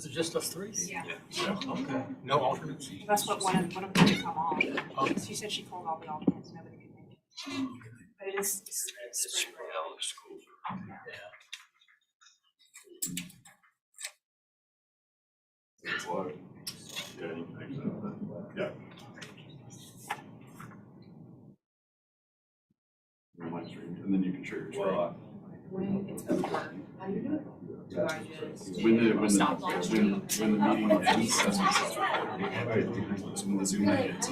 Is it just us three? Yeah. Okay. No alternates? That's what one of them did come on. She said she called all the alternates, nobody could make it. But it is, it's spring break. It's like, yeah, you can make that. Yeah. And then you can share your spot. When it's over, do I just? When the meeting Stop live stream. ends, that's when the Zoom ends.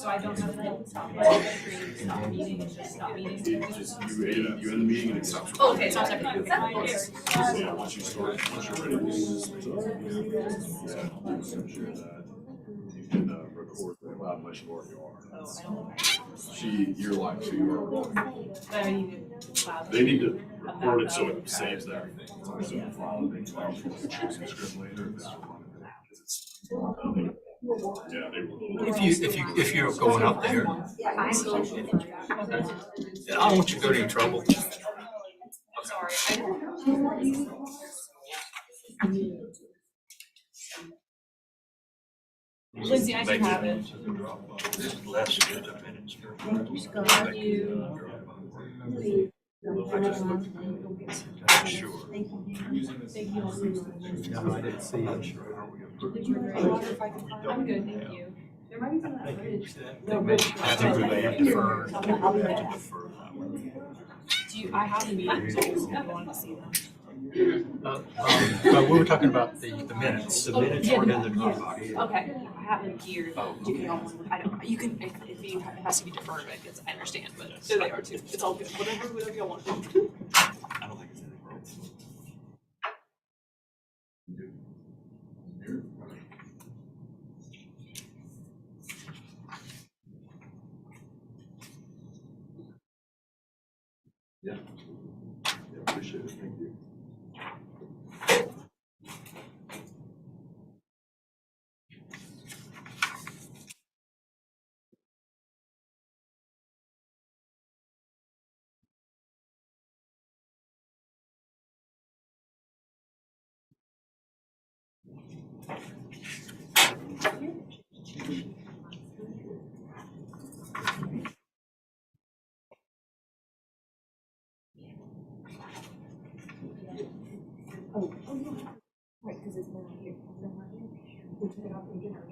So I don't have to stop live stream, stop meeting, and just stop meeting. You end the meeting and it stops. Oh, okay, so I'm second. Yeah, once you start, once you're ready, you can share that. You can record that unless you already are. You're live, so you are. They need to record it so it saves that. It's on Zoom file, they can choose the script later if it's yeah, they will. If you're going up there, I don't want you to go to any trouble. Sorry. Lindsay, I can have it. Less good than minutes. Sure. No, I didn't see it. I'm good, thank you. I think we may have deferred. Do you, I have the meetings, if you wanted to see them. But we were talking about the minutes. The minutes weren't in the Dropbox. Okay, I have them here. You can I don't, you can, if it has to be deferred, I understand, but there they are too. It's all good, whatever y'all want to do. I don't think it's anything wrong. Yeah. Yeah, appreciate it. Thank you. Right, because it's not here. We took it off from dinner.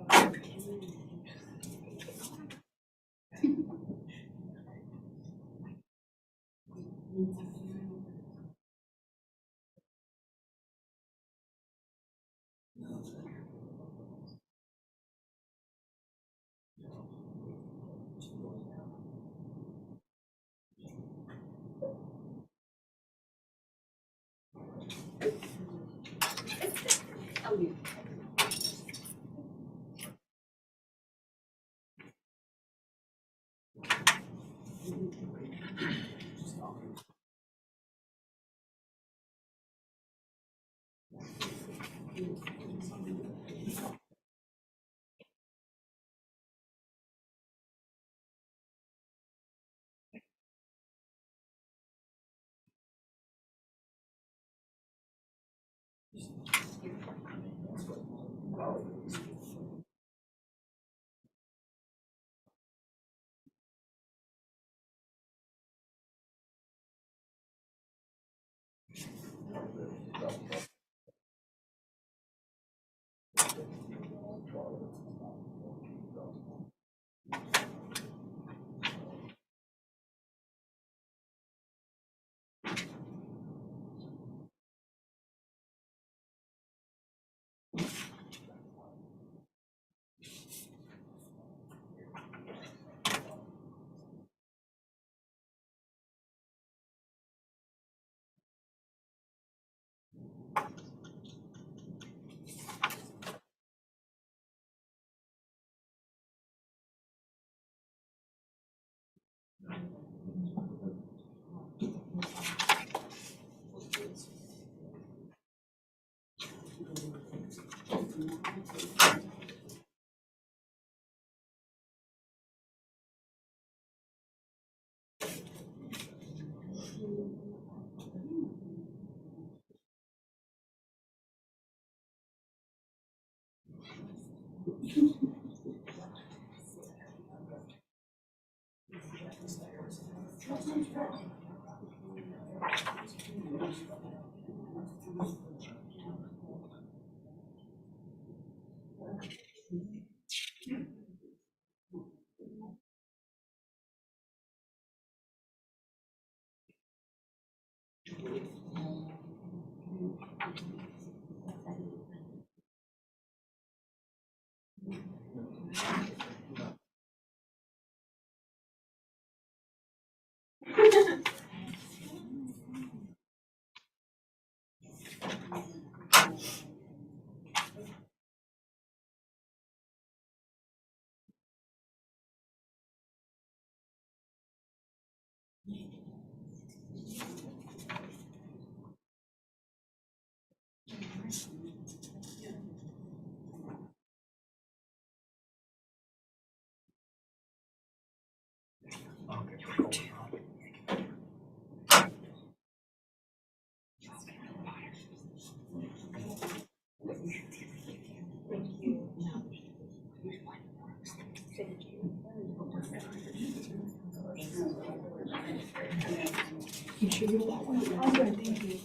You sure you want one? I'm good, thank you.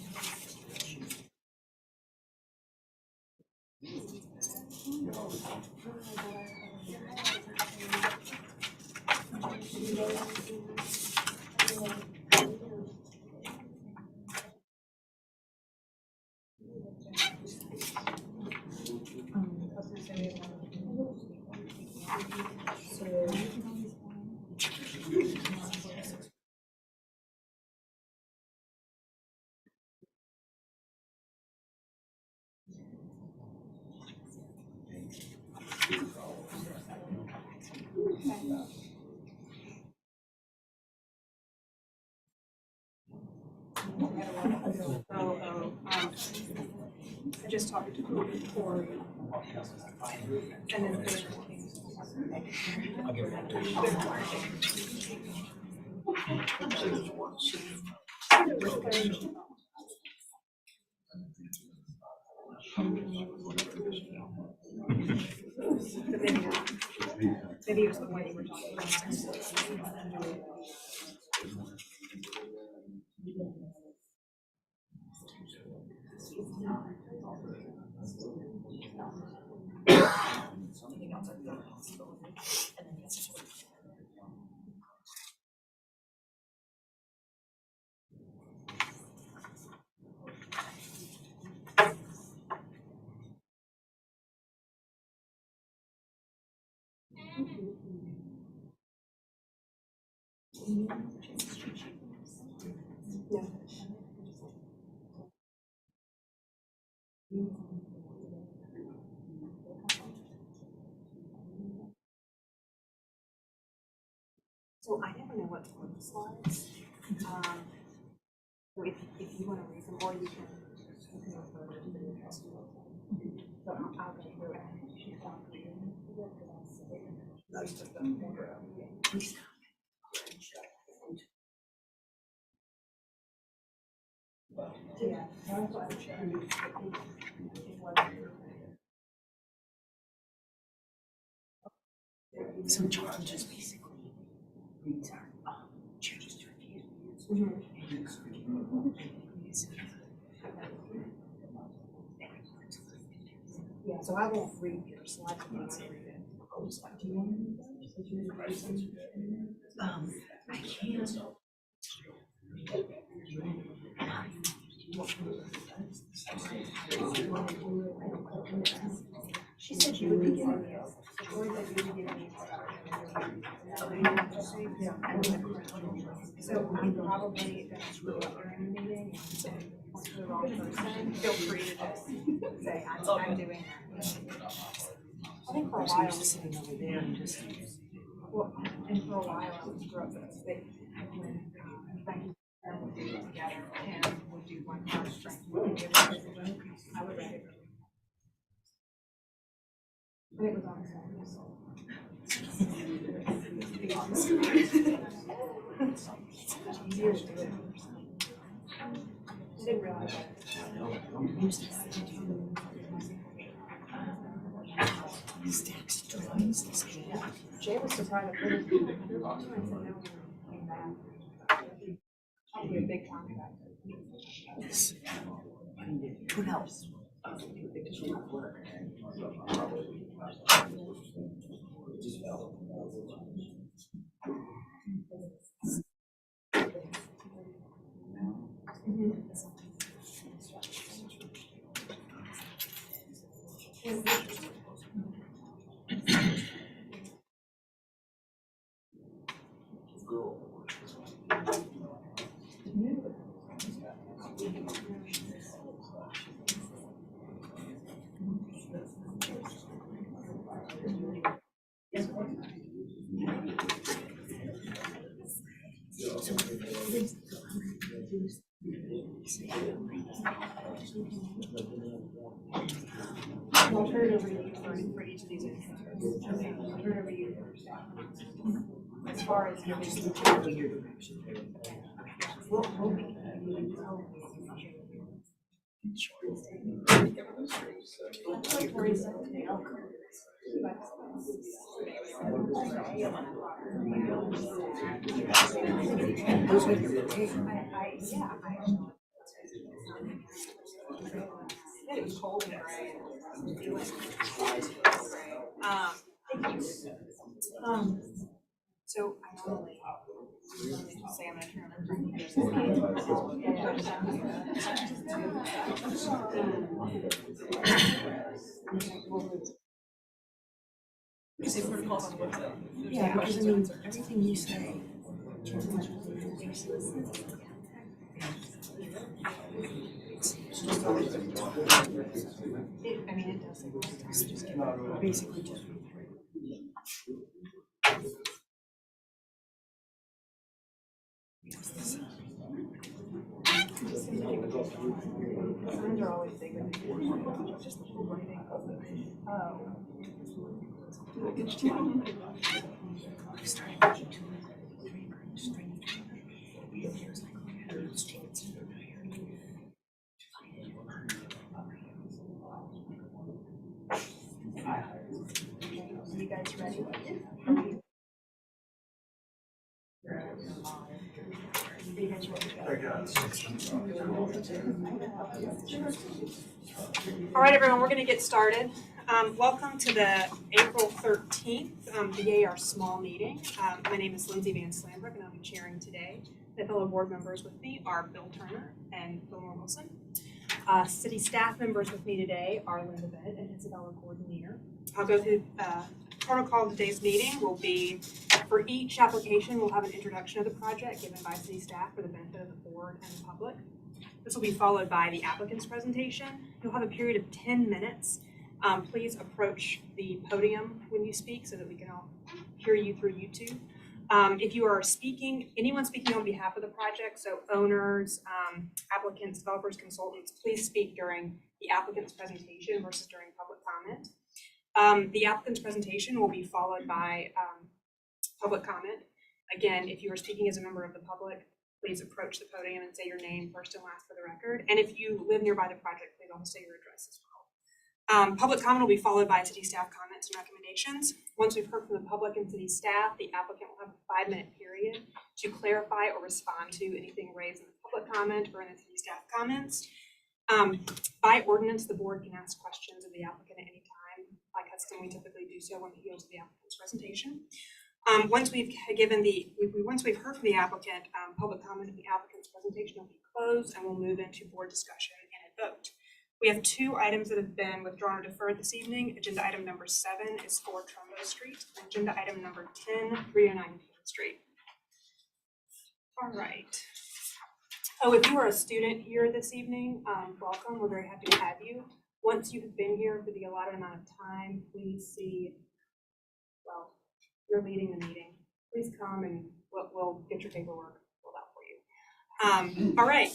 I just talked to Corey. And then I'll give it to you. maybe it was the one you were talking about. So I never know what to put in the slides. So if you want to read them, or you can refer to the interesting. So I'll go through it. Most of them. Yeah. So John just basically reads our chooses to refuse. Yeah, so I won't read your slide. Do you want to read it? I can. She said she would be giving me a so I'm probably gonna screw up during the meeting. So once we're all person, feel free to just say, I'm doing that. I think for a while, sitting over there and just. Well, and for a while, I was growing up, they, when, would do it together, and would do one first strength. I would write it. And it was on the side. Years to do it. I didn't realize that. try to put it in. I said, no, we came back. That'd be a big contract. What else? I'll turn it over to you for each of these intros. Okay, I'll turn it over to you first. As far as your direction. Those are your It was cold and gray. So I normally just say I'm gonna turn it over to you say protocols on what? Yeah, because I mean, everything you say. I mean, it does. Basically just. Signs are always bigger. Just the whole writing. Oh. You guys ready? All right, everyone, we're going to get started. Welcome to the April 13th VAR small meeting. My name is Lindsay Van Slambrick, and I'll be chairing today. The fellow board members with me are Bill Turner and Fillmore Wilson. City staff members with me today are Linda Bennett and Isabella Gordon-Neer. I'll go through protocol of today's meeting. Will be for each application, we'll have an introduction of the project given by city staff for the benefit of the board and the public. This will be followed by the applicant's presentation. You'll have a period of 10 minutes. Please approach the podium when you speak so that we can all hear you through YouTube. If you are speaking, anyone speaking on behalf of the project, so owners, applicants, developers, consultants, please speak during the applicant's presentation versus during public comment. The applicant's presentation will be followed by public comment. Again, if you are speaking as a member of the public, please approach the podium and say your name first and last for the record. And if you live nearby the project, please also say your address as well. Public comment will be followed by city staff comments and recommendations. Once we've heard from the public and city staff, the applicant will have a 5-minute period to clarify or respond to anything raised in the public comment or in the city staff comments. By ordinance, the board can ask questions of the applicant at any time. By custom, we typically do so on the heels of the applicant's presentation. Once we've heard from the applicant, public comment of the applicant's presentation will be closed, and we'll move into board discussion and a vote. We have 2 items that have been withdrawn or deferred this evening. Agenda item number 7 is 4 Trumbo Street. And agenda item number 10, 309 King Street. All right. Oh, if you are a student here this evening, welcome. We're very happy to have you. Once you have been here for the allotted amount of time, please see, well, you're leading the meeting. Please come and we'll get your paperwork filled out for you. All right.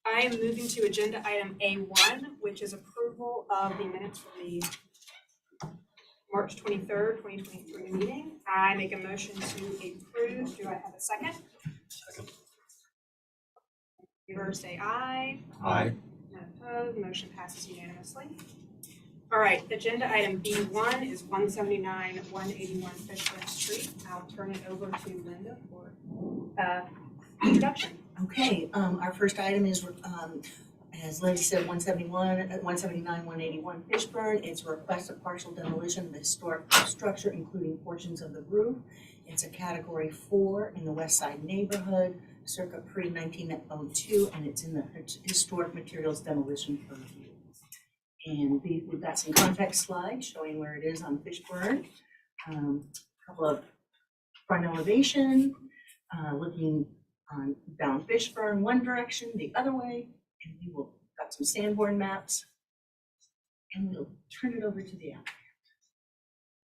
I am moving to agenda item A1, which is approval of the minutes from the March 23rd, 2023 meeting. I make a motion to approve. Do I have a second? Second. Favor say aye. Aye. None opposed. Motion passes unanimously. All right, agenda item B1 is 179, 181 Fishburne Street. I'll turn it over to Linda for introduction. Okay, our first item is, as Lindsay said, 179, 181 Fishburne. It's a request of partial demolition of the historic structure, including portions of the roof. It's a category 4 in the West Side neighborhood, circa pre-1902, and it's in the historic materials demolition purview. And we've got some context slides showing where it is on Fishburne. A couple of front elevation, looking on down Fishburne one direction, the other way, and we will got some Sanborn maps, and we'll turn it over to the applicant.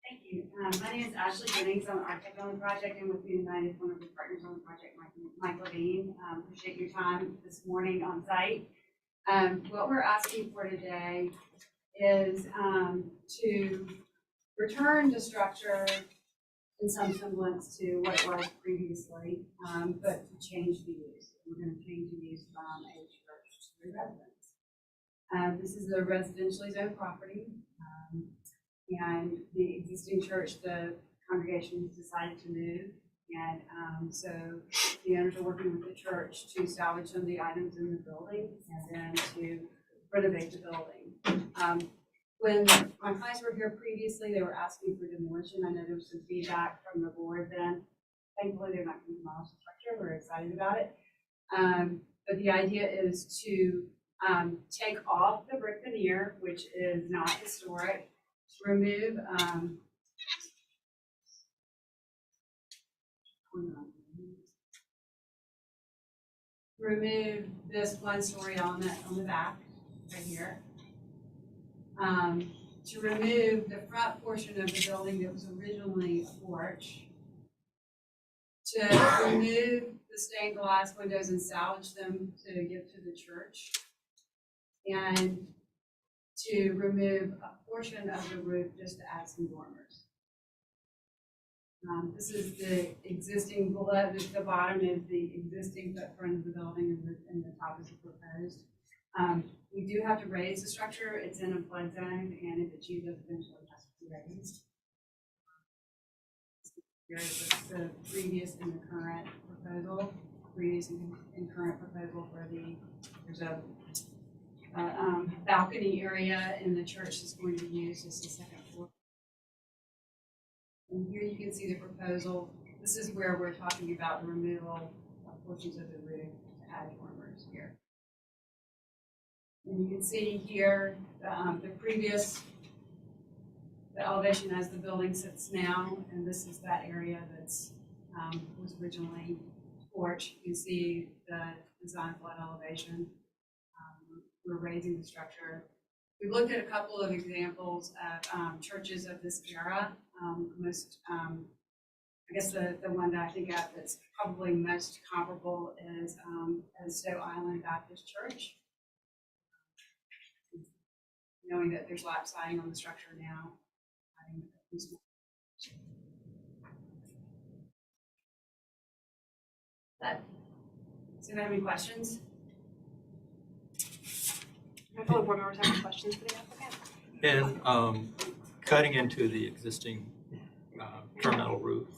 Thank you. My name is Ashley Jennings. I'm an architect on the project, and with me tonight is one of the partners on the project, Mike Levine. Appreciate your time this morning on site. What we're asking for today is to return the structure in some semblance to what it was previously, but to change the use. We're going to change the use from a church to a residence. This is a residentially zoned property, and the existing church, the congregation has decided to move, and so the owners are working with the church to salvage some of the items in the building and then to renovate the building. When my clients were here previously, they were asking for demolition. I know there was some feedback from the board then. Thankfully, they're not going to demolish the structure. We're excited about it. But the idea is to take off the brick veneer, which is not historic, remove remove this one-story element on the back right here. To remove the front portion of the building that was originally a porch. To remove the stained glass windows and salvage them to give to the church. And to remove a portion of the roof just to add some dormers. This is the existing, below the bottom is the existing footprint of the building, and the top is the proposed. We do have to raise the structure. It's in a flood zone, and if it's used eventually it has to be raised. Here is the previous and the current proposal. Previous and current proposal for there's a balcony area in the church that's going to be used as the second floor. And here you can see the proposal. This is where we're talking about the removal of portions of the roof to add dormers here. And you can see here the previous, the elevation as the building sits now, and this is that area that's was originally porch. You can see the design flood elevation. We're raising the structure. We've looked at a couple of examples of churches of this era. I guess the one that I think of that's probably most comparable is Stowe Island Baptist Church. Knowing that there's lap siding on the structure now. Does anyone have any questions? I feel like board members have any questions for the applicant. And cutting into the existing turn metal roof,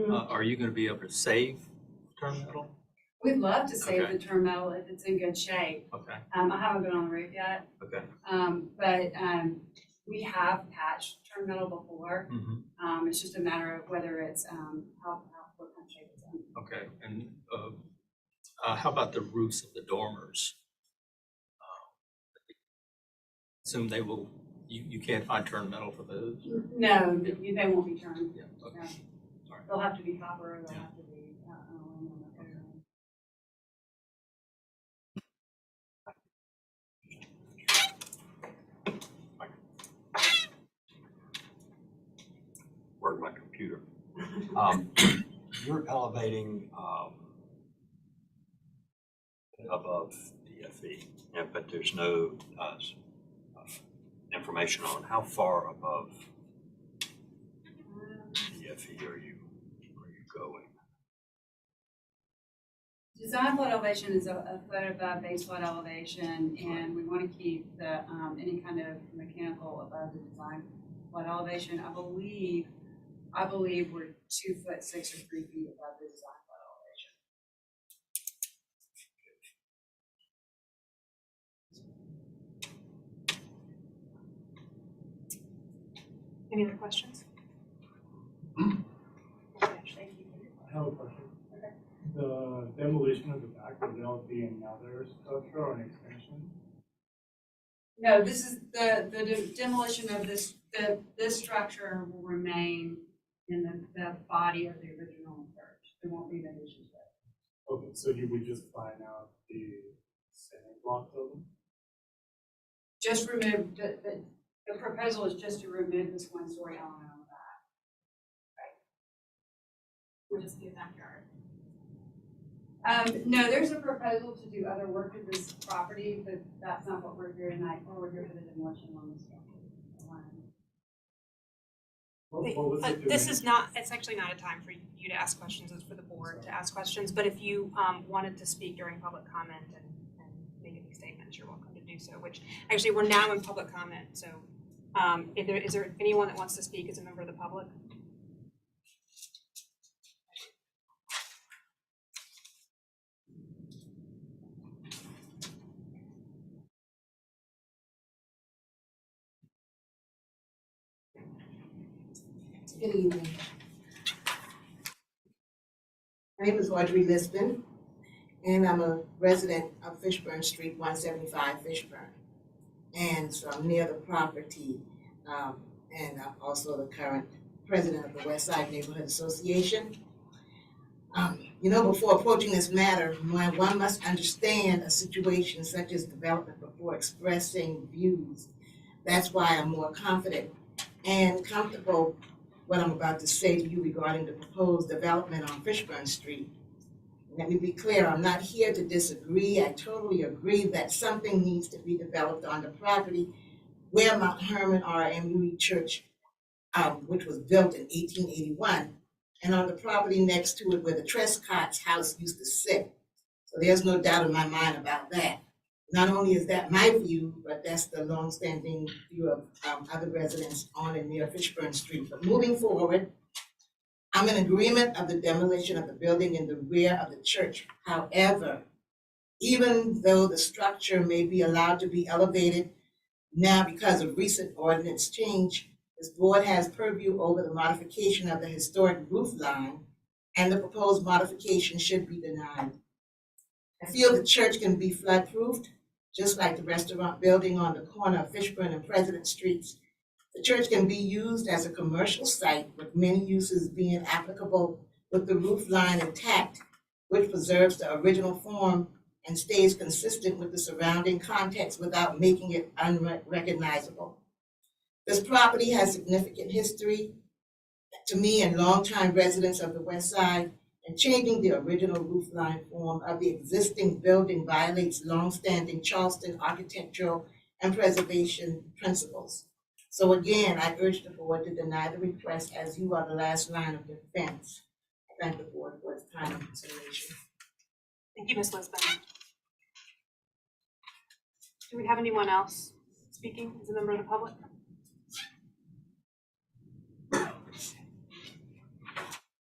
are you going to be able to save turn metal? We'd love to save Okay. the turn metal if it's in good shape. Okay. I haven't been on the roof yet, Okay. but we have patched turn metal before. Mm-hmm. It's just a matter of whether it's what kind of shape it's in. Okay. And how about the roofs of the dormers? Assume they will. You can't find turn metal for those. No, they won't be turned. Yeah. Okay. No. Sorry. They'll have to be copper. They'll have to be aluminum. Work my computer. You're elevating above DFE, but there's no information on how far above DFE are you going? Design flood elevation is a foot above base flood elevation, and we want to keep the, any kind of mechanical above the design flood elevation. I believe we're 2 foot 6 or 3 feet above the design flood elevation. Any other questions? Thank you. I have a question. The demolition of the back, will there be another structure or an extension? No, this is the demolition of this, this structure will remain in the body of the original church. There won't be an addition to it. Okay, so you would just find out the center blocks of them? Just remove, the proposal is just to remove this 1-story element on the back. We'll just do backyard. No, there's a proposal to do other work to this property, but that's not what we're here tonight. We're here for the demolition on the structure. What was it This doing? is not, it's actually not a time for you to ask questions, it's for the board to ask questions, but if you wanted to speak during public comment and make any statements, you're welcome to do so, which, actually, we're now in public comment, so is there anyone that wants to speak as a member of the public? Good evening. My name is Audrey Lisbon, and I'm a resident of Fishburne Street, 175 Fishburne. And so I'm near the property, and I'm also the current president of the West Side Neighborhood Association. Before approaching this matter, one must understand a situation such as development before expressing views. That's why I'm more confident and comfortable what I'm about to say to you regarding the proposed development on Fishburne Street. Let me be clear, I'm not here to disagree. I totally agree that something needs to be developed on the property where Mount Hermon RMUE Church, which was built in 1881, and on the property next to it where the Trescott's house used to sit. So there's no doubt in my mind about that. Not only is that my view, but that's the longstanding view of other residents on and near Fishburne Street. But moving forward, I'm in agreement of the demolition of the building in the rear of the church. However, even though the structure may be allowed to be elevated now because of recent ordinance change, this board has purview over the modification of the historic roof line, and the proposed modification should be denied. I feel the church can be flood-proofed, just like the restaurant building on the corner of Fishburne and President Streets. The church can be used as a commercial site with many uses being applicable with the roof line intact, which preserves the original form and stays consistent with the surrounding context without making it unrecognizable. This property has significant history to me and longtime residents of the West Side, and changing the original roof line form of the existing building violates longstanding Charleston architectural and preservation principles. So again, I urge the board to deny the request as you are the last line of defense. I thank the board for its time and consideration. Thank you, Ms. Lisbon. Do we have anyone else speaking as a member of the public?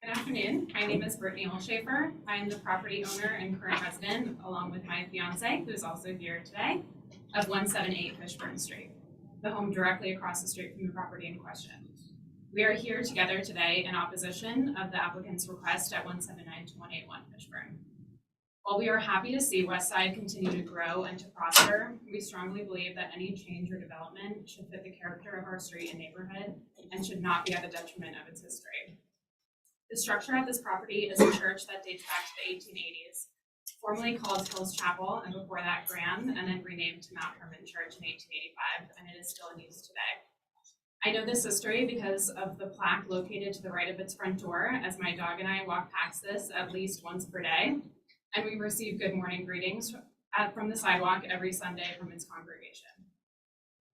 Good afternoon. My name is Brittany Olshafer. I am the property owner and current resident, along with my fiance, who is also here today, of 178 Fishburne Street, the home directly across the street from the property in question. We are here together today in opposition of the applicant's request at 179 to 181 Fishburne. While we are happy to see Westside continue to grow and to prosper, we strongly believe that any change or development should fit the character of our street and neighborhood and should not be at the detriment of its history. The structure of this property is a church that dates back to the 1880s, formerly called Hills Chapel, and before that Graham, and then renamed to Mount Hermon Church in 1885, and it is still in use today. I know this history because of the plaque located to the right of its front door, as my dog and I walk past this at least once per day, and we receive good morning greetings from the sidewalk every Sunday from its congregation.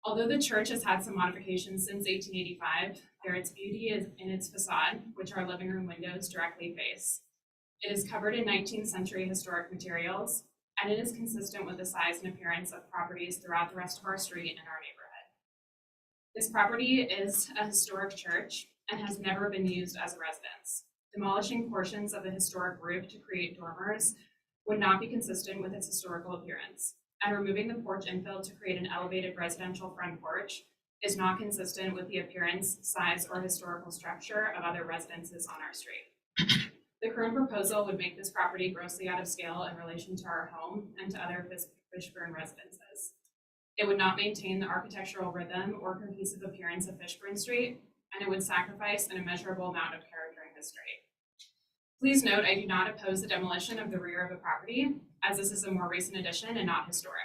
Although the church has had some modifications since 1885, its beauty is in its facade, which our living room windows directly face. It is covered in 19th century historic materials, and it is consistent with the size and appearance of properties throughout the rest of our street and our neighborhood. This property is a historic church and has never been used as a residence. Demolishing portions of the historic roof to create dormers would not be consistent with its historical appearance, and removing the porch infill to create an elevated residential front porch is not consistent with the appearance, size, or historical structure of other residences on our street. The current proposal would make this property grossly out of scale in relation to our home and to other Fishburne residences. It would not maintain the architectural rhythm or cohesive appearance of Fishburne Street, and it would sacrifice an immeasurable amount of character in this street. Please note, I do not oppose the demolition of the rear of the property, as this is a more recent addition and not historic.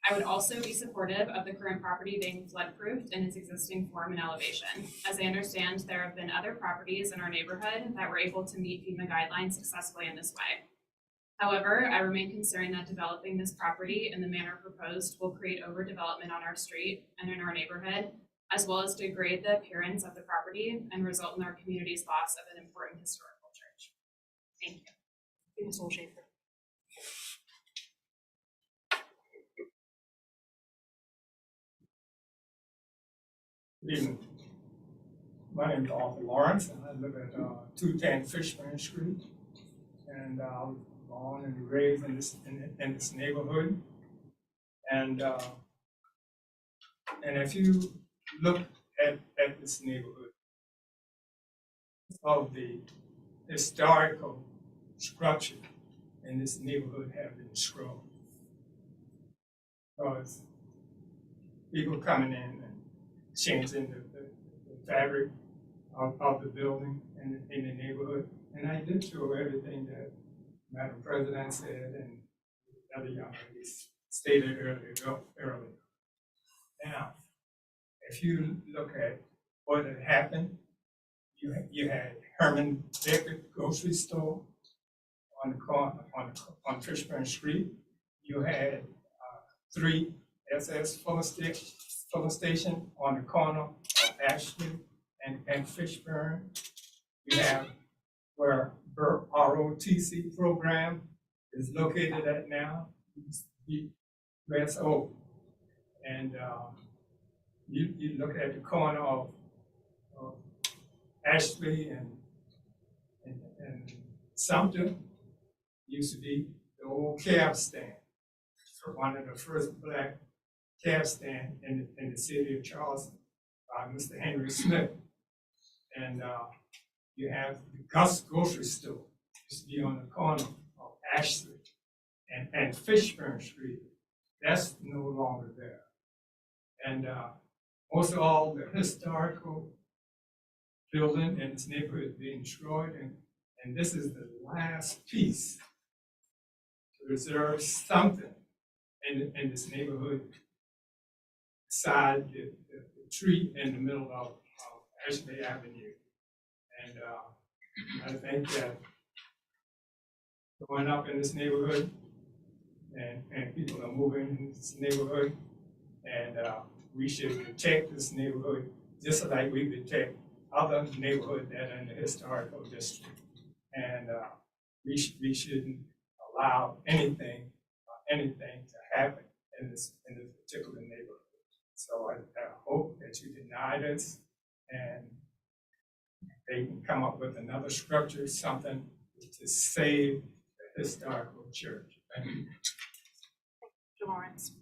I would also be supportive of the current property being flood-proofed in its existing form and elevation. As I understand, there have been other properties in our neighborhood that were able to meet FEMA guidelines successfully in this way. However, I remain concerned that developing this property in the manner proposed will create overdevelopment on our street and in our neighborhood, as well as degrade the appearance of the property and result in our community's loss of an important historical church. Thank you. Ms. Olshafer. Good evening. My name is Arthur Lawrence, and I live at 210 Fishburne Street. And I was born and raised in this neighborhood. And if you look at this neighborhood, of the historical structure in this neighborhood have been destroyed. Because people coming in and changing the fabric of the building in the neighborhood. And I did show everything that Madam President said and the other young ladies stated earlier. Now, if you look at what had happened, you had Herman Becker grocery store on the corner on Fishburne Street. You had 3 SS filling station on the corner of Ashley and Fishburne. You have where ROTC program is located at now, USO. And you look at the corner of Ashley and Sumter, used to be the old cab stand, one of the first black cab stand in the city of Charleston by Mr. Henry Smith. And you have the Gus grocery store, used to be on the corner of Ashley and Fishburne Street. That's no longer there. And most of all the historical building in this neighborhood is being destroyed, and this is the last piece to reserve something in this neighborhood beside the tree in the middle of Ashley Avenue. And I think that growing up in this neighborhood, and people are moving in this neighborhood, and we should protect this neighborhood just like we protect other neighborhoods that are in the historical district. And we shouldn't allow anything to happen in this particular neighborhood. So I hope that you deny this and they can come up with another structure, something to save the historical church. Thank you. Mr. Lawrence.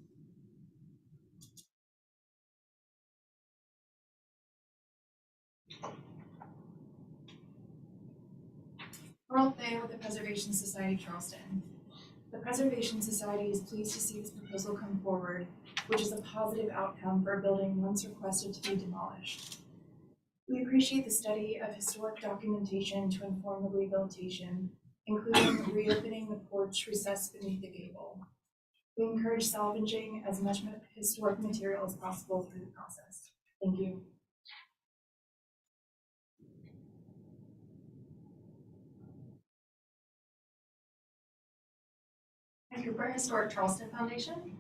Earl Thay with the Preservation Society Charleston. The Preservation Society is pleased to see this proposal come forward, which is a positive outcome for a building once requested to be demolished. We appreciate the study of historic documentation to inform the rehabilitation, including reopening the porch recessed beneath the gable. We encourage salvaging as much historic material as possible through the process. Thank you. Cooper, Historic Charleston Foundation.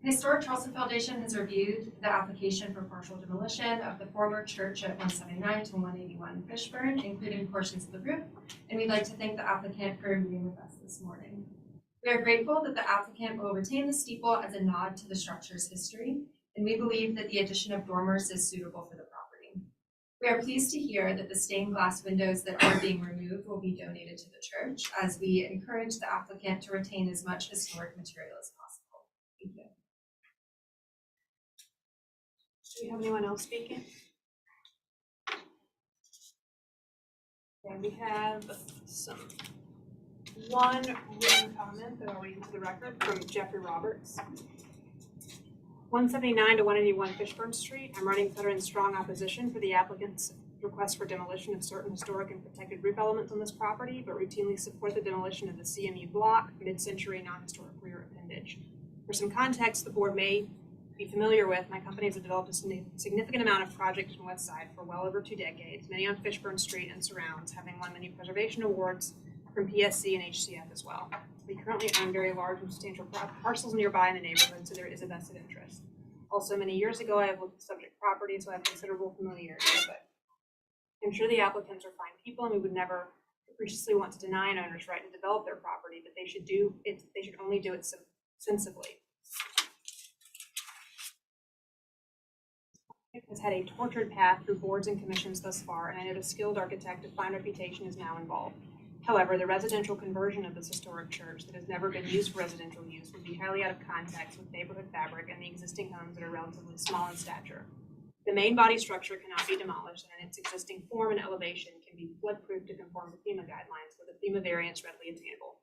Historic Charleston Foundation has reviewed the application for partial demolition of the former church at 179 to 181 Fishburne, including portions of the roof, and we'd like to thank the applicant for meeting with us this morning. We are grateful that the applicant will retain the steeple as a nod to the structure's history, and we believe that the addition of dormers is suitable for the property. We are pleased to hear that the stained glass windows that are being removed will be donated to the church, as we encourage the applicant to retain as much historic material as possible. Thank you. Do we have anyone else speaking? Okay, we have one written comment that I'll read into the record from Jeffrey Roberts. 179 to 181 Fishburne Street. I'm running thunder in strong opposition for the applicant's request for demolition of certain historic and protected roof elements on this property, but routinely support the demolition of the CMU block, mid-century non-historic rear appendage. For some context, the board may be familiar with, my company has developed a significant amount of projects in West Side for well over 2 decades, many on Fishburne Street and surrounds, having won many preservation awards from PSC and HCF as well. We currently own very large and substantial parcels nearby in the neighborhood, so there is a vested interest. Also, many years ago, I have looked at subject property, so I have considerable familiarity with it. I'm sure the applicants are fine people, and we would never capriciously want to deny an owner's right to develop their property, but they should only do it sensibly. It has had a tortured path through boards and commissions thus far, and I know a skilled architect of fine reputation is now involved. However, the residential conversion of this historic church that has never been used for residential use would be highly out of context with neighborhood fabric and the existing homes that are relatively small in stature. The main body structure cannot be demolished, and its existing form and elevation can be floodproof to conform to FEMA guidelines, with a FEMA variance readily attainable.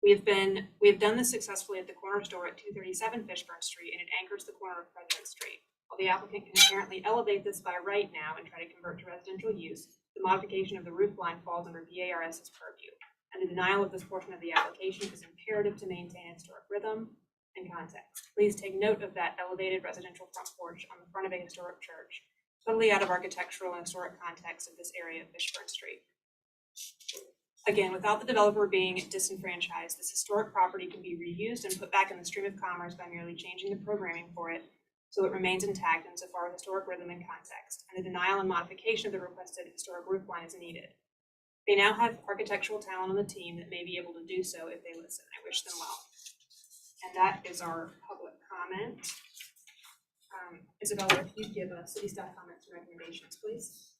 We have done this successfully at the corner store at 237 Fishburne Street, and it anchors the corner of President Street. While the applicant can apparently elevate this by right now and try to convert to residential use, the modification of the roof line falls under VARS's purview, and the denial of this portion of the application is imperative to maintain historic rhythm and context. Please take note of that elevated residential front porch on the front of a historic church, totally out of architectural and historic context of this area of Fishburne Street. Again, without the developer being disenfranchised, this historic property can be reused and put back in the stream of commerce by merely changing the programming for it so it remains intact insofar as historic rhythm and context, and the denial and modification of the requested historic roof line is needed. They now have architectural talent on the team that may be able to do so if they listen. I wish them well. And that is our public comment. Isabella, if you'd give us city staff comments and recommendations, please.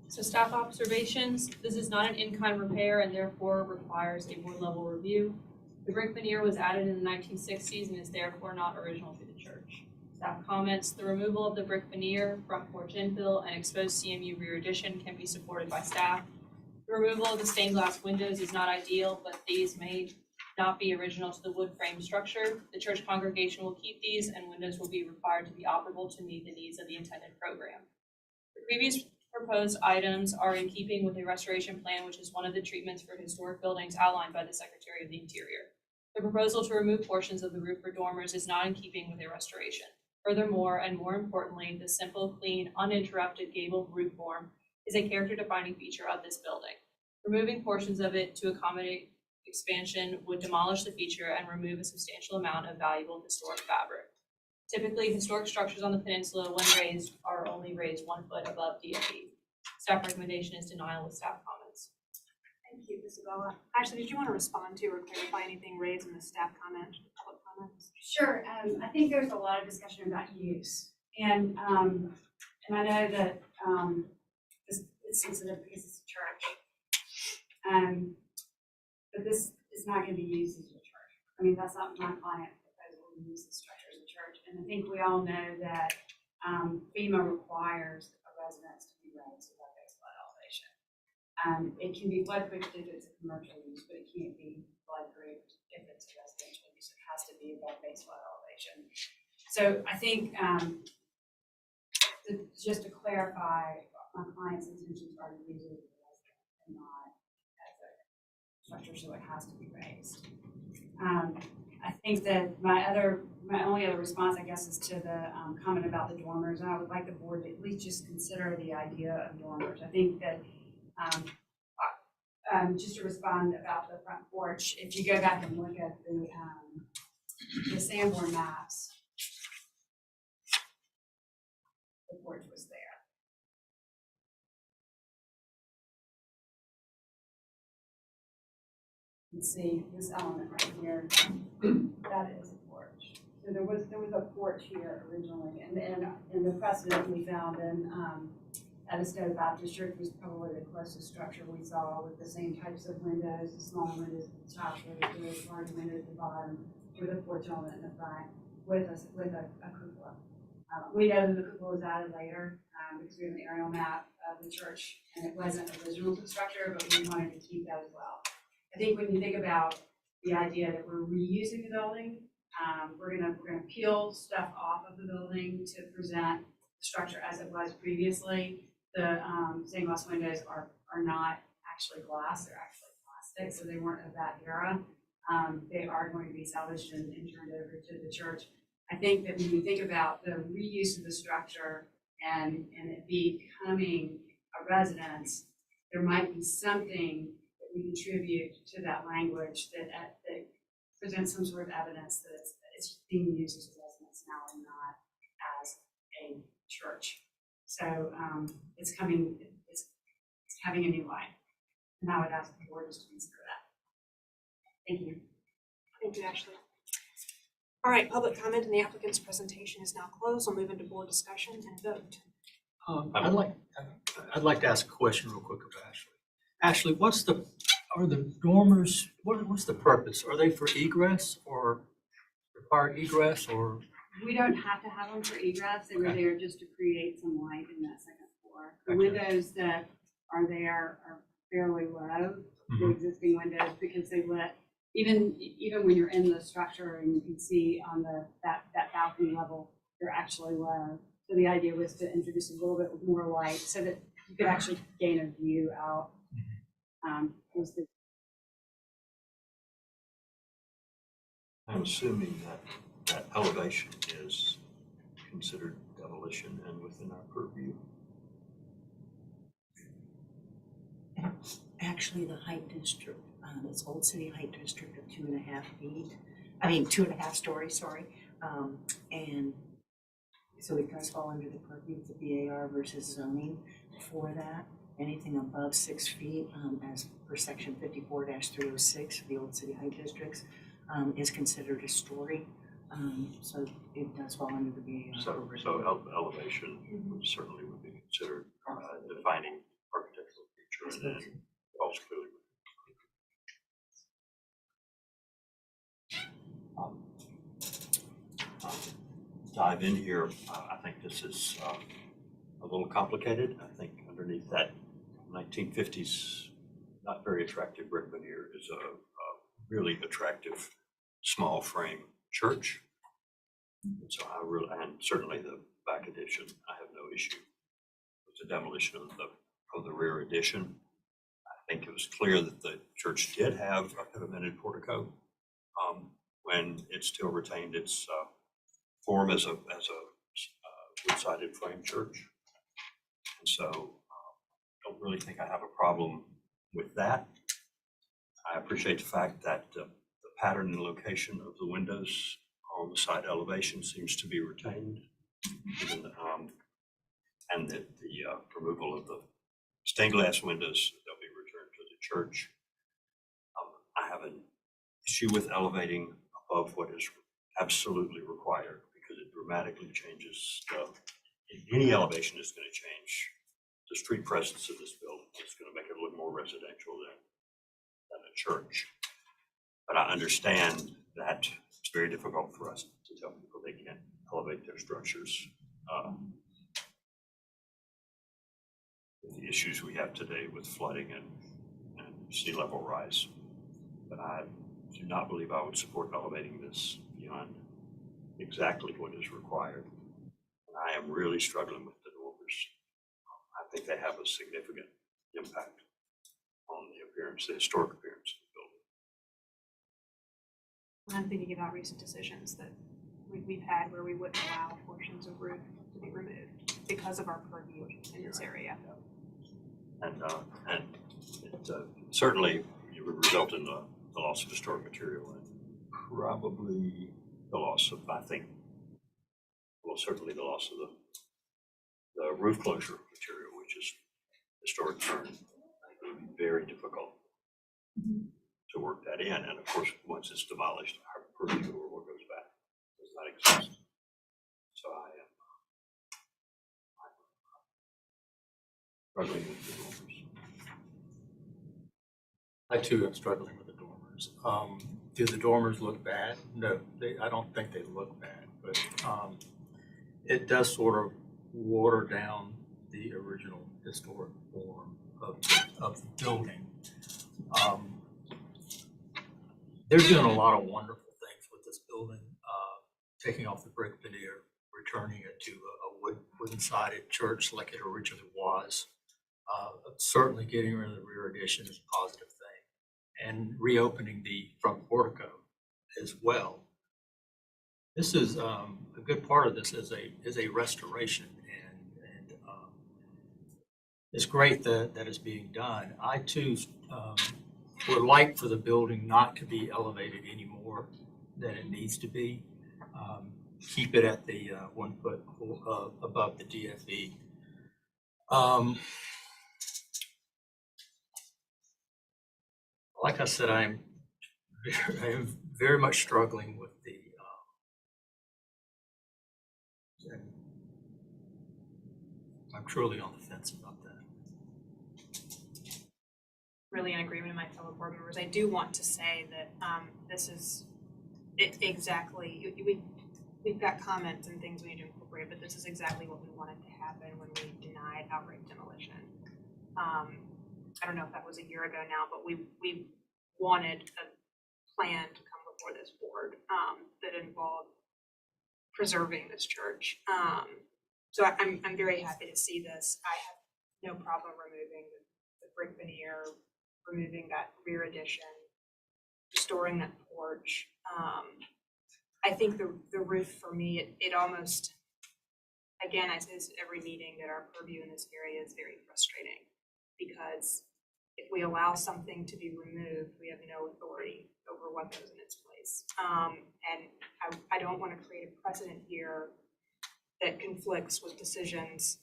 So staff observations, this is not an in-kind repair and therefore requires a board level review. The brick veneer was added in the 1960s and is therefore not original to the church. Staff comments, the removal of the brick veneer, front porch infill, and exposed CMU rear addition can be supported by staff. The removal of the stained glass windows is not ideal, but these may not be original to the wood frame structure. The church congregation will keep these, and windows will be required to be operable to meet the needs of the intended program. The previous proposed items are in keeping with a restoration plan, which is one of the treatments for historic buildings outlined by the Secretary of the Interior. The proposal to remove portions of the roof for dormers is not in keeping with a restoration. Furthermore, and more importantly, the simple, clean, uninterrupted gabled roof form is a character-defining feature of this building. Removing portions of it to accommodate expansion would demolish the feature and remove a substantial amount of valuable historic fabric. Typically, historic structures on the peninsula, when raised, are only raised 1 foot above DFE. Staff recommendation is denial with staff comments. Thank you, Isabella. Ashley, did you want to respond to or clarify anything raised in the staff comment, public comments? Sure. I think there's a lot of discussion about use, and I know that it's sensitive because it's a church, but this is not going to be used as a church. I mean, that's not my client proposal to use the structure as a church, and I think we all know that FEMA requires a residence to be raised above base flood elevation. It can be floodproof if it's a commercial use, but it can't be floodproof if it's a residential use. It has to be above base flood elevation. So I think just to clarify, my client's intentions are to use it as a residence and not as a structure, so it has to be raised. I think that my only other response, I guess, is to the comment about the dormers, and I would like the board to at least just consider the idea of dormers. I think that just to respond about the front porch, if you go back and look at the Sanborn maps, the porch was there. You can see this element right here, that is a porch. So there was a porch here originally, and the precedent we found in Edisto Baptist Church was probably the closest structure we saw with the same types of windows, the small windows at the top, the large windows at the bottom, with a porch element in the front, with a cupola. We know that the cupola was added later because we have an aerial map of the church, and it wasn't original to the structure, but we wanted to keep that as well. I think when you think about the idea that we're reusing the building, we're gonna peel stuff off of the building to present the structure as it was previously. The stained glass windows are not actually glass; they're actually plastic, so they weren't of that era. They are going to be salvaged and turned over to the church. I think that when you think about the reuse of the structure and it becoming a residence, there might be something that we contribute to that language that presents some sort of evidence that it's being used as a residence now and not as a church. So it's having a new life, and I would ask the board just to consider that. Thank you. Thank you, Ashley. All right, public comment and the applicant's presentation is now closed. We'll move into board discussion and vote. I'd like to ask a question real quick of Ashley. Ashley, are the dormers, what's the purpose? Are they for egress or require egress or? We don't have to have them for egress. They were there just to create some light in that second floor. The Okay. windows that are there are fairly low, the existing windows, because they let, even when you're in the structure and you can see on that balcony level, they're actually low. So the idea was to introduce a little bit more light so that you could actually gain a view out. I'm assuming that elevation is considered demolition and within our purview. Actually, the height district, it's Old City Height District of 2.5 stories, sorry. And so it does fall under the purview of the BAR versus zoning for that. Anything above 6 feet, as per section 54-306 of the Old City Height Districts, is considered a story. So it does fall under the BAR. So elevation certainly would be considered defining architectural feature, and then falls clearly. Dive in here. I think this is a little complicated. I think underneath that 1950s, not very attractive brick veneer is a really attractive small frame church. And so and certainly the back addition, I have no issue with the demolition of the rear addition. I think it was clear that the church did have a pivoted portico when it still retained its form as a wood-sided frame church. And so I don't really think I have a problem with that. I appreciate the fact that the pattern and location of the windows on the side elevation seems to be retained, and that the removal of the stained glass windows that'll be returned to the church. I have an issue with elevating above what is absolutely required because it dramatically changes any elevation is going to change the street presence of this building. It's going to make it look more residential than a church. But I understand that it's very difficult for us to tell people they can't elevate their structures with the issues we have today with flooding and sea level rise. But I do not believe I would support elevating this beyond exactly what is required. And I am really struggling with the dormers. I think they have a significant impact on the appearance, the historic appearance of the building. I'm thinking about recent decisions that we've had where we wouldn't allow portions of roof to be removed because of our purview in this area. And it certainly it would result in the loss of historic material and probably the loss of, I think, well, certainly the loss of the roof closure material, which is historic turn. It would be very difficult to work that in. And of course, once it's demolished, our purview or what goes back does not exist. So I am struggling with the dormers. I too am struggling with the dormers. Do the dormers look bad? No, I don't think they look bad, but it does sort of water down the original historic form of the building. They're doing a lot of wonderful things with this building, taking off the brick veneer, returning it to a wooden-sided church like it originally was. Certainly getting rid of the rear addition is a positive thing, and reopening the front portico as well. This is a good part of this is a restoration, and it's great that it's being done. I too would like for the building not to be elevated any more than it needs to be. Keep it at the 1 foot above the DFE. Like I said, I am very much struggling with the I'm truly on the fence about that. Really in agreement with my fellow board members. I do want to say that this is exactly, we've got comments and things we need to incorporate, but this is exactly what we wanted to happen when we denied outright demolition. I don't know if that was a year ago now, but we wanted a plan to come before this board that involved preserving this church. So I'm very happy to see this. I have no problem removing the brick veneer, removing that rear addition, restoring that porch. I think the roof for me, it almost, again, I say this at every meeting, that our purview in this area is very frustrating, because if we allow something to be removed, we have no authority over what goes in its place. And I don't want to create a precedent here that conflicts with decisions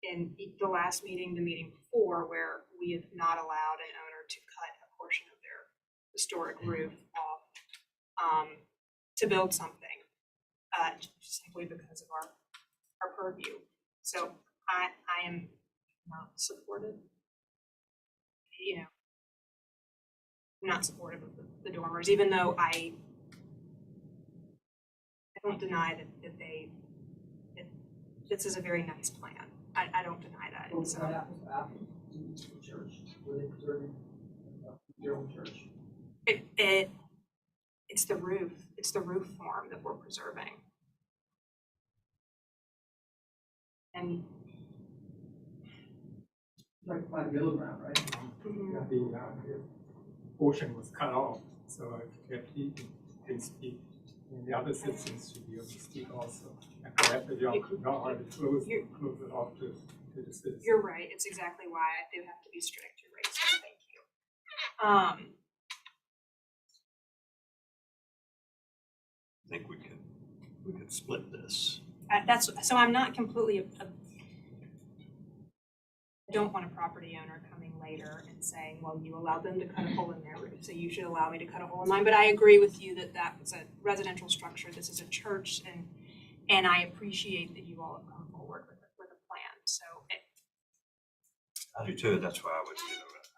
in the last meeting, the meeting before, where we have not allowed an owner to cut a portion of their historic roof off to build something, simply because of our purview. So I am not supportive, not supportive of the dormers, even though I don't deny that this is a very nice plan. I don't deny that. Well, So, what happens to Apple Church? Were they preserving their own church? it's the roof. It's the roof form that we're preserving. And Trying to find middle ground, right? mhm. The portion was cut off, so if he can speak, and the other citizens should be able to speak also. And correct that y'all could not hardly close it off to the citizens. You're right. It's exactly why I do have to be strict. You're right. So thank you. I think we could split this. So I'm not completely. I don't want a property owner coming later and saying, "Well, you allowed them to cut a hole in their roof, so you should allow me to cut a hole in mine." But I agree with you that that was a residential structure. This is a church, and I appreciate that you all have come forward with a plan. So I do too. That's why I would, I know that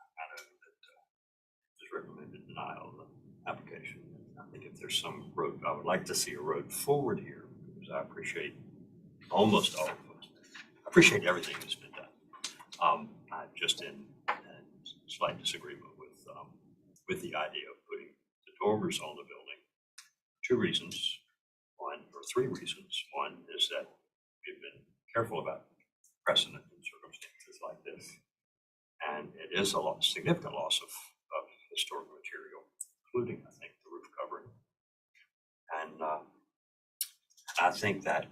just recommended denial of the application. I think if there's some road, I would like to see a road forward here, because I appreciate almost all of it. I appreciate everything that's been done. I'm just in slight disagreement with the idea of putting the dormers on the building. 2 reasons. Three reasons. One is that we've been careful about precedent in circumstances like this. And it is a significant loss of historic material, including, I think, the roof covering. And I think that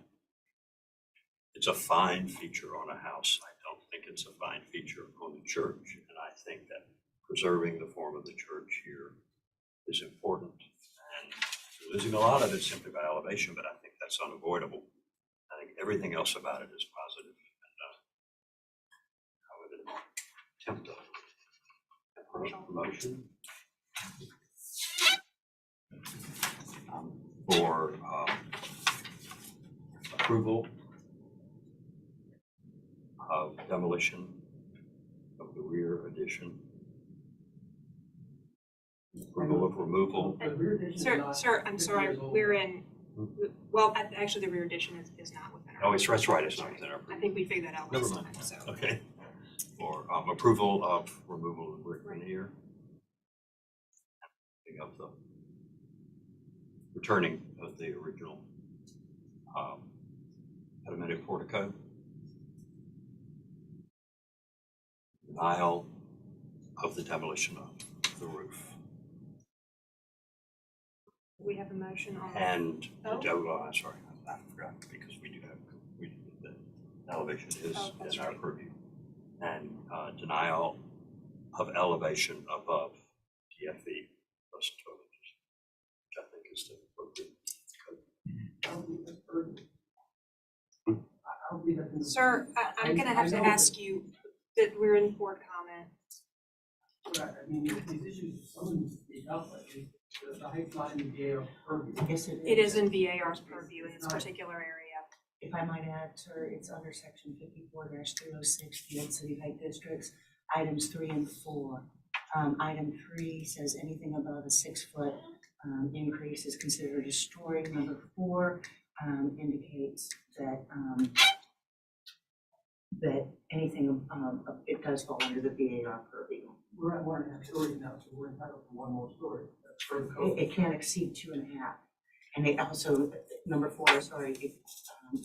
it's a fine feature on a house. I don't think it's a fine feature on the church, and I think that preserving the form of the church here is important. And losing a lot of it simply by elevation, but I think that's unavoidable. I think everything else about it is positive. And I would attempt a motion for approval of demolition of the rear addition. Approval of removal. The rear addition is Sir, not sir, I'm 50 sorry, years old. we're in, well, actually, the rear addition is not within our. Oh, that's right, it's not within our. I think we figured that out Never last mind. time, so. Okay. For approval of removal of brick veneer. Of the returning of the original pediment portico. Denial of the demolition of the roof. We have a motion on. And, Oh. I'm sorry, I forgot, because the elevation is Oh, that's in our right. purview. And denial of elevation above TFE plus 12 inches, which I think is the appropriate code. I don't believe that's urgent. I don't believe that's. Sir, I'm gonna have to ask you that we're in board comment. Right, I mean, these issues, someone speak up, but the height's not in the air purview. Yes, it is. It is in VAR's purview in this particular area. If I might add, sir, it's under section 54-306, field city height districts, items 3 and 4. Item 3 says anything above a 6-foot increase is considered a story. Number 4 indicates that that anything it does fall under the VAR purview. We're at 1.5 stories now, so we're entitled to one more story. That's for the code. It can't exceed 2.5. And it also, number 4, sorry, it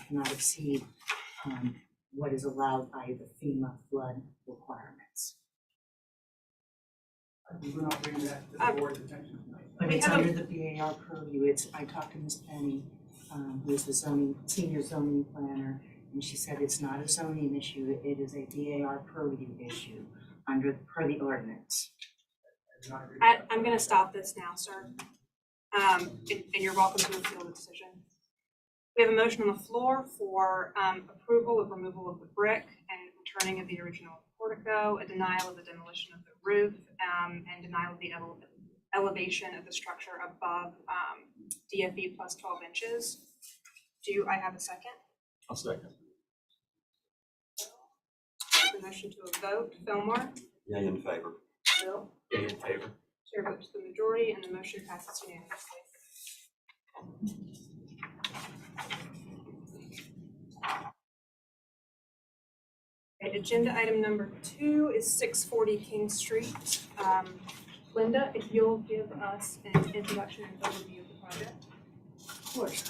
cannot exceed what is allowed by the FEMA flood requirements. We're not bringing that to the board's attention tonight. But We it's have a- under the VAR purview. I talked to Ms. Penny, who is the senior zoning planner, and she said it's not a zoning issue, it is a VAR purview issue per the ordinance. I'm gonna stop this now, sir. And you're welcome to appeal the decision. We have a motion on the floor for approval of removal of the brick and returning of the original portico, a denial of the demolition of the roof, and denial of the elevation of the structure above DFE plus 12 inches. Do I have a second? I'll second. The motion to a vote. Fillmore? Yay in favor. Bill? Yea in favor. Chair votes the majority and the motion passes unanimously. Okay, agenda item number 2 is 640 King Street. Linda, if you'll give us an introduction and overview of the project. Of course.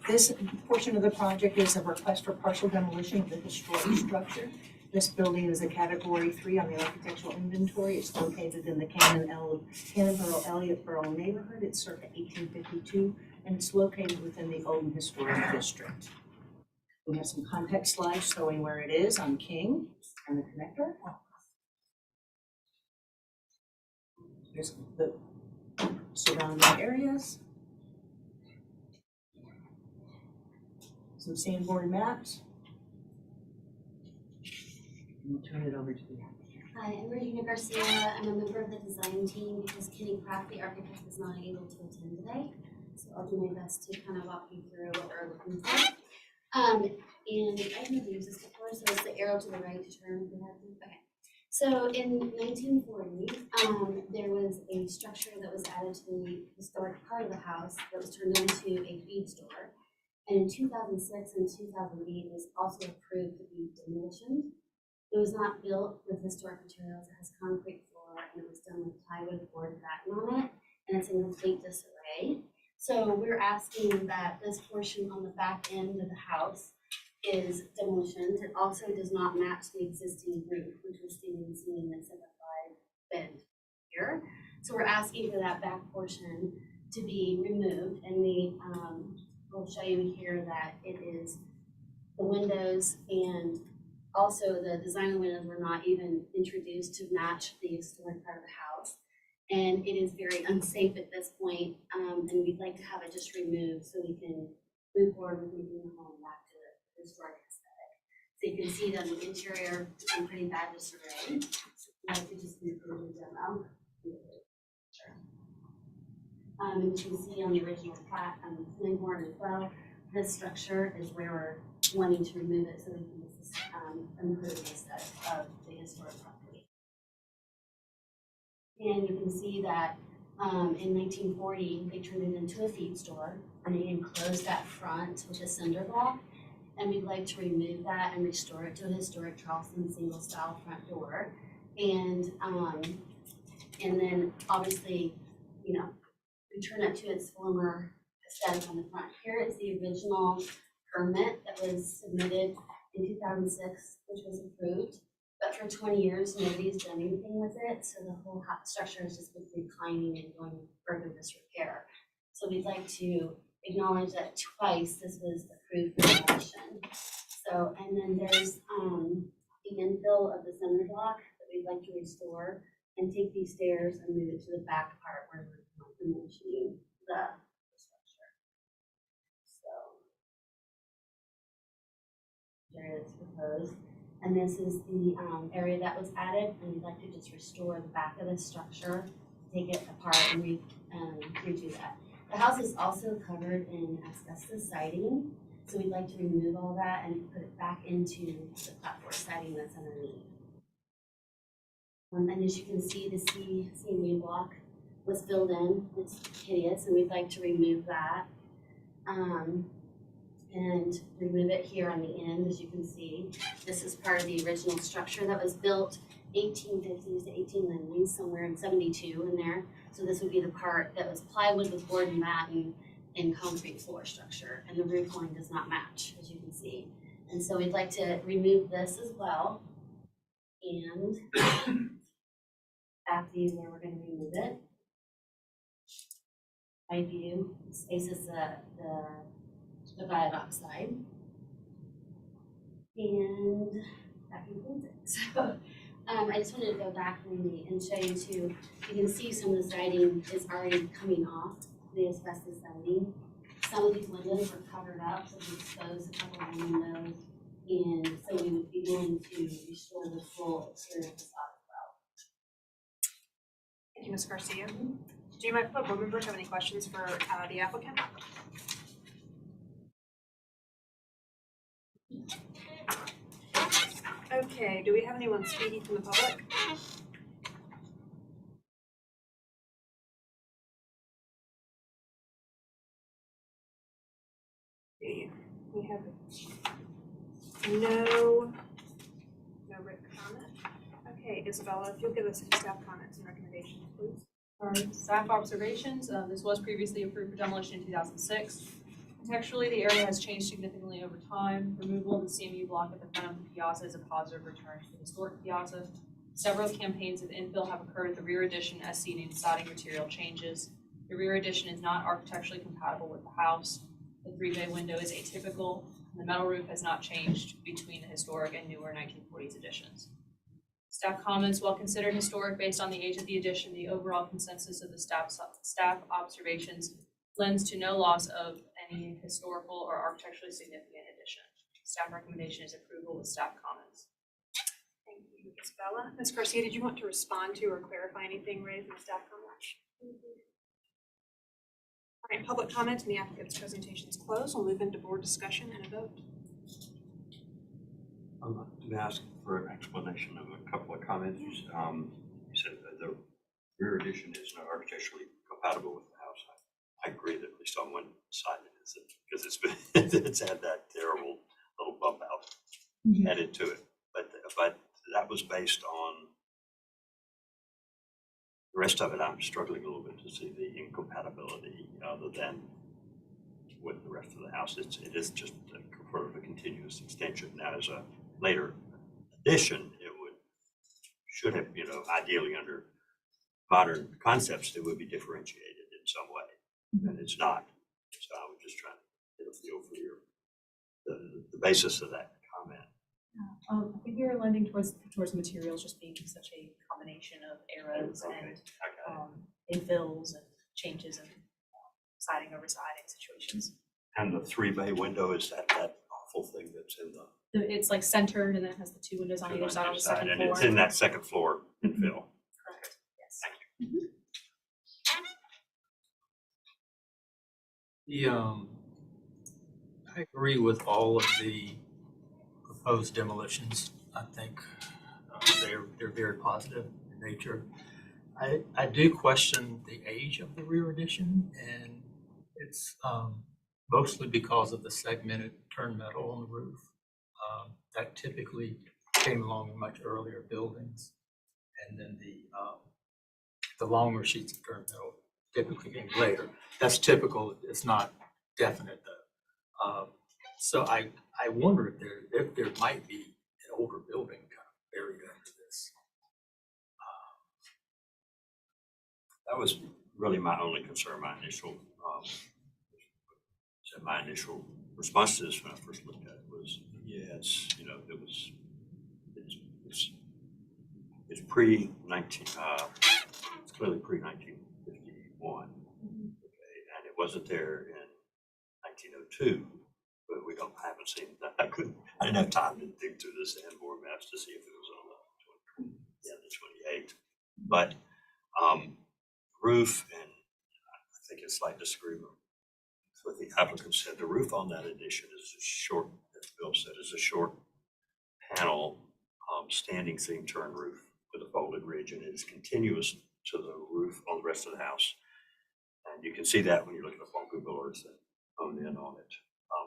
This portion of the project is a request for partial demolition of the historic structure. This building is a category 3 on the architectural inventory. It's located in the Cannonboro Elliottsboro neighborhood. It's circa 1852, and it's located within the Olden Historic District. We have some context slides showing where it is on King and the connector. Here's the surrounding areas. Some sandboard maps. We'll turn it over to the applicant. Hi, I'm Regina Garcia. I'm a member of the design team because Kenny Pratt, the architect, is not able to attend today. So I'll do my best to kind of walk you through what we're looking for. And I've never used this before, so it's the arrow to the right to turn. Okay. So in 1940, there was a structure that was added to the historic part of the house that was turned into a feed store. And in 2006 and 2008, it was also approved to be demolished. It was not built with historic materials. It has concrete floor, and it was done with plywood board backing on it, and it's in complete disarray. So we're asking that this portion on the back end of the house is demolition. It also does not match the existing roof, which we're seeing that's in the 5 bend here. So we're asking for that back portion to be removed, and we'll show you here that it is the windows and Also, the design of the windows were not even introduced to match the historic part of the house. And it is very unsafe at this point, and we'd like to have it just removed so we can move forward with making the home back to the historic aesthetic. So you can see that the interior is in pretty bad disarray. So I'd like to just move through the demo. And you can see on the original plat, Langhorne as well, this structure is where we're wanting to remove it so we can improve the aesthetic of the historic property. And you can see that in 1940, they turned it into a feed store, and they enclosed that front with a cinder block. And we'd like to remove that and restore it to a historic Charleston single style front door. And then obviously, you know, return it to its former aesthetic on the front. Here is the original permit that was submitted in 2006, which was approved. But for 20 years, nobody's done anything with it, so the whole structure has just been reclining and going further disrepair. So we'd like to acknowledge that twice this was approved for demolition. So, and then there's the infill of the center block that we'd like to restore and take these stairs and move it to the back part where we're dimensioning the structure. So there is proposed. And this is the area that was added, and we'd like to just restore the back of the structure, take it apart and redo that. The house is also covered in asbestos siding, so we'd like to remove all that and put it back into the platform siding that's underneath. And as you can see, the CMU block was filled in. It's hideous, and we'd like to remove that. And remove it here on the end, as you can see. This is part of the original structure that was built 1850s to 1890s, somewhere in 72 in there. So this would be the part that was plywood with board and batten and concrete floor structure, and the roof line does not match, as you can see. And so we'd like to remove this as well. And back view where we're going to remove it. Side view faces the viaduct side. And that concludes it. So I just wanted to go back and show you too. You can see some of the siding is already coming off, the asbestos siding. Some of these windows were covered up, so we exposed a couple of windows. And so we would be willing to restore the full exterior facade as well. Thank you, Ms. Garcia. Do my board members have any questions for the applicant? Okay, do we have anyone speaking from the public? We have no written comment. Okay, Isabella, if you'll give us any staff comments and recommendations, please. Our staff observations, this was previously approved for demolition in 2006. Contextually, the area has changed significantly over time. Removal of the CMU block at the front of the piazza is a positive return to the historic piazza. Several campaigns of infill have occurred at the rear addition as seen in siding material changes. The rear addition is not architecturally compatible with the house. The 3-bay window is atypical. The metal roof has not changed between the historic and newer 1940s additions. Staff comments, while considered historic based on the age of the addition, the overall consensus of the staff observations lends to no loss of any historical or architecturally significant addition. Staff recommendation is approval with staff comments. Thank you, Isabella. Ms. Garcia, did you want to respond to or clarify anything raised in the staff comments? All right, public comment and the applicant's presentation is closed. We'll move into board discussion and a vote. I'm going to ask for an explanation of a couple of comments. You said that the rear addition is not architecturally compatible with the house. I agree that at least on one side it is, because it's had that terrible little bump out added to it. But that was based on the rest of it. I'm struggling a little bit to see the incompatibility other than with the rest of the house. It is just sort of a continuous extension. Now, as a later addition, it should have, ideally under modern concepts, it would be differentiated in some way, and it's not. So I was just trying to get a feel for the basis of that comment. I think we were lending towards materials just being such a combination of eras and infills and changes in siding over siding situations. And the 3-bay window, is that awful thing that's in the It's like centered and then it has the 2 windows on either side on the second and floor. it's in that second floor infill. Correct, yes. Thank you. I agree with all of the proposed demolitions. I think they're very positive in nature. I do question the age of the rear addition, and it's mostly because of the segmented turn metal on the roof. That typically came along in much earlier buildings, and then the longer sheets of turn metal typically came later. That's typical. It's not definite though. So I wonder if there might be an older building kind of buried under this. That was really my only concern, my initial response to this when I first looked at it was, yes, you know, it's pre-19, it's clearly pre-1951. Okay, and it wasn't there in 1902, but we haven't seen that. I didn't have time to dig through the Sanborn maps to see if it was on the 28. But roof, and I think a slight disagreement with what the applicant said, the roof on that addition is a short, as Bill said, is a short panel standing seam turn roof with a folded ridge, and it is continuous to the roof on the rest of the house. And you can see that when you look at the phone Google Earth and hone in on it,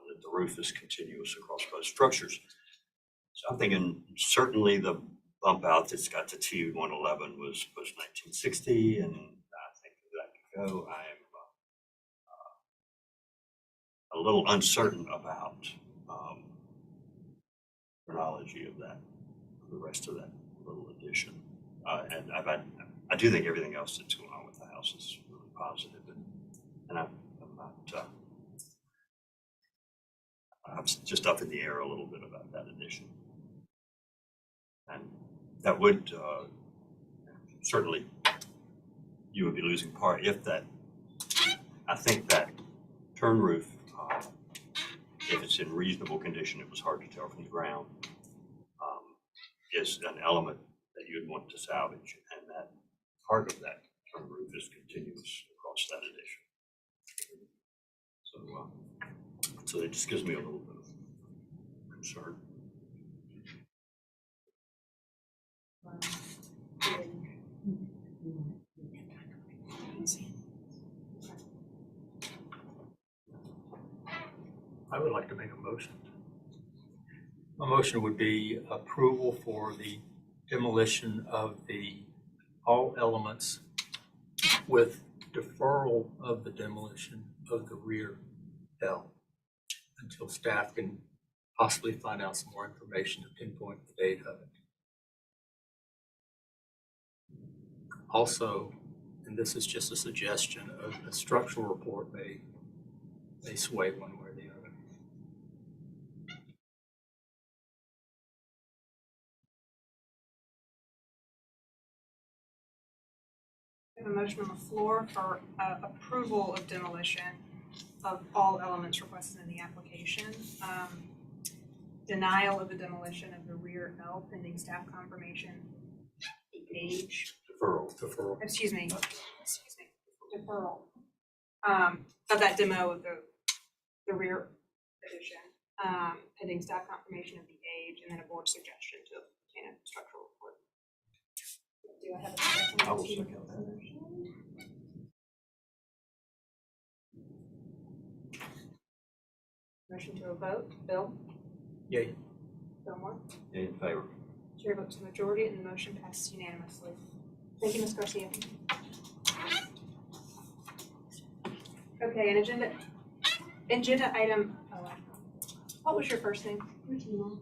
that the roof is continuous across both structures. So I'm thinking certainly the bump out that's got the T111 was post 1960, and I think that could go. I am a little uncertain about chronology of that, the rest of that little addition. And I do think everything else that's going on with the house is really positive, and I'm just up in the air a little bit about that addition. And that would certainly, you would be losing part if that, I think that turn roof, if it's in reasonable condition, it was hard to tell from the ground, is an element that you'd want to salvage, and that part of that turn roof is continuous across that addition. So it just gives me a little bit of concern. I would like to make a motion. My motion would be approval for the demolition of all elements with deferral of the demolition of the rear L until staff can possibly find out some more information to pinpoint the date of it. Also, and this is just a suggestion, a structural report may sway one way or the other. We have a motion on the floor for approval of demolition of all elements requested in the application. Denial of the demolition of the rear L pending staff confirmation. The age. Deferral. Excuse me. Deferral. Of that demo of the rear addition. Pending staff confirmation of the age, and then a board suggestion to obtain a structural report. Do I have a second? I will second that. Motion to a vote. Bill? Yay. Bill Moore? In favor. Chair votes the majority, and the motion passes unanimously. Thank you, Ms. Garcia. Okay, an agenda item, what was your first name?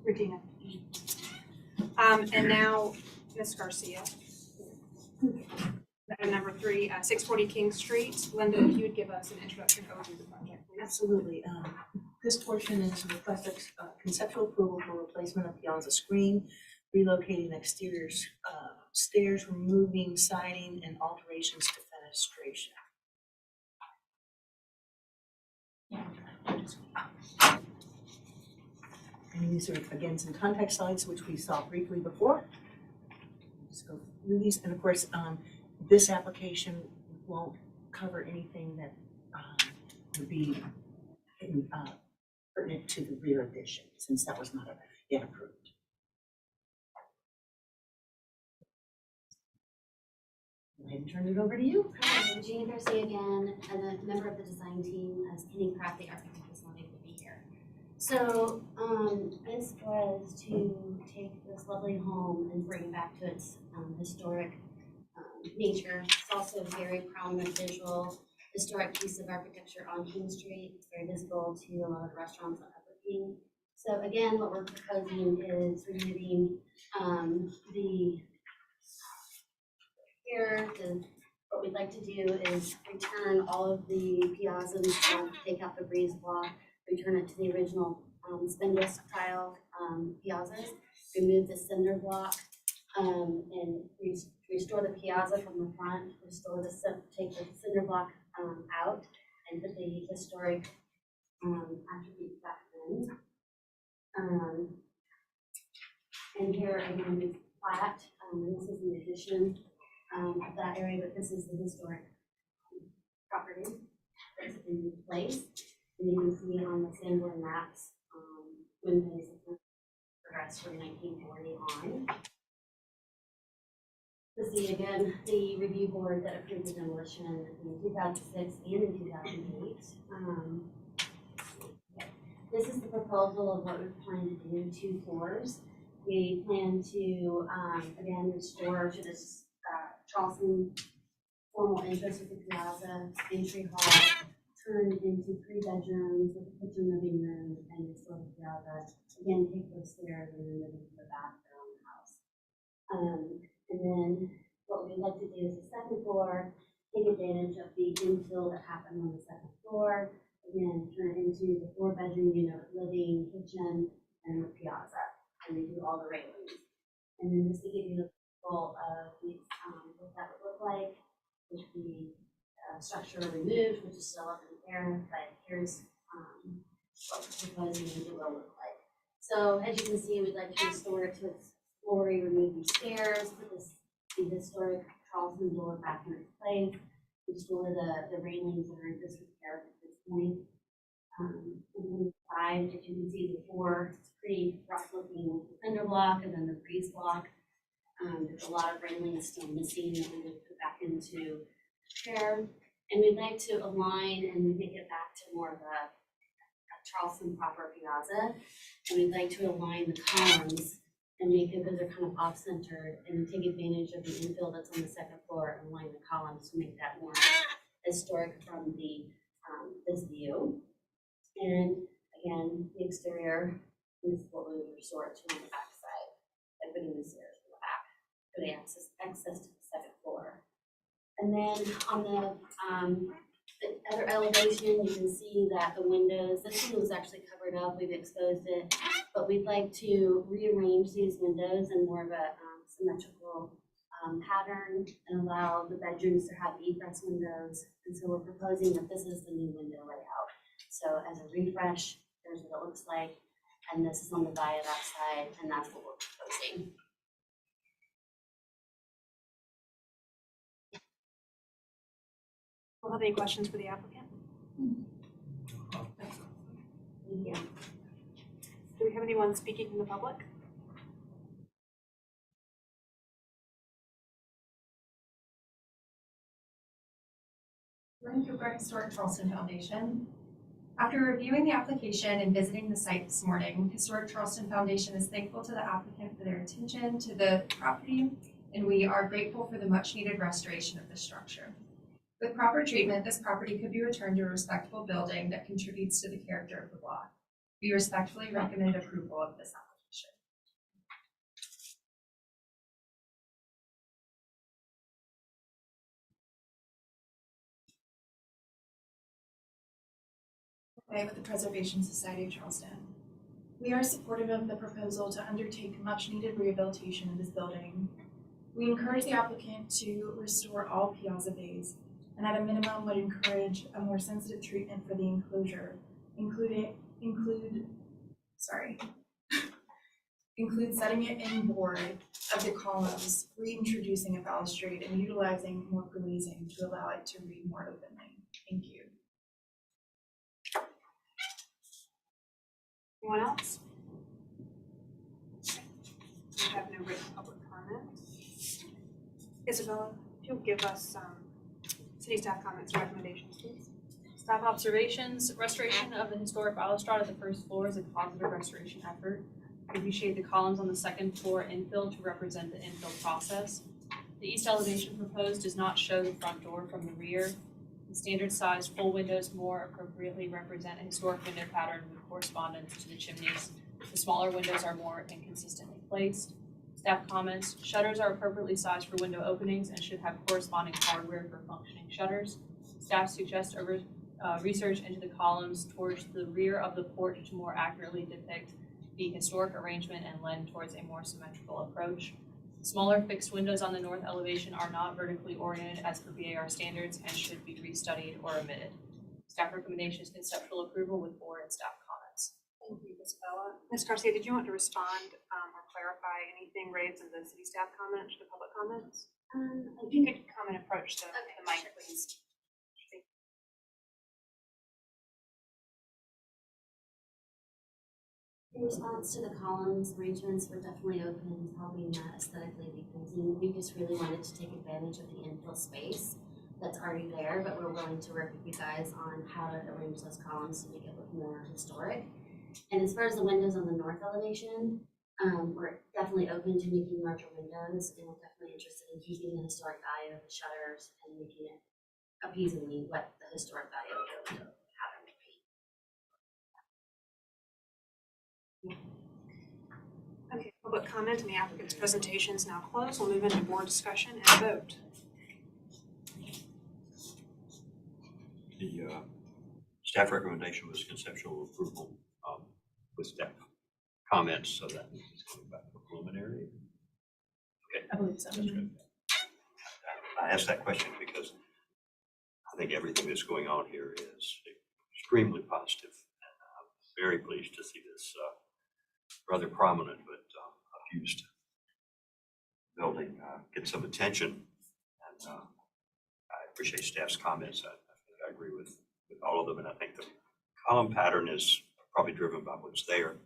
Regina. And now, Ms. Garcia. Item number 3, 640 King Street. Linda, if you would give us an introduction overview of the project, please. Absolutely. This portion is a request of conceptual approval for replacement replacement of piazza screen, relocating exterior stairs, removing siding, and alterations to fenestration. And these are, again, some contact slides, which we saw briefly before. Just go through these, and of course, this application won't cover anything that would be pertinent to the rear addition, since that was not yet approved. Go ahead and turn it over to you. Hi, Jean Garcia again, and a member of the design team, as Kenny Kraft, the architect, is not able to be here. So, this was to take this lovely home and bring it back to its historic nature. It's also a very prominent visual, historic piece of architecture on King Street. It's very visible to a lot of restaurants on Upper King. So again, what we're proposing is removing what we'd like to do is return all of the piazzas, take out the breeze block, return it to the original spindle style piazzas, remove the cinder block, and restore the piazza from the front, take the cinder block out, and put the historic attributes back in. And here again, it's flat, and this is the addition of that area, but this is the historic property that's in place. And you can see on the Sanborn maps when things have progressed from 1940 on. To see again the review board that approved the demolition in 2006 and in 2008. This is the proposal of what we plan to do, 2 floors. We plan to, again, restore to this Charleston formal entrance with the piazza, entry hall, turn into 3 bedrooms with a kitchen, living room, and restore the piazza. Again, take those stairs and then move into the back of their own house. And then what we'd like to do is the 2nd floor, take advantage of the infill that happened on the 2nd floor. Again, turn it into the 4-bedroom unit, living, kitchen, and the piazza, and redo all the railings. And then just to give you a visual of what that would look like with the structure removed, which is still up in the air, but here's what we're proposing it will look like. So as you can see, we'd like to restore it to its glory, remove these stairs, put the historic Charleston door back in its place, restore the railings that are in disrepair at this point. And then the side, as you can see before, it's pretty rough looking with the cinder block and then the breeze block. There's a lot of railings still missing that we would put back into repair. And we'd like to align and make it back to more of a Charleston proper piazza. And we'd like to align the columns and make it that they're kind of off-centered and take advantage of the infill that's on the 2nd floor and align the columns to make that more historic from this view. And again, the exterior is what we would restore it to on the back side by putting the stairs in the back for the access to the 2nd floor. And then on the other elevation, you can see that the windows, this one was actually covered up, we've exposed it, but we'd like to rearrange these windows in more of a symmetrical pattern and allow the bedrooms to have egress windows. And so we're proposing that this is the new window layout. So as a refresh, there's what it looks like, and this is on the viaduct side, and that's what we're proposing. We'll have any questions for the applicant? Yeah. Do we have anyone speaking from the public? Lauren Cooper, Historic Charleston Foundation. After reviewing the application and visiting the site this morning, Historic Charleston Foundation is thankful to the applicant for their attention to the property, and we are grateful for the much-needed restoration of the structure. With proper treatment, this property could be returned to a respectable building that contributes to the character of the block. We respectfully recommend approval of this application. Okay, with the Preservation Society of Charleston. We are supportive of the proposal to undertake much-needed rehabilitation of this building. We encourage the applicant to restore all piazza bays, and at a minimum would encourage a more sensitive treatment for the enclosure, include setting it in board of the columns, reintroducing a balustrade, and utilizing more glazing to allow it to read more openly. Thank you. Anyone else? We have no written public comment. Isabella, if you'll give us city staff comments and recommendations, please. Staff observations, restoration of the historic balustrade at the first floor is a positive restoration effort. We appreciate the columns on the second floor infill to represent the infill process. The east elevation proposed does not show the front door from the rear. The standard size full windows more appropriately represent a historic window pattern with correspondence to the chimneys. The smaller windows are more inconsistently placed. Staff comments, shutters are appropriately sized for window openings and should have corresponding hardware for functioning shutters. Staff suggests research into the columns towards the rear of the porch to more accurately depict the historic arrangement and lend towards a more symmetrical approach. Smaller fixed windows on the north elevation are not vertically oriented as per BAR standards and should be restudied or omitted. Staff recommendation is conceptual approval with board and staff comments. Thank you, Isabella. Ms. Garcia, did you want to respond or clarify anything raised in the city staff comments, the public comments? If you could come and approach the mic, please. In response to the columns arrangements, we're definitely open to helping that aesthetically be pleasing. We just really wanted to take advantage of the infill space that's already there, but we're willing to work with you guys on how to arrange those columns to make it look more historic. And as far as the windows on the north elevation, we're definitely open to making larger windows, and we're definitely interested in keeping the historic value of the shutters and making it appeasingly what the historic value of the window pattern would be. Okay, public comment and the applicant's presentation is now closed. We'll move into board discussion and vote. The staff recommendation was conceptual approval with staff comments, so that is going back to preliminary. Okay, I believe so. that's good. I asked that question because I think everything that's going on here is extremely positive, and I'm very pleased to see this rather prominent but abused building get some attention, and I appreciate staff's comments. I think I agree with all of them, and I think the column pattern is probably driven by what's there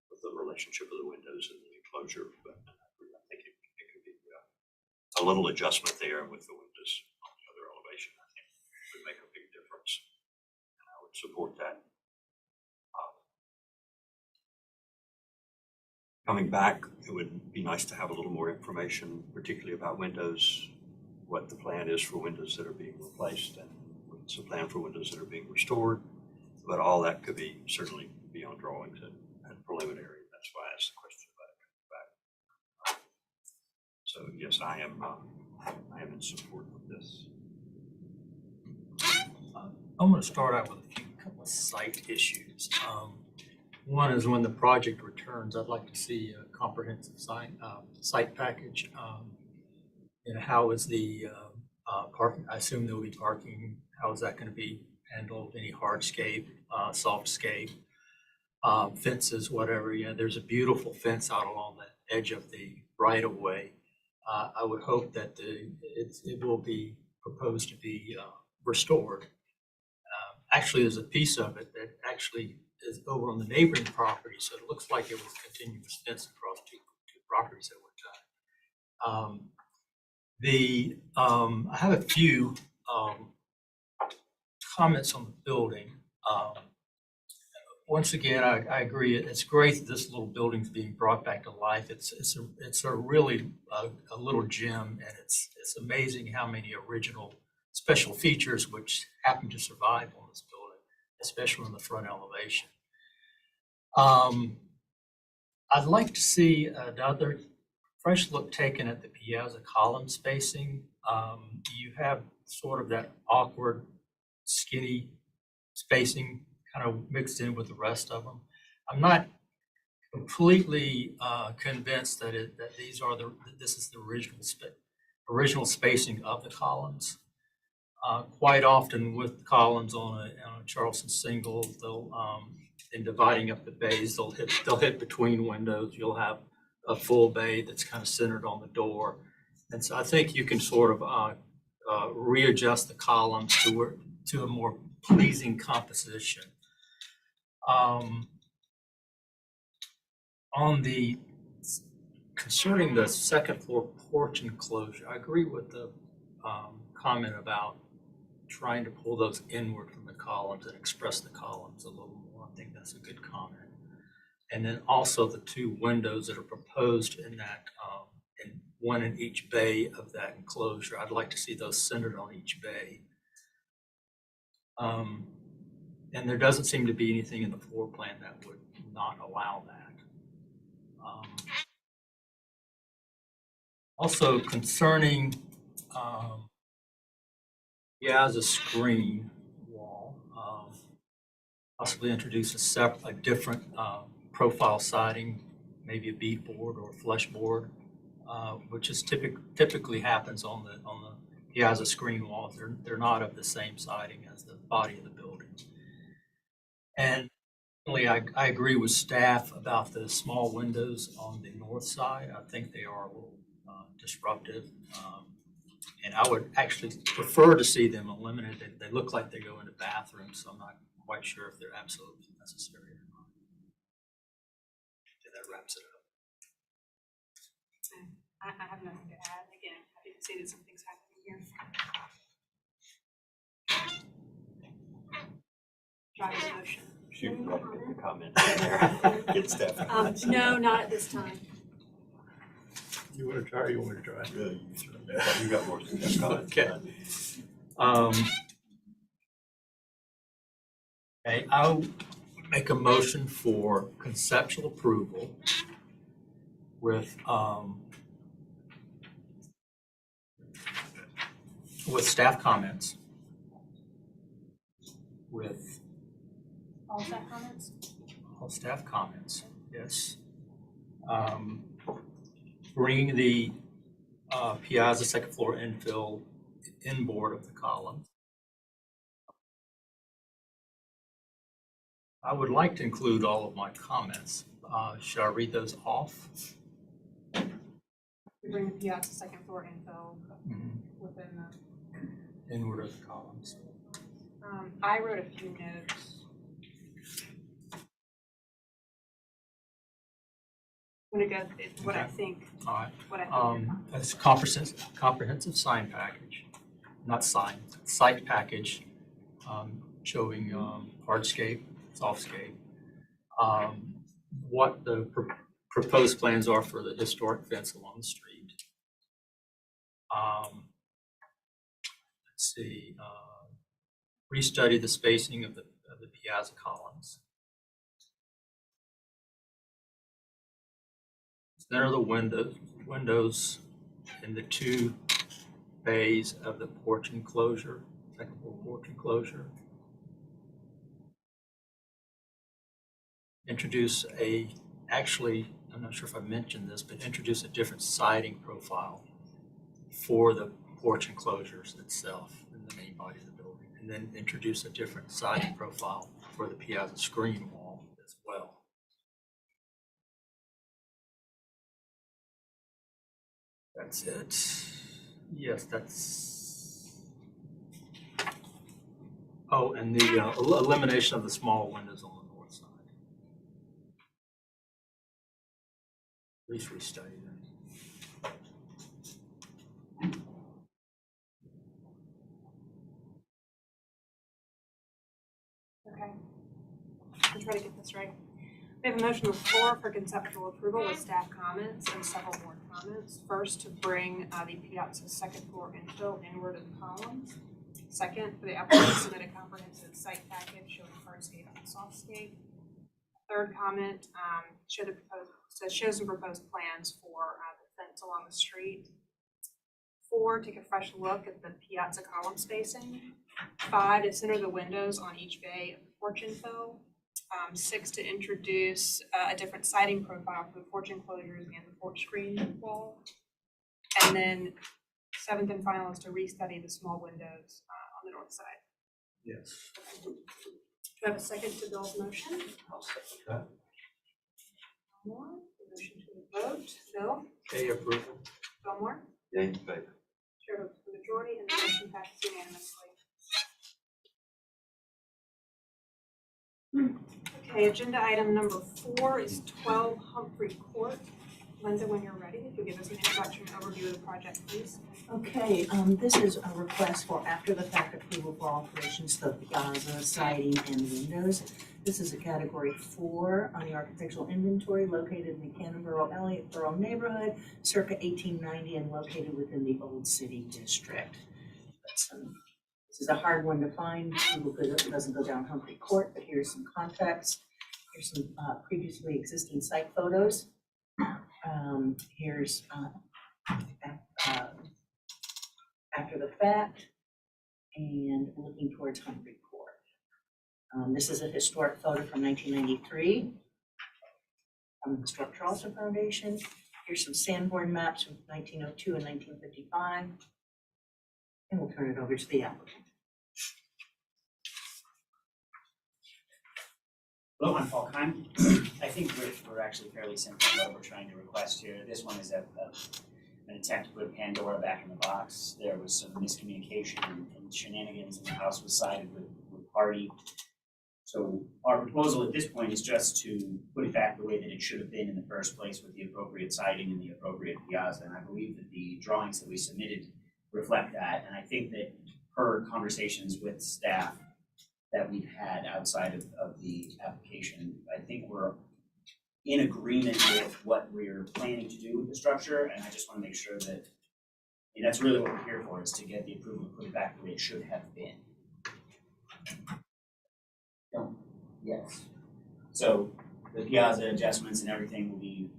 with the relationship of the windows and the enclosure, but I think it could be a little adjustment there with the windows on the other elevation. I think would make a big difference, and I would support that. Coming back, it would be nice to have a little more information, particularly about windows, what the plan is for windows that are being replaced and what's the plan for windows that are being restored. But all that could be certainly beyond drawings and preliminary. That's why I asked the question about it coming back. So yes, I am in support of this. I'm going to start out with a couple of site issues. One is when the project returns, I'd like to see a comprehensive site package. And how is the parking? I assume there will be parking. How is that going to be handled? Any hardscape, softscape, fences, whatever. Yeah, there's a beautiful fence out along the edge of the right of way. I would hope that it will be proposed to be restored. Actually, there's a piece of it that actually is over on the neighboring property, so it looks like it was a continuous fence across two properties at one time. I have a few comments on the building. Once again, I agree. It's great that this little building is being brought back to life. It's a really a little gem, and it's amazing how many original special features which happen to survive on this building, especially in the front elevation. I'd like to see another fresh look taken at the piazza column spacing. You have sort of that awkward, skinny spacing kind of mixed in with the rest of them. I'm not completely convinced that these are this is the original spacing of the columns. Quite often with columns on a Charleston single, they'll in dividing up the bays, they'll hit between windows. You'll have a full bay that's kind of centered on the door, and so I think you can sort of readjust the columns to a more pleasing composition. Concerning the second floor porch enclosure, I agree with the comment about trying to pull those inward from the columns and express the columns a little more. I think that's a good comment. And then also the two windows that are proposed in that, and one in each bay of that enclosure. I'd like to see those centered on each bay. And there doesn't seem to be anything in the floor plan that would not allow that. Also concerning as a screen wall, possibly introduce a different profile siding, maybe a bead board or a flush board, which is typically happens on the piazza screen walls. They're not of the same siding as the body of the building. And finally, I agree with staff about the small windows on the north side. I think they are a little disruptive. And I would actually prefer to see them eliminated. They look like they go into bathrooms, so I'm not quite sure if they're absolutely necessary or not. And that wraps it up. I have nothing to add. Again, happy to see that something's happening here. Drive a motion. She forgot to get the comment in there. Get staff. No, not at this time. You want to try or you want me to try? Really, you got more staff comments. Okay. Okay, I'll make a motion for conceptual approval with staff comments. With All staff comments? all staff comments, yes. Bringing the piazza second floor infill inboard of the column. I would like to include all of my comments. Should I read those off? We bring the piazza second floor infill within the. Inward of the columns. I wrote a few notes. I'm gonna go through what I think. All right. What I think. It's a comprehensive sign package, not sign, site package, showing hardscape, softscape, what the proposed plans are for the historic fence along the street. Let's see, restudy the spacing of the piazza columns. Center the windows in the two bays of the porch enclosure, second floor porch enclosure. Introduce I'm not sure if I mentioned this, but introduce a different siding profile for the porch enclosures itself in the main body of the building, and then introduce a different siding profile for the piazza screen wall as well. That's it. Yes, that's. Oh, and the elimination of the small windows on the north side. At least restudy that. Okay. I'll try to get this right. We have a motion on the floor for conceptual approval with staff comments and several board comments. First, to bring the piazza second floor infill inward of the columns. Second, for the applicant to submit a comprehensive site package showing hardscape and softscape. Third comment, show some proposed plans for the fence along the street. 4, take a fresh look at the piazza column spacing. 5, to center the windows on each bay of the porch infill. 6 to introduce a different siding profile for the porch enclosures and the porch screen wall. And then 7th and final is to restudy the small windows on the north side. Yes. Do I have a second to Bill's motion? I'll second that. More, motion to the vote. Bill? A, approval. Fillmore? Yay in favor. Chair votes for the majority and the motion passes unanimously. Okay, agenda item number 4 is 12 Humphrey Court. Linda, when you're ready, if you'll give us an introduction and overview of the project, please. Okay, this is a request for after-the-fact approval for alterations to the piazza, siding, and windows. This is a category 4 on the architectural inventory located in the Cannonboro Elliott Borough neighborhood, circa 1890, and located within the Old City District. This is a hard one to find because it doesn't go down Humphrey Court, but here's some context. Here's some previously existing site photos. Here's after the fact and looking towards Humphrey Court. This is a historic photo from 1993 from the Historic Charleston Foundation. Here's some Sanborn maps from 1902 and 1955. And we'll turn it over to the applicant. Hello, I'm Paul Kime. I think we're actually fairly simple in what we're trying to request here. This one is an attempt to put Pandora back in the box. There was some miscommunication and shenanigans, and the house was sided with party. So our proposal at this point is just to put it back the way that it should have been in the first place, with the appropriate siding and the appropriate piazza. And I believe that the drawings that we submitted reflect that. And I think that per conversations with staff that we've had outside of the application, I think we're in agreement with what we're planning to do with the structure, and I just want to make sure that, that's really what we're here for, is to get the approval to put it back the way it should have been. Yes. So the piazza adjustments and everything will be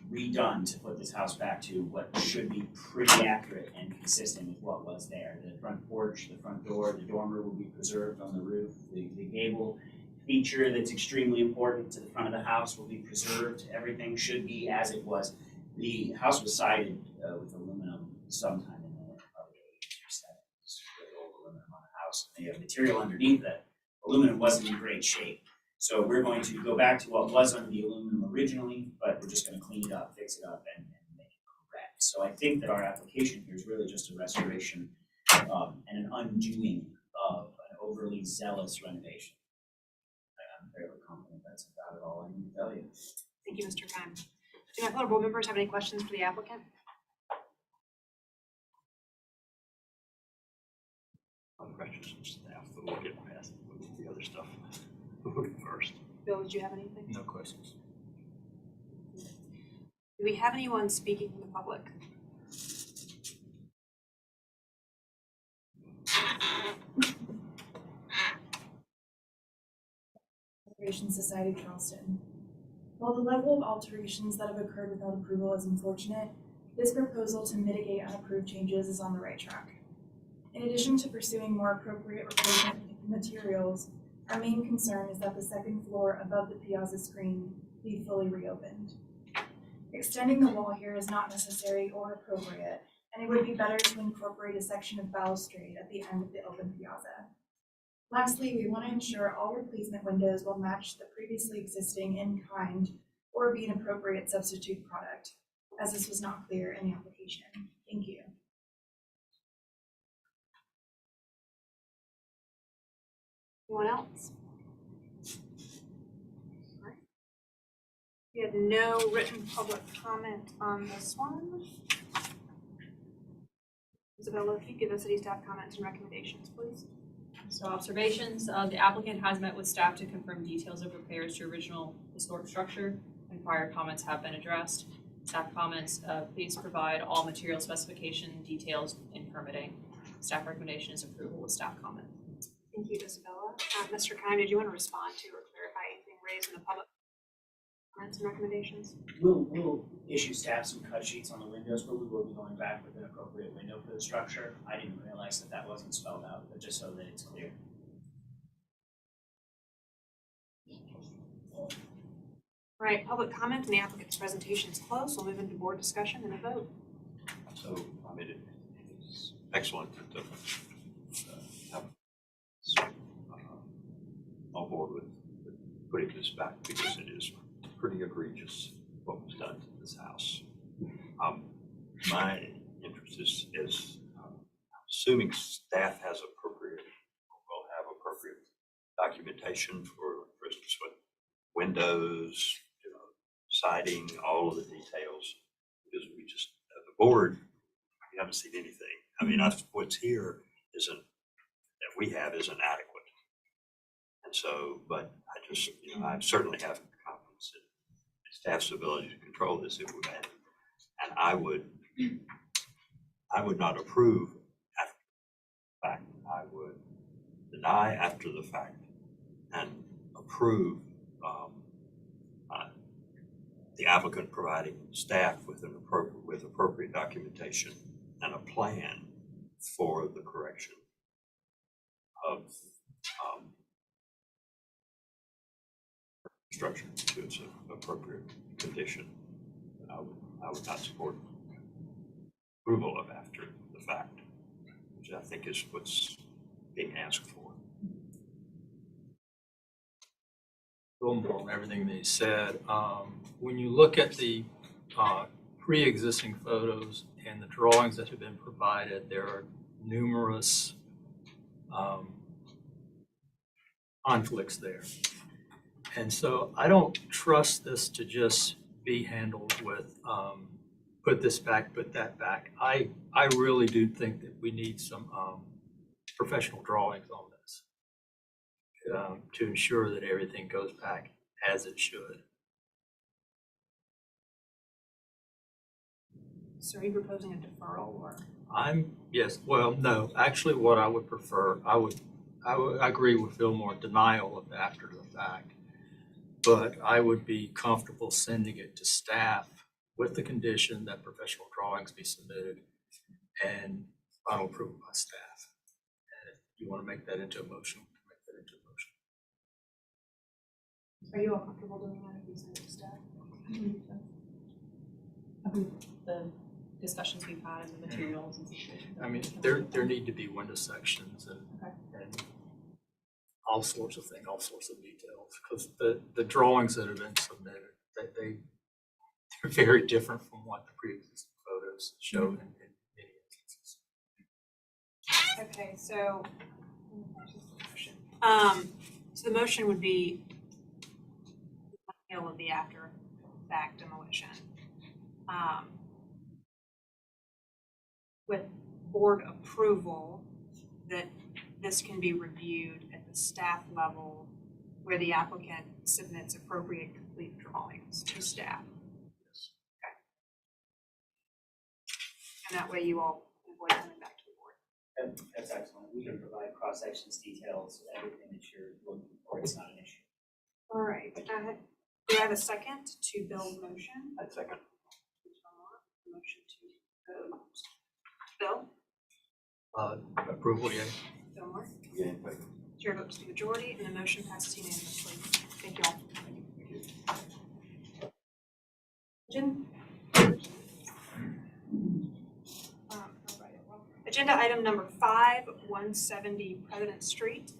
redone to put this house back to what should be pretty accurate and consistent with what was there. The front porch, the front door, the dormer will be preserved on the roof. The gable feature that's extremely important to the front of the house will be preserved. Everything should be as it was. The house was sided with aluminum sometime in the probably 80s or 70s, with old aluminum on the house. The material underneath that aluminum wasn't in great shape. So we're going to go back to what was under the aluminum originally, but we're just going to clean it up, fix it up, and make it correct. So I think that our application here is really just a restoration and an undoing of an overly zealous renovation. I'm fairly confident that's about all I need to tell you. Thank you, Mr. Kime. Do my fellow board members have any questions for the applicant? Other questions from staff, but we'll get past the other stuff first. Bill, did you have anything? No questions. Do we have anyone speaking from the public? Preservation Society Charleston. While the level of alterations that have occurred without approval is unfortunate, this proposal to mitigate unapproved changes is on the right track. In addition to pursuing more appropriate replacement materials, our main concern is that the second floor above the piazza screen be fully reopened. Extending the wall here is not necessary or appropriate, and it would be better to incorporate a section of balustrade at the end of the open piazza. Lastly, we want to ensure all replacement windows will match the previously existing in kind or be an appropriate substitute product, as this was not clear in the application. Thank you. Anyone else? All right. We have no written public comment on this one. Isabella, if you give the city staff comments and recommendations, please. So observations, the applicant has met with staff to confirm details of repairs to original historic structure, and prior comments have been addressed. Staff comments, please provide all material specification details in permitting. Staff recommendation is approval with staff comment. Thank you, Isabella. Mr. Kime, did you want to respond to or clarify anything raised in the public comments and recommendations? We'll issue staff some cut sheets on the windows, but we will be going back with an appropriate window for the structure. I didn't realize that wasn't spelled out, but just so that it's clear. Right, public comment and the applicant's presentation is closed. We'll move into board discussion and a vote. So, I mean, it's excellent that the, have, on board with putting this back, because it is pretty egregious what was done to this house. My interest is assuming staff has appropriate, will have appropriate documentation for instance, with windows, siding, all of the details, because we just, as a board, we haven't seen anything. I mean, what's here that we have isn't adequate. And so, but I just, I certainly have confidence in staff's ability to control this if we had. And I would not approve after the fact. I would deny after the fact and approve the applicant providing staff with appropriate documentation and a plan for the correction of structure to its appropriate condition. I would not support approval of after the fact, which I think is what's being asked for. Building on everything they said, when you look at the pre-existing photos and the drawings that have been provided, there are numerous conflicts there. And so I don't trust this to just be handled with put this back, put that back. I really do think that we need some professional drawings on this to ensure that everything goes back as it should. So are you proposing a deferral or? Yes, well, no, actually what I would prefer, I agree with Fillmore, denial of after the fact, but I would be comfortable sending it to staff with the condition that professional drawings be submitted and final approval by staff. And if you want to make that into a motion, make that into a motion. Are you all comfortable doing that if you send it to staff? The discussions we've had and the materials and situations. I mean, there need to be window sections and all sorts of things, all sorts of details, because the drawings that have been submitted, they're very different from what the pre-existing photos show in many instances. Okay, so the motion would be of the after fact demolition. With board approval that this can be reviewed at the staff level where the applicant submits appropriate complete drawings to staff. Yes. Okay. And that way you all avoid coming back to the board. That's excellent. We can provide cross-sections, details, everything that you're looking for. It's not an issue. All right. Do I have a second to Bill's motion? I'd second. Motion to vote. Bill? Approval, yay. Fillmore? Yeah. Chair votes the majority, and the motion passes unanimously. Thank you all. Jen? Agenda item number 5, 170 President Street.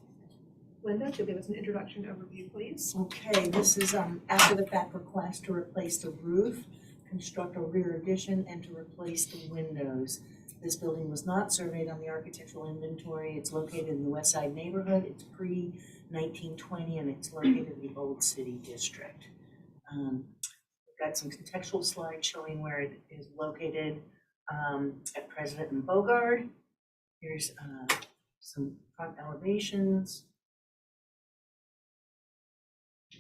Linda, if you'll give us an introduction overview, please. Okay, this is after the fact request to replace the roof, construct a rear addition, and to replace the windows. This building was not surveyed on the architectural inventory. It's located in the West Side neighborhood. It's pre-1920 and it's located in the Old City District. We've got some contextual slides showing where it is located at President and Bogard. Here's some front elevations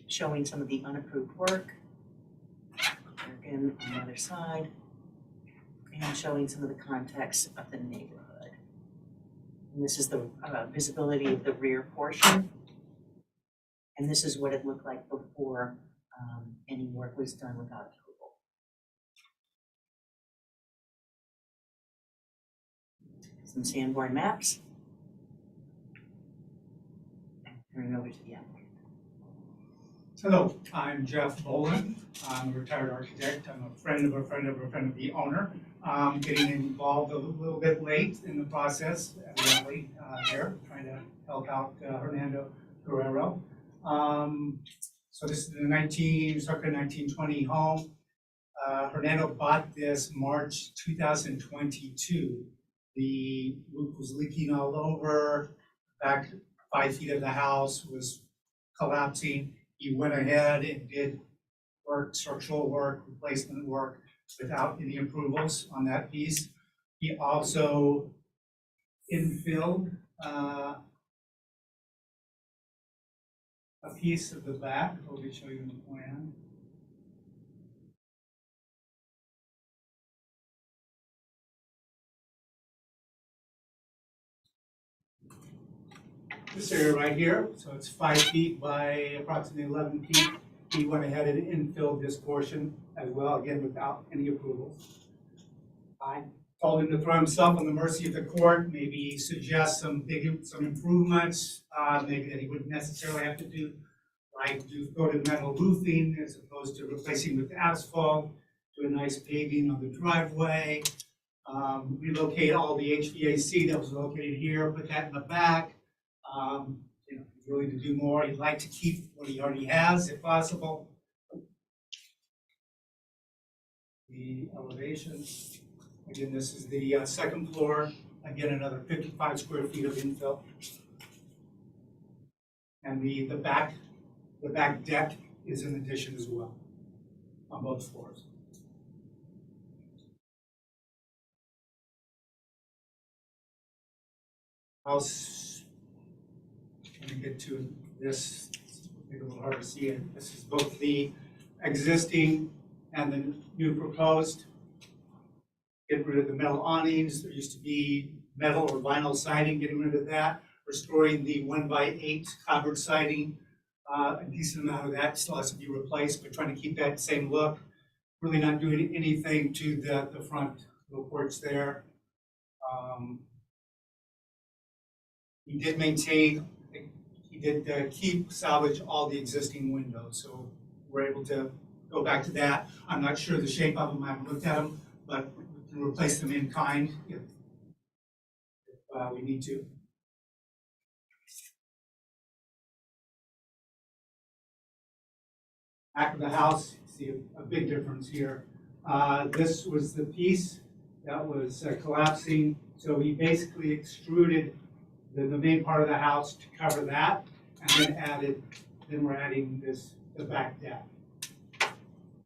showing some of the unapproved work. Again, on the other side, and showing some of the context of the neighborhood. And this is the visibility of the rear portion. And this is what it looked like before any work was done without approval. Some Sanborn maps. And turning over to the applicant. Hello, I'm Jeff Boland. I'm a retired architect. I'm a friend of a friend of a friend of the owner. Getting involved a little bit late in the process, evidently, here, trying to help out Hernando Guerrero. So this is the circa 1920 home. Hernando bought this March 2022. The roof was leaking all over. Back 5 feet of the house was collapsing. He went ahead and did work, structural work, replacement work without any approvals on that piece. He also infilled a piece of the back. Let me show you the plan. This area right here, so it's 5 feet by approximately 11 feet. He went ahead and infilled this portion as well, again, without any approvals. I told him to throw himself on the mercy of the court, maybe suggest some improvements, maybe that he wouldn't necessarily have to do, like go to metal roofing as opposed to replacing with asphalt, do a nice paving on the driveway, relocate all the HVAC that was located here, put that in the back. Really to do more. He'd like to keep what he already has if possible. The elevation, again, this is the second floor. Again, another 55 square feet of infill. And the back deck is an addition as well on both floors. House. Let me get to this, make it a little hard to see it. This is both the existing and the new proposed. Get rid of the metal awnings. There used to be metal or vinyl siding, getting rid of that. Restoring the 1x8 covered siding. A decent amount of that still has to be replaced, but trying to keep that same look. Really not doing anything to the front little porch there. He did maintain, he did salvage all the existing windows, so we're able to go back to that. I'm not sure the shape of them, I haven't looked at them, but we can replace them in kind if we need to. Back of the house, you see a big difference here. This was the piece that was collapsing, so we basically extruded the main part of the house to cover that, and then we're adding the back deck.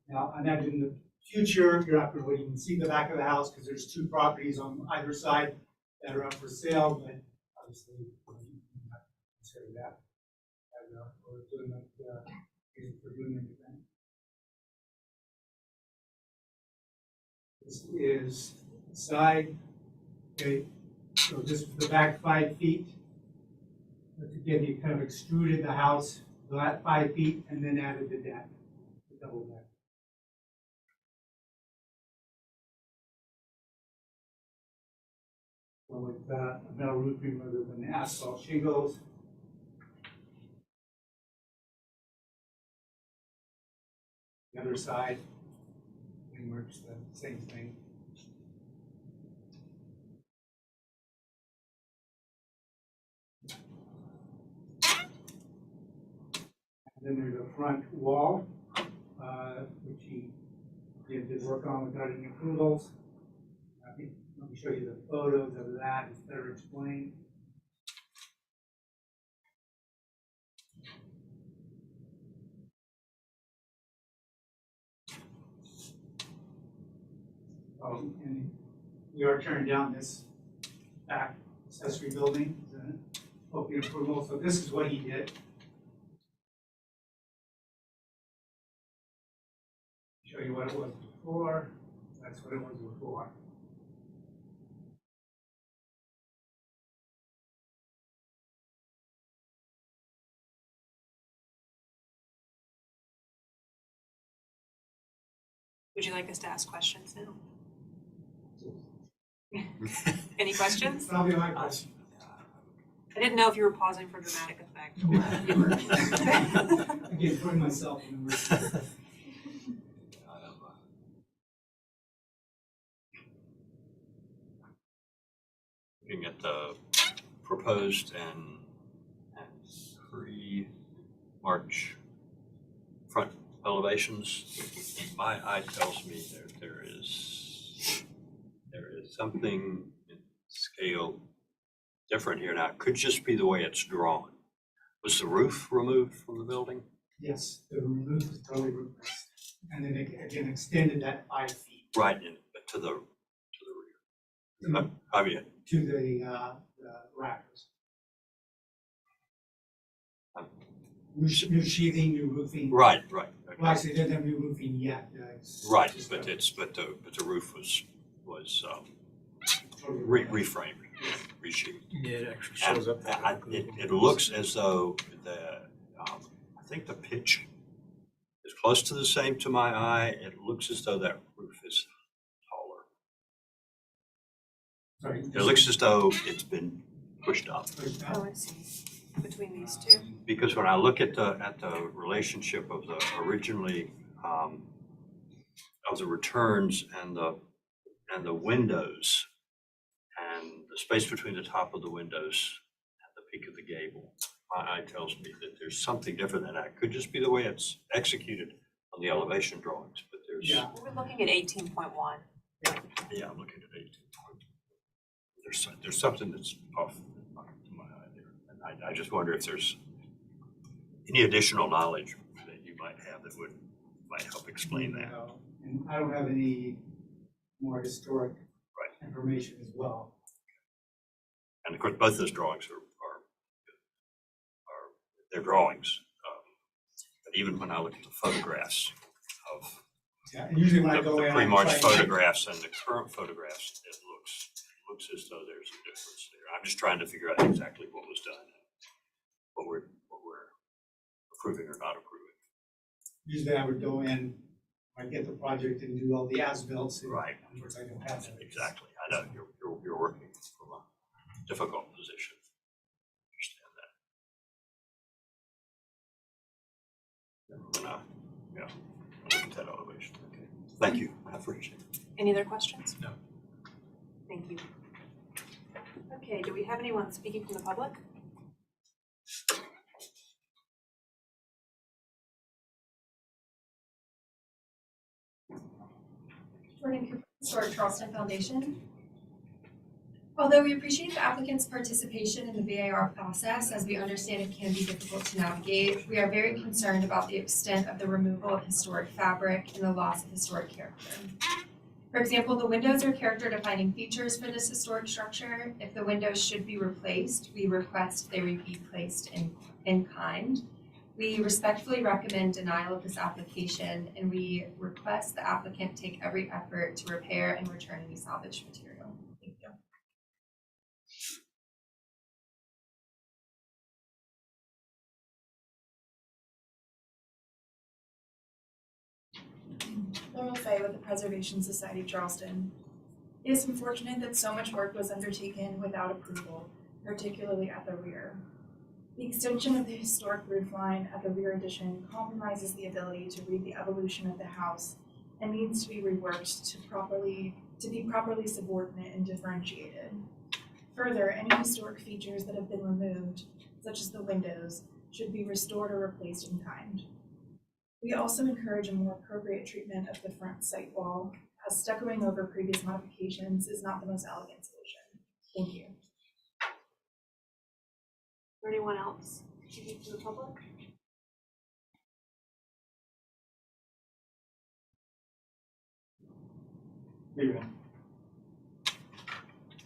Now, I imagine in the future, you're not going to even see the back of the house because there's two properties on either side that are up for sale, but obviously, you can consider that as we're doing everything. This is the side. Okay, so this is the back 5 feet. But again, you kind of extruded the house that 5 feet and then added the deck, the double deck. So with metal roofing rather than asphalt shingles. The other side, pretty much the same thing. And then there's a front wall, which he did work on without any approvals. Let me show you the photos of that, it's better explained. And we are tearing down this back accessory building, hoping approval. So this is what he did. Show you what it was before. That's what it was before. Would you like us to ask questions now? Any questions? Probably my question. I didn't know if you were pausing for dramatic effect or if you were. Again, putting myself in the room. Looking at the proposed and pre-March front elevations, my eye tells me there is something in scale different here. Now, it could just be the way it's drawn. Was the roof removed from the building? Yes, the roof is totally replaced. And then again, extended that 5 feet Right, to the rear. I mean, to the rafters. New sheathing, new roofing. right. Okay. Well, actually, they didn't have new roofing yet. Right, but the roof was reframed, resheathed. Yeah, it actually shows up. It looks as though I think the pitch is close to the same to my eye. It looks as though that roof is taller. Sorry. It looks as though it's been pushed up. Oh, I see. Between these two. Because when I look at the relationship of the originally of the returns and the windows and the space between the top of the windows and the peak of the gable, my eye tells me that there's something different than that. It could just be the way it's executed on the elevation drawings, but there's We're looking at 18.1. yeah, I'm looking at 18. There's something that's off in my eye there, and I just wonder if there's any additional knowledge that you might have that might help explain that. And I don't have any more historic information as well. And of course, both those drawings are they're drawings. But even when I look at the photographs of And usually when I go in, the I pre-March try to- photographs and the current photographs, it looks as though there's a difference there. I'm just trying to figure out exactly what was done, what we're approving or not approving. Usually I would go in, I get the project and do all the as-built. Right. Of course, I don't have that. Exactly. I know you're working from a difficult position. Understand that. Yeah. Look at that elevation. Okay. Thank you. I appreciate it. Any other questions? No. Thank you. Okay, do we have anyone speaking from the public? Jordan Cooper, Historic Charleston Foundation. Although we appreciate the applicant's participation in the VAR process, as we understand it can be difficult to navigate, we are very concerned about the extent of the removal of historic fabric and the loss of historic character. For example, the windows are character-defining features for this historic structure. If the windows should be replaced, we request they be placed in kind. We respectfully recommend denial of this application, and we request the applicant take every effort to repair and return any salvaged material. Thank you. Laurel Fay with the Preservation Society Charleston. It is unfortunate that so much work was undertaken without approval, particularly at the rear. The extension of the historic roof line at the rear addition compromises the ability to read the evolution of the house and needs to be reworked to be properly subordinate and differentiated. Further, any historic features that have been removed, such as the windows, should be restored or replaced in kind. We also encourage a more appropriate treatment of the front site wall, as stuccoing over previous modifications is not the most elegant solution. Thank you. Or anyone else speaking to the public? Evening.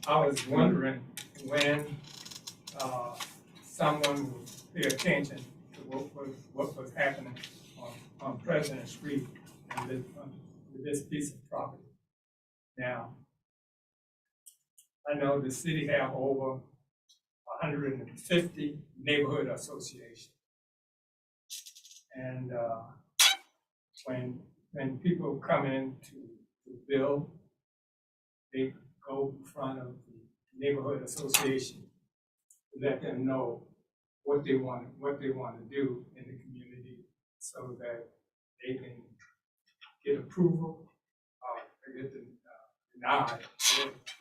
I was wondering when someone would pay attention to what was happening on President Street and with this piece of property. Now, I know the city have over 150 neighborhood associations. And when people come in to build, they go in front of the neighborhood association let them know what they want to do in the community so that they can get approval or get denied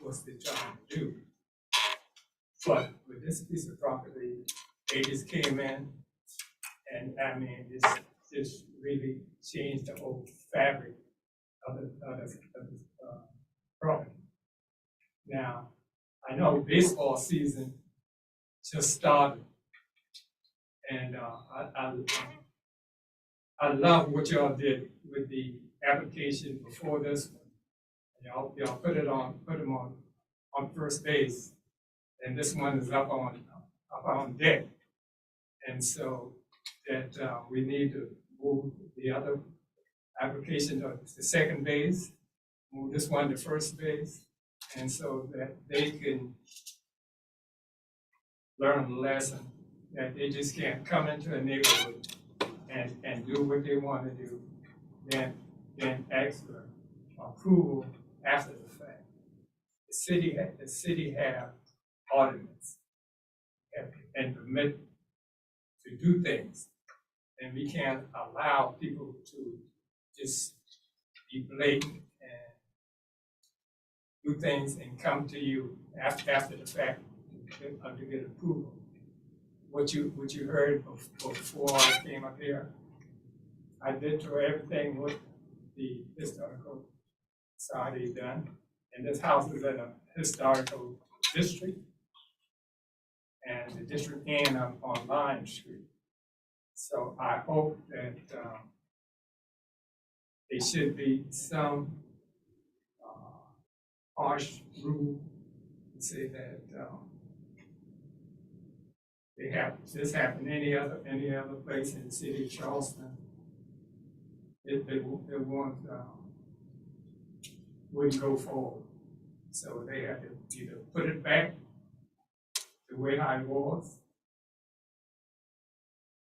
what they're trying to do. But with this piece of property, they just came in and I mean, this really changed the whole fabric of the property. Now, I know baseball season just started, and I love what y'all did with the application before this one. Y'all put them on first base, and this one is up on deck. And so that we need to move the other application to the second base, move this one to first base, and so that they can learn a lesson that they just can't come into a neighborhood and do what they want to do, then ask for approval after the fact. The city have ordinance and permit to do things, and we can't allow people to just be blatant and do things and come to you after the fact to get approval. What you heard before I came up here, I did through everything what the historical society done, and this house is in a historical district, and the district end on Lime Street. So I hope that there should be some harsh rule to say that they have this happen any other place in the city of Charleston. It wouldn't go forward. So they have to either put it back the way how it was.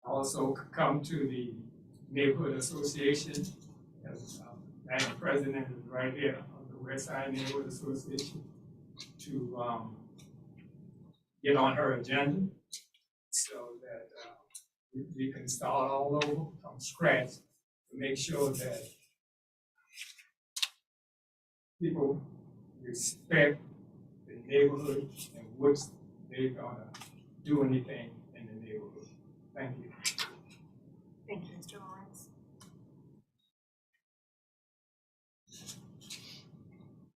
Also come to the neighborhood association. Madam President is right here of the West Side Neighborhood Association to get on her agenda so that we can start all over from scratch to make sure that people respect the neighborhood and which they're gonna do anything in the neighborhood. Thank you. Thank you, Mr. Lawrence. Is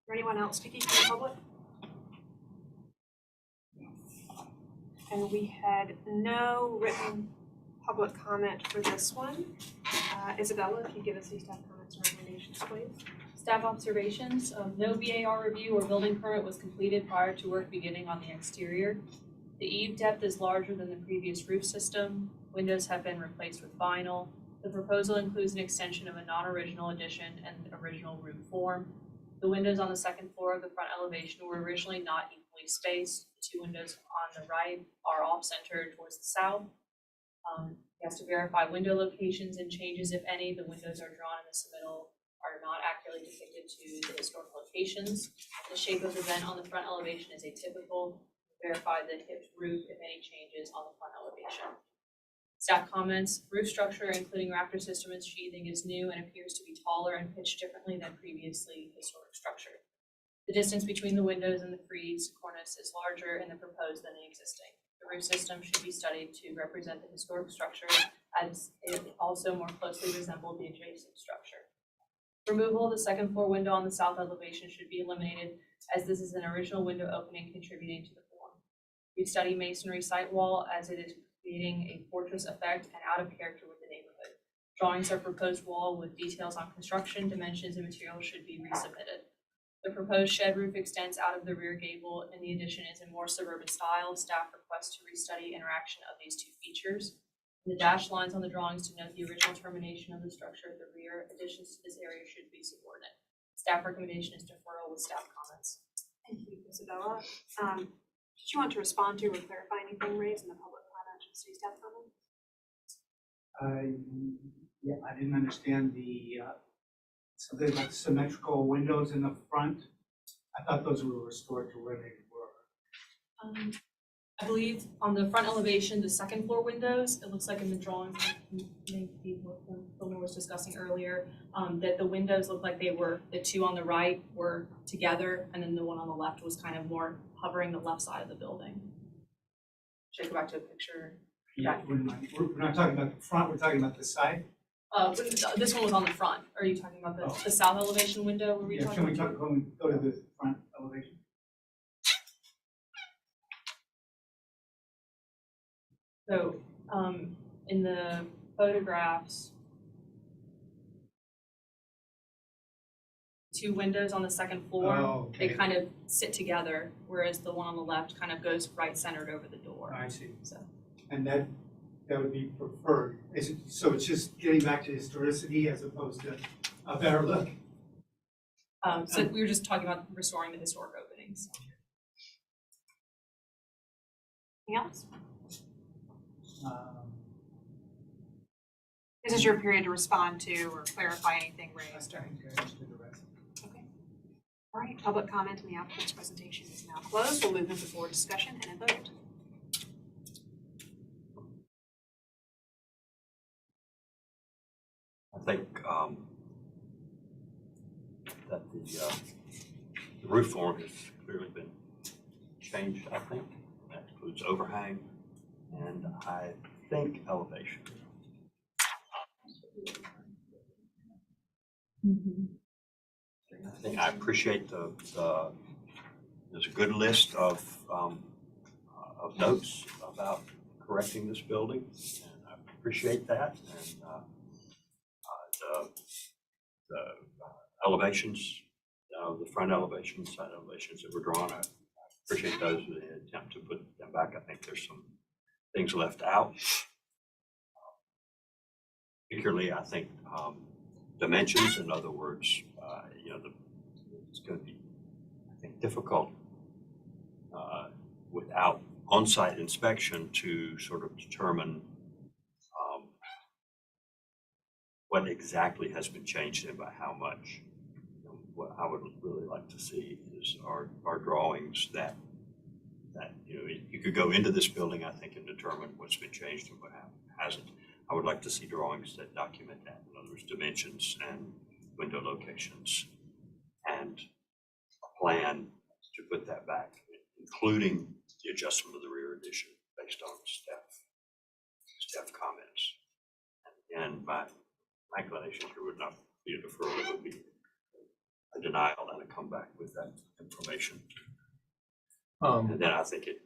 there anyone else speaking from the public? And we had no written public comment for this one. Isabella, if you give us these staff comments and recommendations, please. Staff observations, no VAR review or building permit was completed prior to work beginning on the exterior. The eave depth is larger than the previous roof system. Windows have been replaced with vinyl. The proposal includes an extension of a non-original addition and original roof form. The windows on the second floor of the front elevation were originally not equally spaced. The two windows on the right are off-centered towards the south. He has to verify window locations and changes, if any. The windows are drawn in the submittal are not accurately depicted to the historic locations. The shape of the vent on the front elevation is atypical. Verify the hipped roof, if any changes on the front elevation. Staff comments, roof structure, including rafter system and sheathing, is new and appears to be taller and pitched differently than previously historic structure. The distance between the windows and the frieze cornice is larger in the proposed than the existing. The roof system should be studied to represent the historic structure, as it also more closely resembled the adjacent structure. Removal of the second floor window on the south elevation should be eliminated, as this is an original window opening contributing to the form. We study masonry site wall, as it is creating a fortress effect and out of character with the neighborhood. Drawings of proposed wall with details on construction, dimensions, and materials should be resubmitted. The proposed shed roof extends out of the rear gable, and the addition is in more suburban style. Staff requests to restudy interaction of these two features. The dashed lines on the drawings denote the original termination of the structure at the rear. Additions to this area should be subordinate. Staff recommendation is deferral with staff comments. Thank you, Isabella. Did you want to respond to or clarify anything raised in the public comment to city staff comment? Yeah, I didn't understand the something about symmetrical windows in the front. I thought those were restored to where they were. I believe on the front elevation, the second floor windows, it looks like in the drawings, maybe what the builder was discussing earlier, that the windows look like they were, the two on the right were together, and then the one on the left was kind of more hovering the left side of the building. Should I go back to a picture? Yeah, we're not talking about the front, we're talking about the side. This one was on the front. Are you talking about the south elevation window? Were we Yeah, talking can we about? talk, when we go to the front elevation? So, in the photographs, two windows on the second floor, Oh, they okay. kind of sit together, whereas the one on the left kind of goes right centered over the door. I see. So, And that would be preferred. Is it, so it's just getting back to historicity as opposed to a better look? so we were just talking about restoring the historic openings. Anything else? This is your period to respond to or clarify anything raised during. Okay. All right, public comment in the applicant's presentation is now closed. We'll move into board discussion and a vote. I think that the roof form has clearly been changed, I think. That includes overhang and I think elevation. I appreciate there's a good list of notes about correcting this building, and I appreciate that. And the elevations, the front elevations, side elevations that were drawn, I appreciate those with the attempt to put them back. I think there's some things left out. Particularly, I think dimensions, in other words, it's going to be, I think, difficult without on-site inspection to sort of determine what exactly has been changed and by how much. What I would really like to see is our drawings that you could go into this building, I think, and determine what's been changed and what hasn't. I would like to see drawings that document that. In other words, dimensions and window locations and a plan to put that back, including the adjustment of the rear addition based on staff comments. And my inclination here would not be a deferral, it would be a denial and a comeback with that information. And then I think it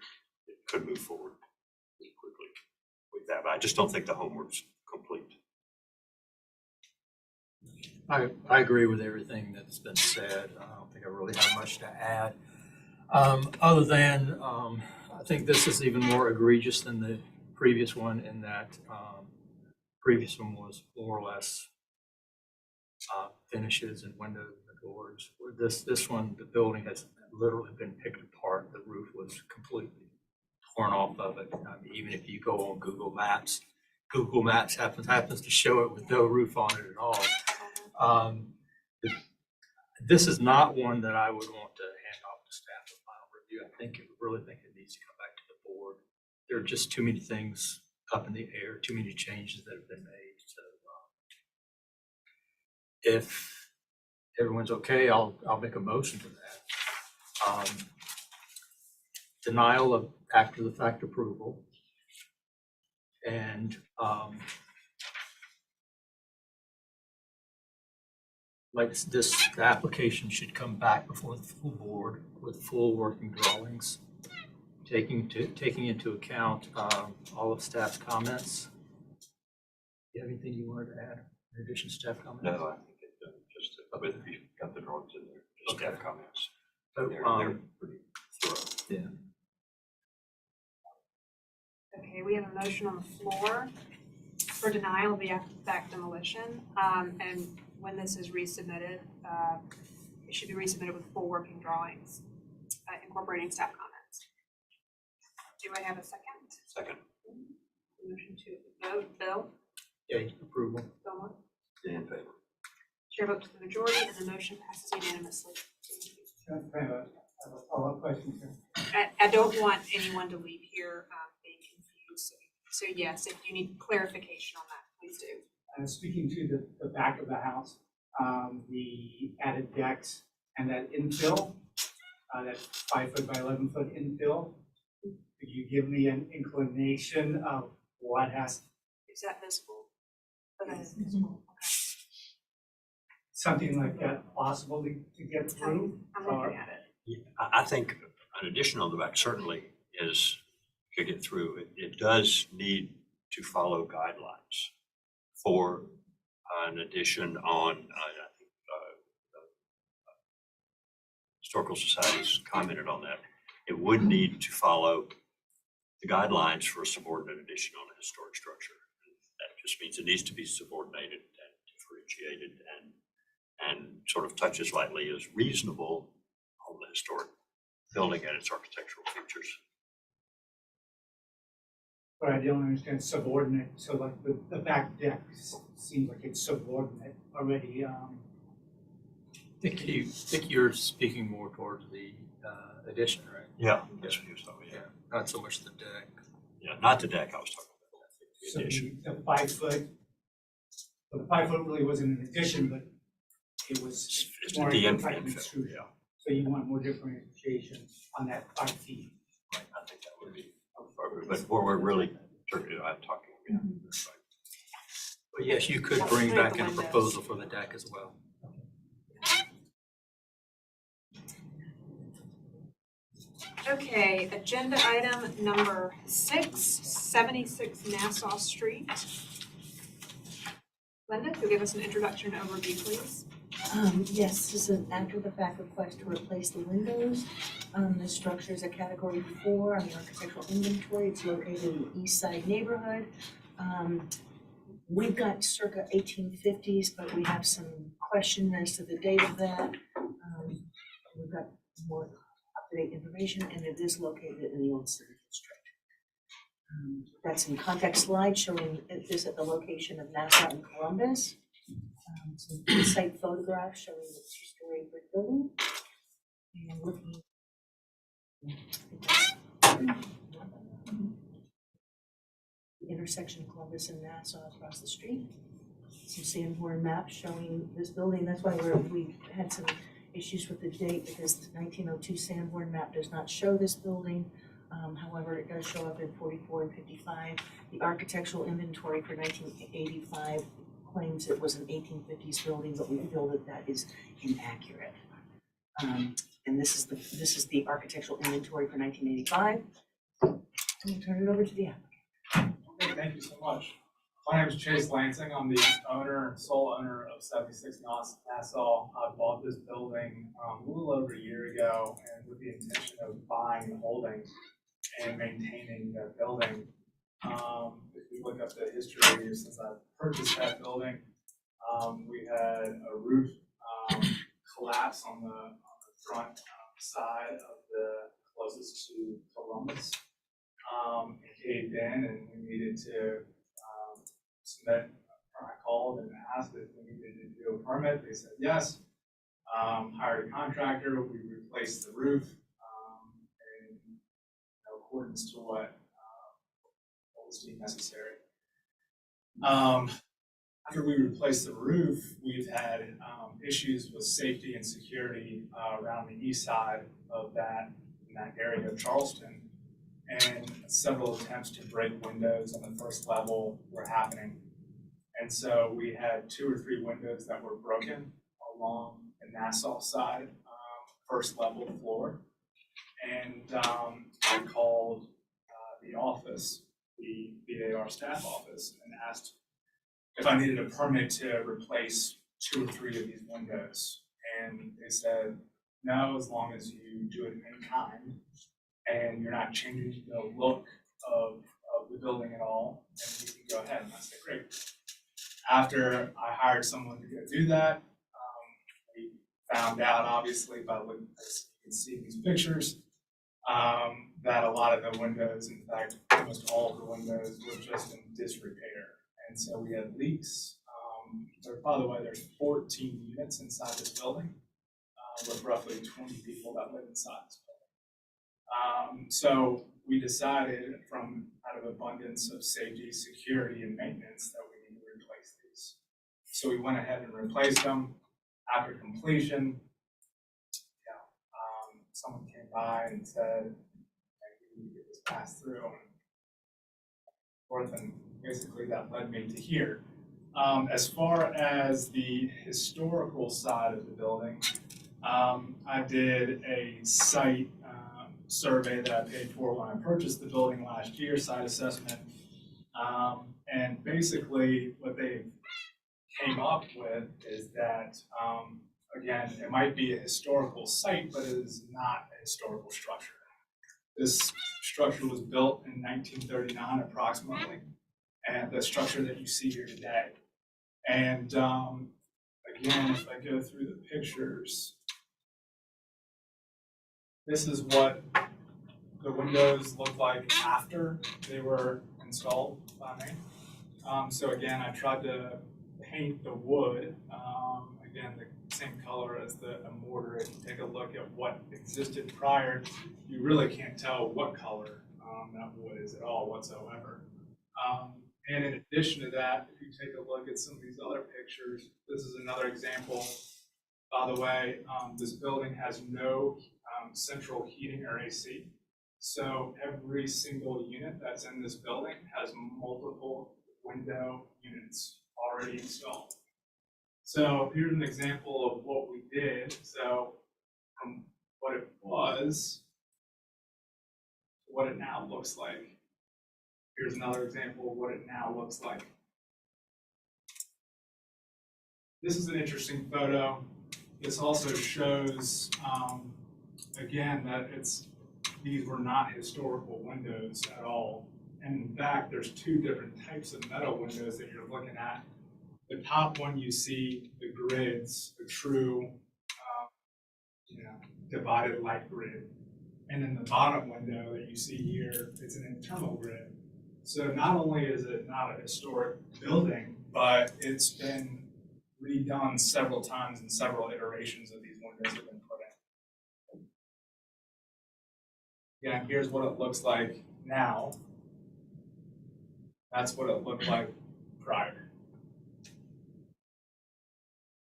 could move forward quickly with that, but I just don't think the homework's complete. I agree with everything that's been said. I don't think I really have much to add. Other than, I think this is even more egregious than the previous one in that previous one was more or less finishes and windows and doors. This one, the building has literally been picked apart. The roof was completely torn off of it. I mean, even if you go on Google Maps happens to show it with no roof on it at all. This is not one that I would want to hand off to staff for final review. I really think it needs to come back to the board. There are just too many things up in the air, too many changes that have been made. So if everyone's okay, I'll make a motion to that. Denial of after the fact approval. And like this, the application should come back before the full board with full working drawings, taking into account all of staff's comments. Do you have anything you wanted to add in addition to staff comments? No, I think just with you got the drawings in there, just staff comments. So, They're pretty thorough. Yeah. Okay, we have a motion on the floor for denial of the after the fact demolition. And when this is resubmitted, it should be resubmitted with full working drawings, incorporating staff comments. Do I have a second? Second. Motion to vote, Bill? Yay, approval. Bill? In favor. Chair votes to the majority and the motion passes unanimously. I have a follow-up question here. I don't want anyone to leave here being confused. So yes, if you need clarification on that, please do. Speaking to the back of the house, the added decks and that infill, that 5 foot by 11 foot infill, could you give me an inclination of what has, Is that visible? Okay. something like that possible to get through? I'm looking at it. Yeah, I think an addition on the back certainly is to get through. It does need to follow guidelines for an addition on, I think, Historical Society's commented on that. It would need to follow the guidelines for a subordinate addition on a historic structure. That just means it needs to be subordinated and differentiated and sort of touches lightly as reasonable on the historic building and its architectural features. But I don't understand subordinate, so like the back deck seems like it's subordinate already. I think you're speaking more towards the addition, right? Yeah, that's what he was talking about. Yeah, not so much the deck. Yeah, not the deck I was talking about. So The addition. the 5 foot, well, the 5 foot really wasn't an addition, but it was It's more the type of infill, extrusion. yeah. So you want more differentiation on that 5 feet. Right, I think that would be appropriate, but we're really, I'm talking, yeah. That's right. But yes, you could bring back in a proposal for the deck as well. Okay, agenda item number 6, 76 Nassau Street. Linda, could you give us an introduction and overview, please? Yes, this is an after-the-fact request to replace the windows. The structure is a category 4 on the architectural inventory. It's located in the east side neighborhood. We've got circa 1850s, but we have some question as to the date of that. We've got more up-to-date information, and it is located in the old city district. Got some contact slides showing this at the location of Nassau and Columbus. Some site photographs showing the two-story brick building. And looking. The intersection of Columbus and Nassau across the street. Some Sanborn maps showing this building. That's why we had some issues with the date, because the 1902 Sanborn map does not show this building. However, it does show up in 44 and 55. The architectural inventory for 1985 claims it was an 1850s building, but we feel that that is inaccurate. And this is the architectural inventory for 1985. I'm gonna turn it over to the applicant. Hey, thank you so much. My name is Chase Lansing. I'm the owner and sole owner of 76 Nassau. I bought this building a little over a year ago, and with the intention of buying and holding and maintaining that building. If you look up the history since I purchased that building, we had a roof collapse on the front side of the closest to Columbus. It caved in, and we needed to submit. I called and asked if we needed to do a permit. They said yes. Hired a contractor. We replaced the roof in accordance to what was deemed necessary. After we replaced the roof, we've had issues with safety and security around the east side of in that area of Charleston, and several attempts to break windows on the first level were happening. And so we had 2 or 3 windows that were broken along the Nassau side, first level floor. And I called the office, the VAR staff office, and asked if I needed a permit to replace 2 or 3 of these windows. And they said, no, as long as you do it in kind and you're not changing the look of the building at all, then you can go ahead. And I said, great. After I hired someone to go do that, we found out, obviously, by looking, as you can see in these pictures, that a lot of the windows, in fact, almost all of the windows were just in disrepair. And so we had leaks. By the way, there's 14 units inside this building with roughly 20 people that live inside this So we decided from out of abundance of safety, security, and maintenance that we need to replace these. So we went ahead and replaced them after completion. Someone came by and said, "Hey, we need to get this passed through," and forth, and basically that led me to here. As far as the historical side of the building, I did a site survey that I paid for when I purchased the building last year, site assessment. And basically what they came up with is that, again, it might be a historical site, but it is not a historical structure. This structure was built in 1939 approximately, and the structure that you see here today. And again, if I go through the pictures, this is what the windows look like after they were installed by me. So again, I tried to paint the wood, again, the same color as the mortar. If you take a look at what existed prior, you really can't tell what color that wood is at all whatsoever. And in addition to that, if you take a look at some of these other pictures, this is another example. By the way, this building has no central heating or AC. So every single unit that's in this building has multiple window units already installed. So here's an example of what we did. So from what it was to what it now looks like. Here's another example of what it now looks like. This is an interesting photo. This also shows, again, that these were not historical windows at all. And in fact, there's two different types of metal windows that you're looking at. The top one, you see the grids, the true divided light grid. And then the bottom window that you see here, it's an internal grid. So not only is it not a historic building, but it's been redone several times and several iterations of these windows have been put in. Again, here's what it looks like now. That's what it looked like prior.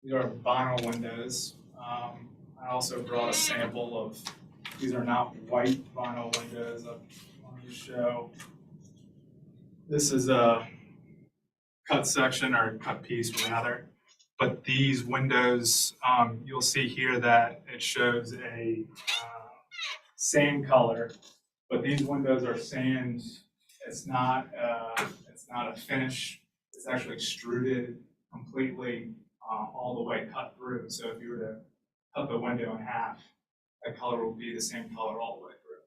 These are vinyl windows. I also brought a sample of, these are not white vinyl windows I wanted to show. This is a cut section or cut piece rather. But these windows, you'll see here that it shows a sand color, but these windows are sand. It's not a finish. It's actually extruded completely all the way cut through. So if you were to cut the window in half, that color will be the same color all the way through.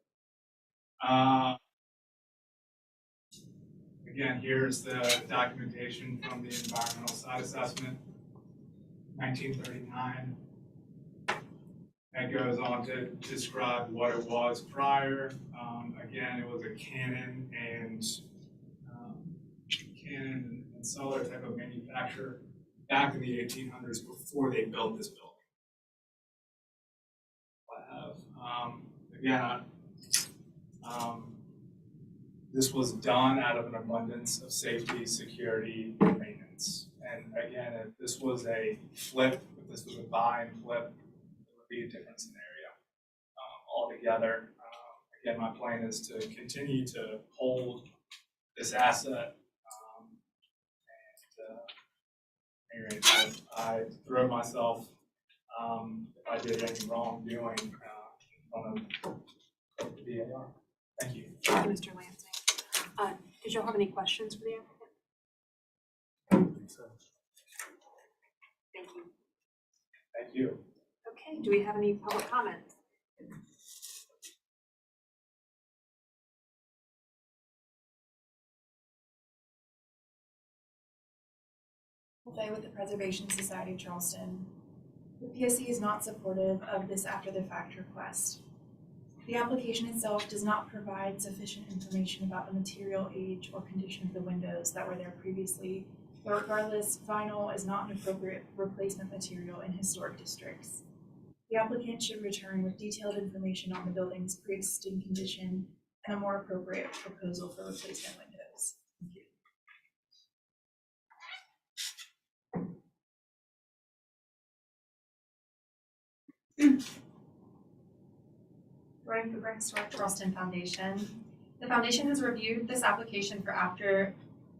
Again, here's the documentation from the environmental site assessment, 1939. That goes on to describe what it was prior. Again, it was a Canon and Solar type of manufacturer back in the 1800s before they built this building. This was done out of an abundance of safety, security, and maintenance. And again, if this was a flip, if this was a buy and flip, it would be a different scenario altogether. Again, my plan is to continue to hold this asset. I throw myself if I did any wrongdoing in front of the DAR. Thank you. Thank you, Mr. Lansing. Did y'all have any questions for the applicant? Thank you. Thank you. Okay, do we have any public comment? Play with the Preservation Society of Charleston. The PSC is not supportive of this after the fact request. The application itself does not provide sufficient information about the material, age, or condition of the windows that were there previously, but regardless, vinyl is not an appropriate replacement material in historic districts. The applicant should return with detailed information on the building's pre-existing condition and a more appropriate proposal for replacement windows. Thank you. Growing the Historic Charleston Foundation. The foundation has reviewed this application for after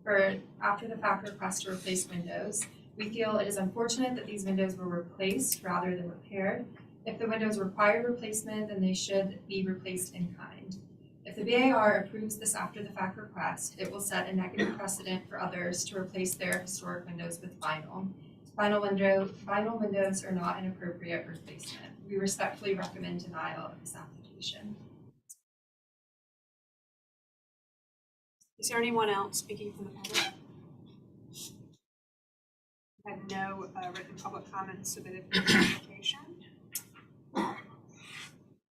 the fact request to replace windows. We feel it is unfortunate that these windows were replaced rather than repaired. If the windows require replacement, then they should be replaced in kind. If the BAR approves this after the fact request, it will set a negative precedent for others to replace their historic windows with vinyl. Vinyl windows are not an appropriate replacement. We respectfully recommend denial of this application. Is there anyone else speaking from the public? I had no written public comments submitted for this application.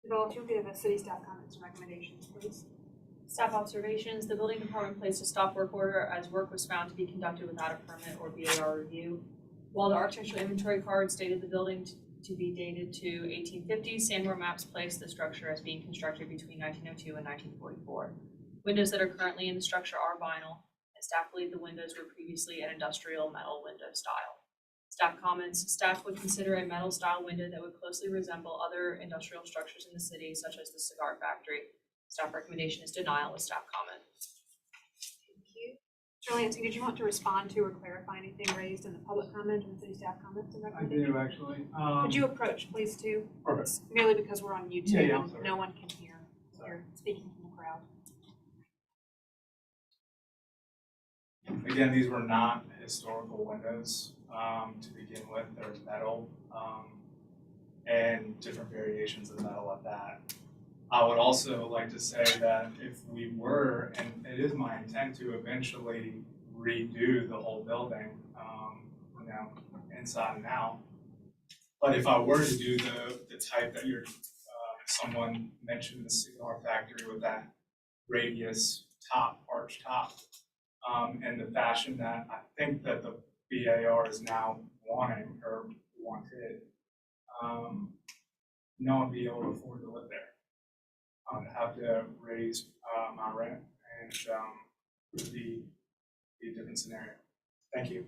Develop, you'll give us city staff comments and recommendations, please. Staff observations, the building department placed a stop work order as work was found to be conducted without a permit or BAR review. While the architectural inventory card stated the building to be dated to 1850, Sandmore Maps placed the structure as being constructed between 1902 and 1944. Windows that are currently in the structure are vinyl, and staff believe the windows were previously an industrial metal window style. Staff comments, staff would consider a metal style window that would closely resemble other industrial structures in the city, such as the cigar factory. Staff recommendation is denial of staff comment. Thank you. Mr. Lansing, did you want to respond to or clarify anything raised in the public comment and the city staff comments and I recommendations? do actually. Could you approach, please, too? Perfect. Merely because we're on YouTube, Yeah, I'm sorry. no one can hear. You're speaking from the crowd. Again, these were not historical windows to begin with. There's metal and different variations of metal at that. I would also like to say that if we were, and it is my intent to eventually redo the whole building, inside and out. But if I were to do the type that someone mentioned, the cigar factory with that radius top, arch top, and the fashion that I think that the BAR is now wanting or wanted, no one would be able to afford to live there. I would have to raise my rent, and it would be a different scenario. Thank you.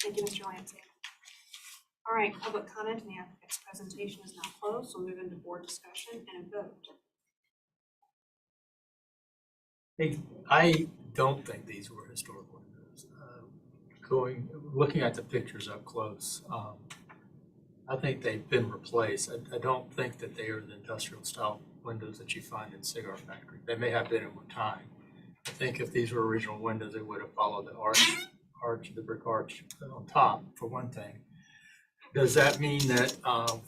Thank you, Mr. Lansing. All right, public comment and the applicant's presentation is now closed. We'll move into board discussion and a vote. I don't think these were historic windows. Looking at the pictures up close, I think they've been replaced. I don't think that they are the industrial style windows that you find in cigar factory. They may have been at one time. I think if these were original windows, they would have followed the the brick arch on top, for one thing. Does that mean that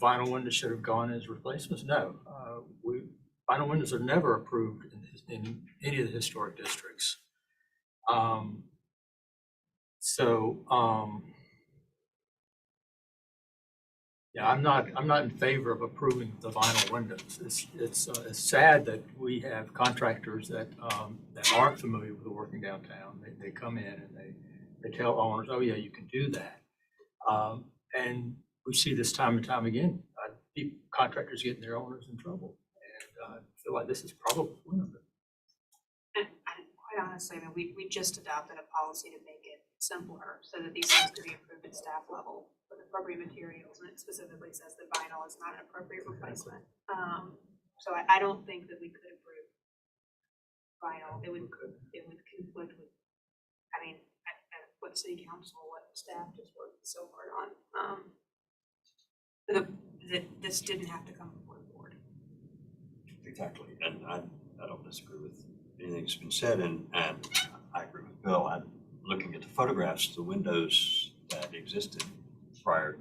vinyl windows should have gone as replacements? No. Vinyl windows are never approved in any of the historic districts. Yeah, I'm not in favor of approving the vinyl windows. It's sad that we have contractors that aren't familiar with the working downtown. They come in and they tell owners, oh yeah, you can do that. And we see this time and time again, contractors getting their owners in trouble. And I feel like this is probably one of them. And quite honestly, I mean, we just adopted a policy to make it simpler so that these things could be approved at staff level with appropriate materials, and it specifically says that vinyl is not an appropriate replacement. So I don't think that we could approve vinyl. It would conflict with, I mean, what city council, what staff just worked so hard on. That this didn't have to come before the board. Exactly, and I don't disagree with anything that's been said, and I agree with Bill. I'm looking at the photographs, the windows that existed prior to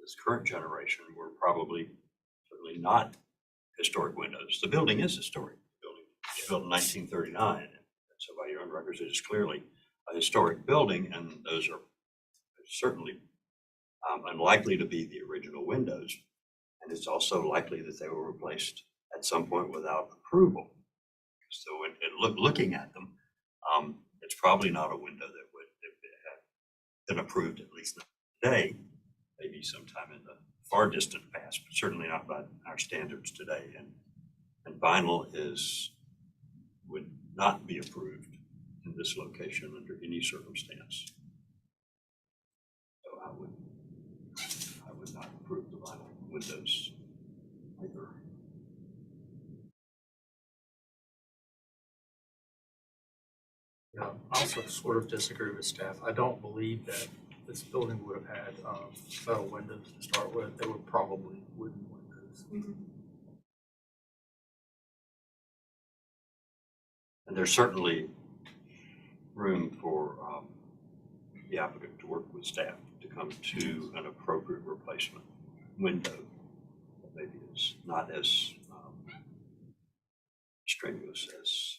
this current generation were probably certainly not historic windows. The building is historic. The building was built in 1939, and so by your own records, it is clearly a historic building, and those are certainly unlikely to be the original windows. And it's also likely that they were replaced at some point without approval. So looking at them, it's probably not a window that would have been approved, at least not today, maybe sometime in the far distant past, but certainly not by our standards today. And vinyl would not be approved in this location under any circumstance. So I would not approve the vinyl windows either. Yeah, I also sort of disagree with staff. I don't believe that this building would have had metal windows to start with. They were probably wooden windows. And there's certainly room for the applicant to work with staff to come to an appropriate replacement window that maybe is not as strenuous as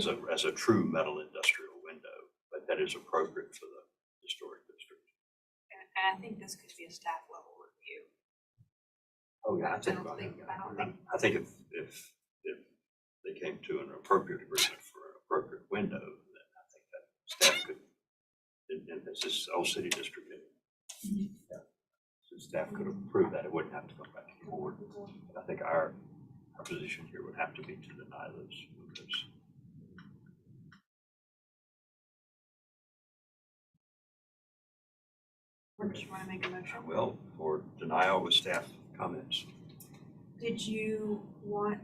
a true metal industrial window, but that is appropriate for the historic district. And I think this could be a staff level review. Oh, yeah, I think if they came to an appropriate agreement for an appropriate window, then I think that staff could, and this is old city district. Yeah. So staff could approve that. It wouldn't have to come back to the board. I think our position here would have to be to deny those windows. Or do you want to make a motion? Well, for denial with staff comments. Did you want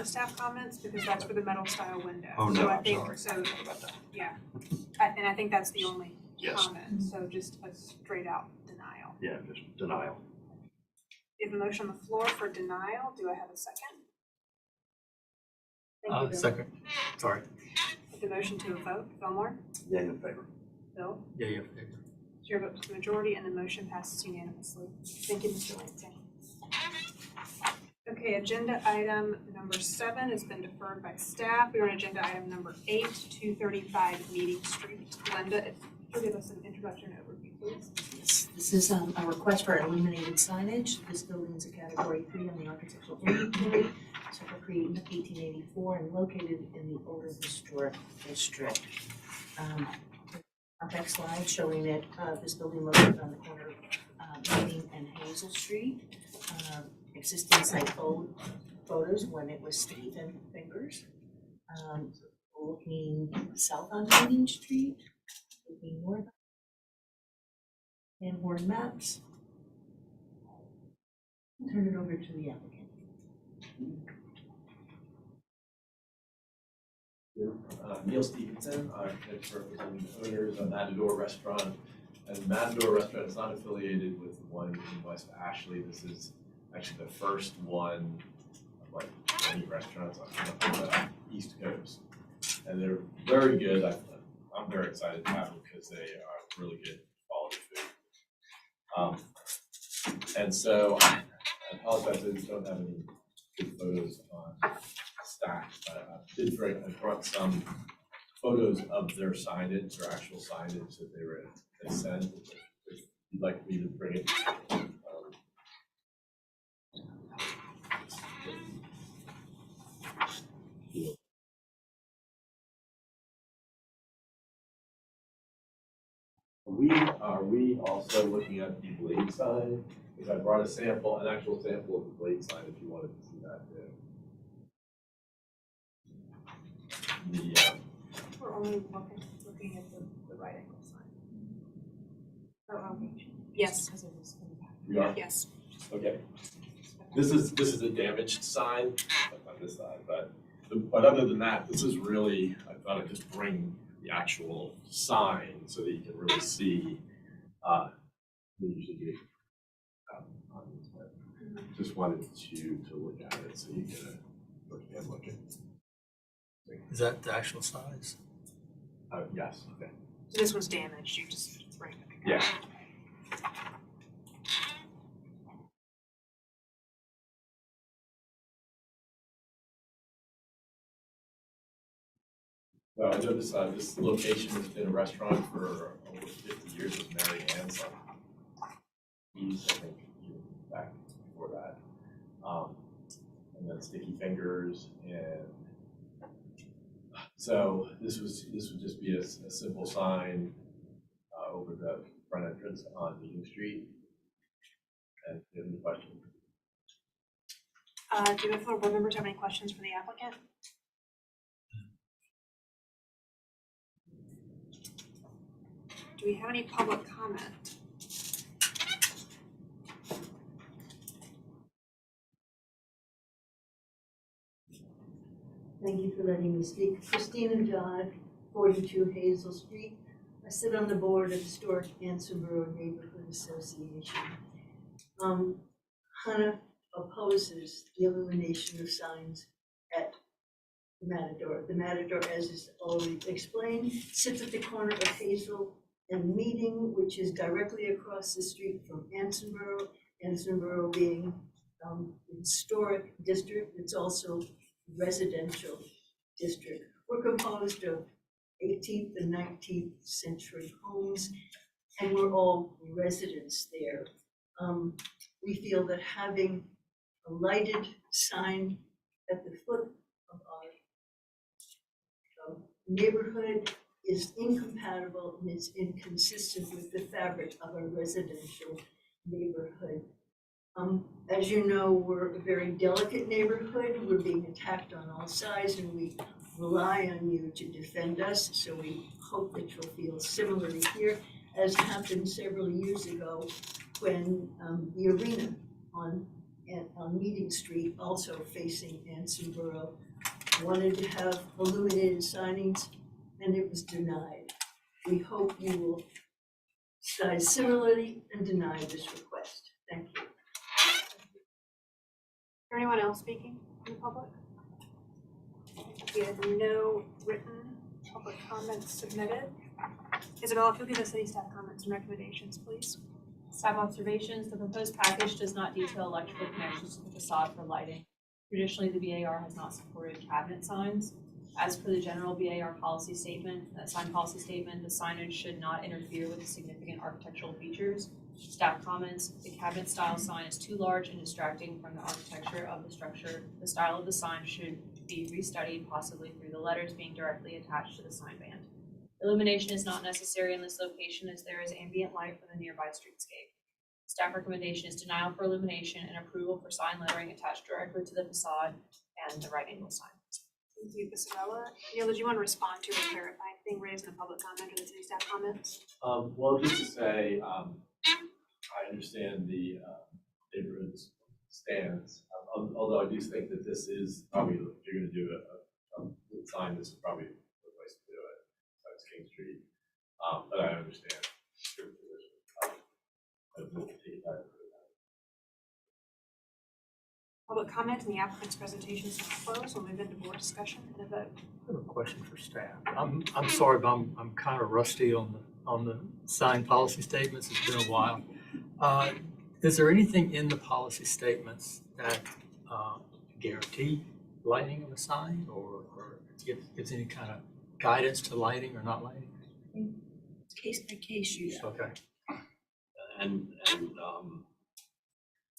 staff comments? Because that's for the metal style window. Oh, no, So I I'm think, sorry. so, Sorry about that. yeah. And I think that's the only Yes. comment, so just a straight out denial. Yeah, just denial. We have a motion on the floor for denial. Do I have a second? Thank you, Bill. Second, sorry. Put the motion to a vote. Fillmore? Yea in favor. Bill? Yeah. Chair votes the majority and the motion passes unanimously. Thank you, Mr. Lansing. Okay, agenda item number 7 has been deferred by staff. We are on agenda item number 8, 235 Meeting Street. Linda, if you could give us an introduction overview, please. Yes, this is a request for illuminated signage. This building is a category 3 on the architectural inventory, circa created in 1884 and located in the older historic district. Next slide showing that this building located on the corner of Main and Hazel Street. Existing site photos when it was Stephen Fingers. Looking south on Main Street, looking north. And more maps. Turn it over to the applicant. Neil Stevenson, architect representing the owners of Matador Restaurant. And Matador Restaurant is not affiliated with the one in West Ashley. This is actually the first one of like 20 restaurants on the East Coast. And they're very good. I'm very excited to have them because they are really good quality food. And so I apologize that we don't have any good photos on stack, but I brought some photos of their signage, their actual signage that they sent. If you'd like me to bring it. We also looking at the blade sign? Because I brought an actual sample of the blade sign if you wanted to see that too. We're only looking at the right angle sign. Oh, yes. We are? Yes. Okay. This is a damaged sign on this side, but other than that, this is really, I thought I'd just bring the actual sign so that you can really see. We usually do on this, but just wanted you to look at it so you can look at it. Is that the actual size? Yes. Okay. So this one's damaged. You just bring it back. Yeah. Well, I know this location has been a restaurant for over 50 years. It was Mary Ann's on East, I think, even back before that. And then Sticky Fingers, and so this would just be a simple sign over the front entrance on Meeting Street. And if you have any questions? Do the floor board members have any questions for the applicant? Do we have any public comment? Thank you for letting me speak. Christina Dodd, 42 Hazel Street. I sit on the board of the Historic Ansonboro Neighborhood Association. HANA opposes the illumination of signs at the Matador. The Matador, as is already explained, sits at the corner of Hazel and Meeting, which is directly across the street from Ansonboro. Ansonboro being an historic district, it's also residential district. We're composed of 18th and 19th century homes, and we're all residents there. We feel that having a lighted sign at the foot of our neighborhood is incompatible and it's inconsistent with the fabric of a residential neighborhood. As you know, we're a very delicate neighborhood. We're being attacked on all sides, and we rely on you to defend us. So we hope that you'll feel similarly here, as happened several years ago when the arena on Meeting Street, also facing Ansonboro, wanted to have illuminated signings, and it was denied. We hope you will decide similarly and deny this request. Thank you. Is there anyone else speaking in the public? We have no written public comments submitted. Isabel, if you'll give the city staff comments and recommendations, please. Staff observations, the proposed package does not detail electrical connections to the facade for lighting. Traditionally, the BAR has not supported cabinet signs. As per the general BAR policy statement, sign policy statement, the signage should not interfere with the significant architectural features. Staff comments, the cabinet style sign is too large and distracting from the architecture of the structure. The style of the sign should be restudied, possibly through the letters being directly attached to the sign band. Illumination is not necessary in this location as there is ambient light from the nearby streetscape. Staff recommendation is denial for illumination and approval for sign lettering attached directly to the facade and the right angle sign. Thank you, Isabella. Neil, did you want to respond to or clarify anything raised in the public comment or the city staff comments? Well, just to say, I understand the neighborhood's stance, although I do think that this is probably, if you're going to do a sign, this is probably the place to do it. That's King Street, but I understand your position. We'll take that. Public comment and the applicant's presentation is now closed. We'll move into board discussion and a vote. I have a question for staff. I'm sorry, but I'm kind of rusty on the sign policy statements. It's been a while. Is there anything in the policy statements that guarantee lighting of a sign or gives any kind of guidance to lighting or not lighting? Case by case use. Okay. And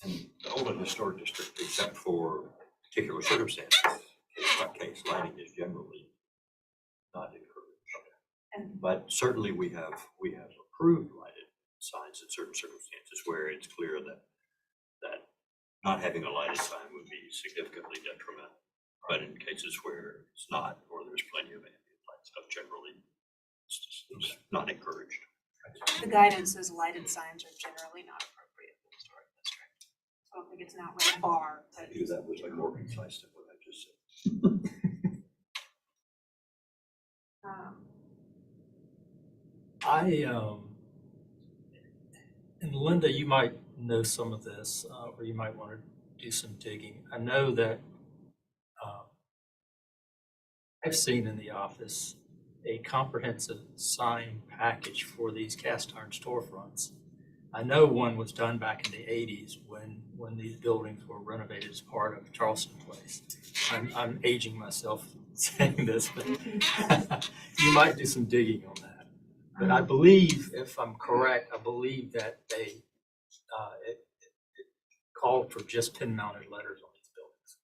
the Olin Historic District, except for particular circumstances, case by case, lighting is generally not encouraged. But certainly we have approved lighted signs in certain circumstances where it's clear that not having a lighted sign would be significantly detrimental. But in cases where it's not, or there's plenty of ambient light stuff, generally it's not encouraged. The guidance says lighted signs are generally not appropriate for the historic district. I don't think it's an outright bar, but That was like more concise than what I just said. And Linda, you might know some of this, or you might want to do some digging. I know that I've seen in the office a comprehensive sign package for these cast iron storefronts. I know one was done back in the 80s when these buildings were renovated as part of Charleston Place. I'm aging myself saying this, but you might do some digging on that. But I believe, if I'm correct, I believe that it called for just pin-mounted letters on these buildings.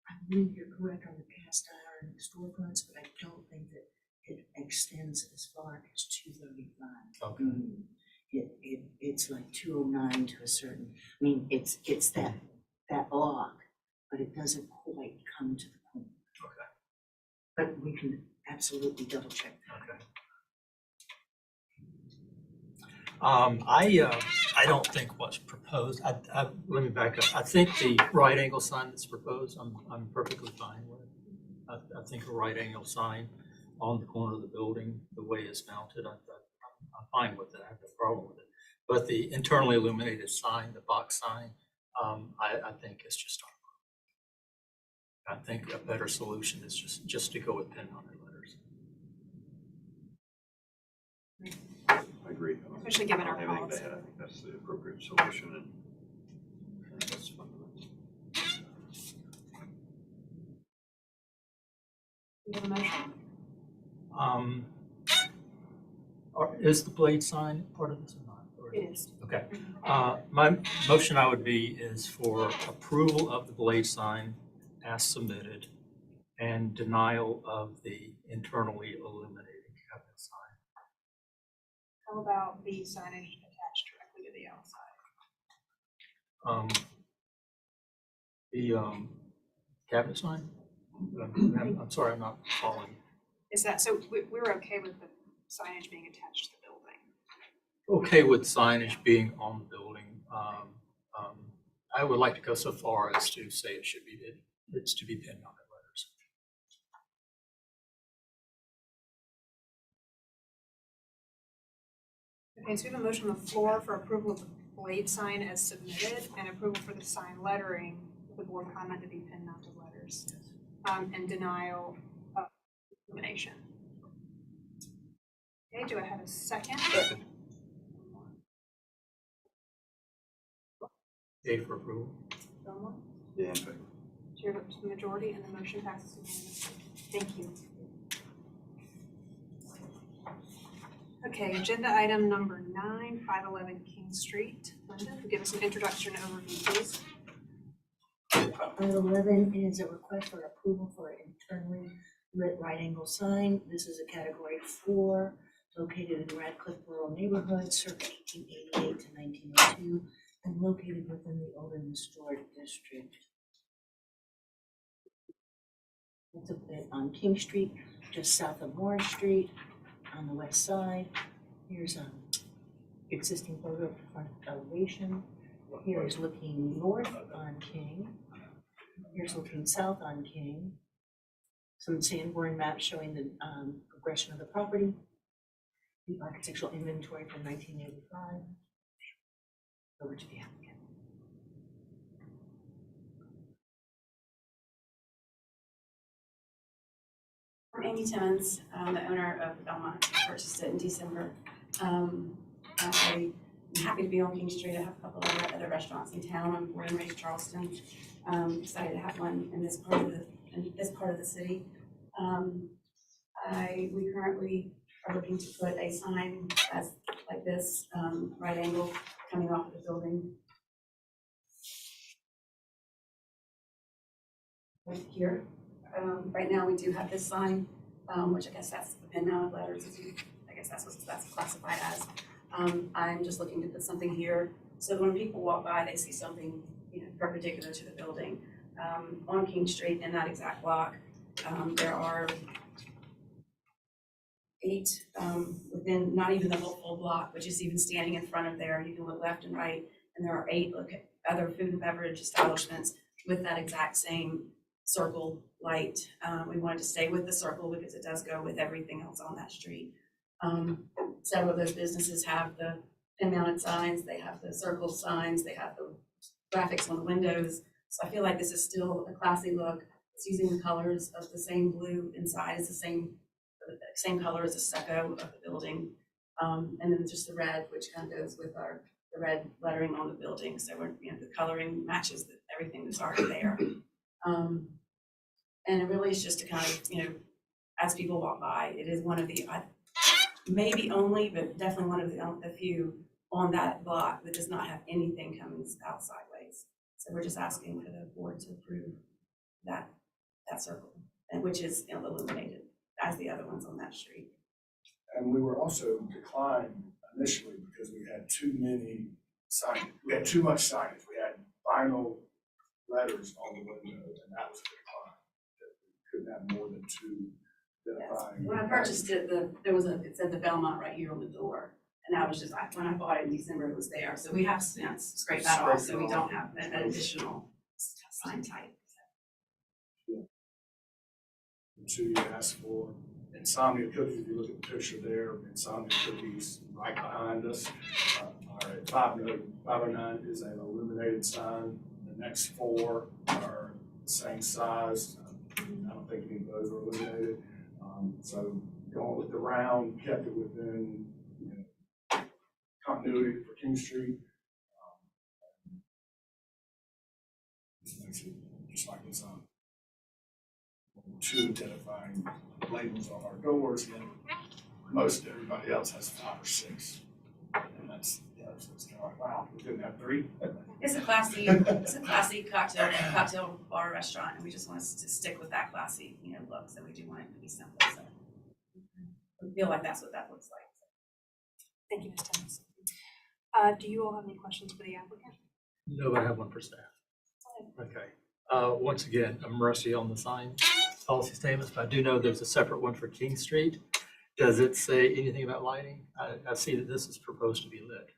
I believe you're correct on the cast iron storefronts, but I don't think that it extends as far as 235. Okay. it's like 209 to a certain, I mean, it's that block, but it doesn't quite come to the point. Okay. But we can absolutely double check that. Okay. I don't think what's proposed, let me back up. I think the right angle sign that's proposed, I'm perfectly fine with. I think a right angle sign on the corner of the building, the way it's mounted, I'm fine with it. I have no problem with it. But the internally illuminated sign, the box sign, I think it's just, I think a better solution is just to go with pin mounted letters. I agree. Especially given our I don't have policy. anything to add. I think that's the appropriate solution, and that's fundamental. You have a motion? Is the blade sign part of this or not? Or- It is. Okay. My motion is for approval of the blade sign as submitted and denial of the internally illuminated cabinet sign. How about the signage attached directly to the outside? The cabinet sign? I'm sorry, I'm not following. Is that, so we're okay with the signage being attached to the building? Okay with signage being on the building. I would like to go so far as to say it's to be pin mounted letters. Okay, so we have a motion on the floor for approval of the blade sign as submitted and approval for the sign lettering, with the board comment to be pin mounted letters. And denial of illumination. Okay, do I have a second? Second. Yay for approval. Fillmore? Yeah, in favor. Chair votes the majority and the motion passes unanimously. Thank you. Okay, agenda item number 9, 511 King Street. Linda, give us an introduction overview, please. 511 is a request for approval for an internally lit right angle sign. This is a category 4, located in Radcliffe Rural Neighborhood, circa 1888 to 1902, and located within the Old and Restored District. It's a bit on King Street, just south of Moore Street, on the west side. Here's an existing photo of the front elevation. Here's looking north on King. Here's looking south on King. Some Sanborn maps showing the progression of the property. The architectural inventory from 1985. Over to the applicant. I'm Amy Timmons, the owner of Belmont, purchased it in December. I'm happy to be on King Street. I have a couple of other restaurants in town. I'm born and raised Charleston. Excited to have one in this part of the city. We currently are looking to put a sign as like this, right angle coming off of the building. Right here. Right now we do have this sign, which I guess that's the pin mounted letters. I guess that's what that's classified as. I'm just looking to put something here so when people walk by, they see something, perpendicular to the building. On King Street in that exact block, there are 8 within not even the whole full block, but just even standing in front of there, you can look left and right, and there are 8 other food and beverage establishments with that exact same circle light. We wanted to stay with the circle because it does go with everything else on that street. Several of those businesses have the pin mounted signs, they have the circle signs, they have the graphics on the windows. So I feel like this is still a classy look. It's using the colors of the same blue inside, it's the same color as the stucco of the building. And then just the red, which kind of goes with the red lettering on the building. So the coloring matches everything that's already there. And it really is just to kind of, as people walk by, it is one of the, maybe only, but definitely one of the few on that block that does not have anything coming out sideways. So we're just asking for the board to approve that circle, and which is illuminated as the other ones on that street. And we were also declined initially because we had too many signage. We had too much signage. We had vinyl letters on the window, and that was a decline. We couldn't have more than two identifying. When I purchased it, it said the Belmont right here on the door. And that was just, when I bought it in December, it was there. So we have since scraped that off, so we don't have an additional sign type. Two you asked for. Insomnia cookies, if you look at the picture there, Insomnia cookies right behind us. All right, 509 is an illuminated sign. The next four are the same size. I don't think any of those are illuminated. So going with the round, kept it within continuity for King Street. Just like this two identifying labels on our doors, and most everybody else has 5 or 6. And that's, so it's kind of like, wow, we couldn't have 3. It's a classy cocktail bar restaurant, and we just want to stick with that classy, look. So we do want it to be simple. So we feel like that's what that looks like. Thank you, Ms. Thomas. Do you all have any questions for the applicant? No, I have one for staff. Okay. Once again, I'm rusty on the sign policy statements, but I do know there's a separate one for King Street. Does it say anything about lighting? I see that this is proposed to be lit.